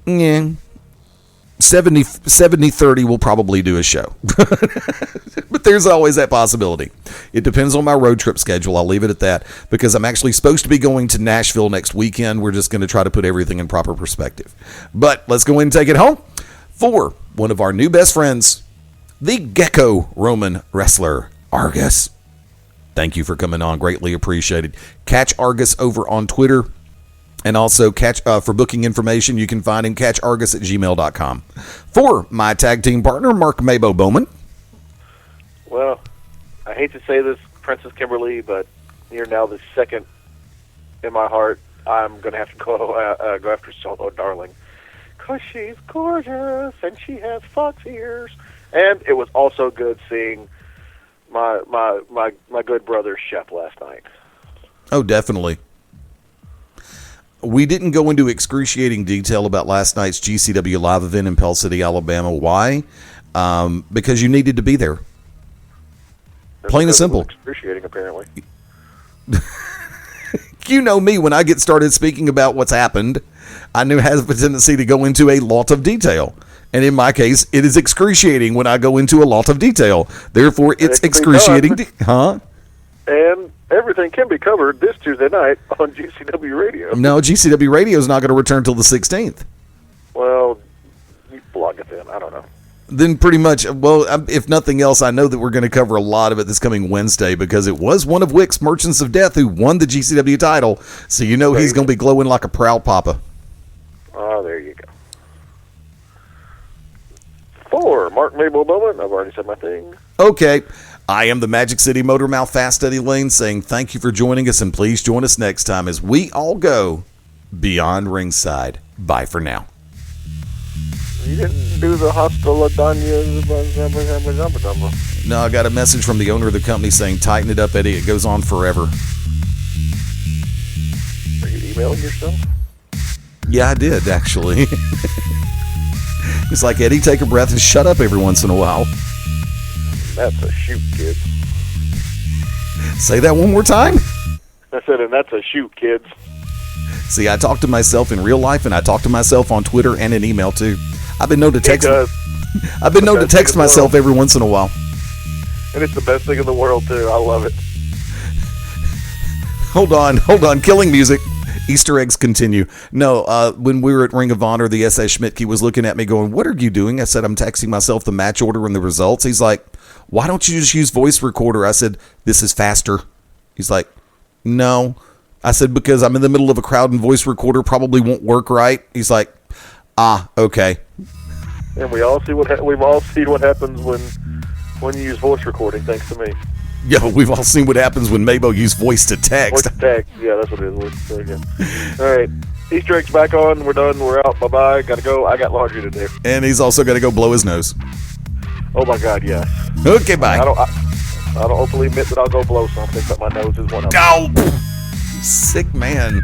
Yeah. 70-30 will probably do a show. But there's always that possibility. It depends on my road trip schedule. I'll leave it at that because I'm actually supposed to be going to Nashville next weekend. We're just going to try to put everything in proper perspective. But let's go ahead and take it home for one of our new best friends, the Gecko Roman Wrestler, Argus. Thank you for coming on. Greatly appreciated. Catch Argus over on Twitter. And also, catch for booking information, you can find him, catchargus@gmail.com. For my tag team partner, Mark MaBo Bowman. Well, I hate to say this, Princess Kimberly, but you're now the second in my heart. I'm going to have to go after Solo Darling. Because she's gorgeous, and she has fox ears. And it was also good seeing my good brother, Shep, last night. Oh, definitely. We didn't go into excruciating detail about last night's GCW live event in Pell City, Alabama. Why? Because you needed to be there. Plain and simple. Excruciating, apparently. You know me, when I get started speaking about what's happened, I have a tendency to go into a lot of detail. And in my case, it is excruciating when I go into a lot of detail. Therefore, it's excruciating. And everything can be covered this Tuesday night on GCW Radio. No, GCW Radio is not going to return until the 16th. Well, you blog it then. I don't know. Then pretty much, well, if nothing else, I know that we're going to cover a lot of it this coming Wednesday because it was one of Wick's Merchants of Death who won the GCW title. So you know he's going to be glowing like a proud papa. Oh, there you go. For Mark MaBo Bowman, I've already said my thing. Okay. I am the Magic City Motor Mouth Fast Eddie Layne saying thank you for joining us and please join us next time as we all go beyond ringside. Bye for now. You didn't do the hasta la Danya. No, I got a message from the owner of the company saying tighten it up, Eddie. It goes on forever. Are you emailing yourself? Yeah, I did, actually. It's like, Eddie, take a breath and shut up every once in a while. That's a shoot, kids. Say that one more time. I said, and that's a shoot, kids. See, I talk to myself in real life, and I talk to myself on Twitter and in email too. I've been known to text. I've been known to text myself every once in a while. And it's the best thing in the world too. I love it. Hold on. Killing music. Easter eggs continue. No, when we were at Ring of Honor, the S.A. Schmidtke was looking at me going, "What are you doing?" I said, "I'm texting myself the match order and the results." He's like, "Why don't you just use voice recorder?" I said, "This is faster." He's like, "No." I said, "Because I'm in the middle of a crowd and voice recorder probably won't work right." He's like, "Okay." And we've all seen what happens when you use voice recording. Thanks to me. Yeah, we've all seen what happens when MaBo used voice to text. Voice to text. Yeah, that's what it is. There you go. All right. Easter eggs back on. We're done. We're out. Bye-bye. Got to go. I got laundry to do. And he's also got to go blow his nose. Oh, my God, yes. Okay, bye. I don't openly admit that I'll go blow something, but my nose is one of them. Oh, sick man.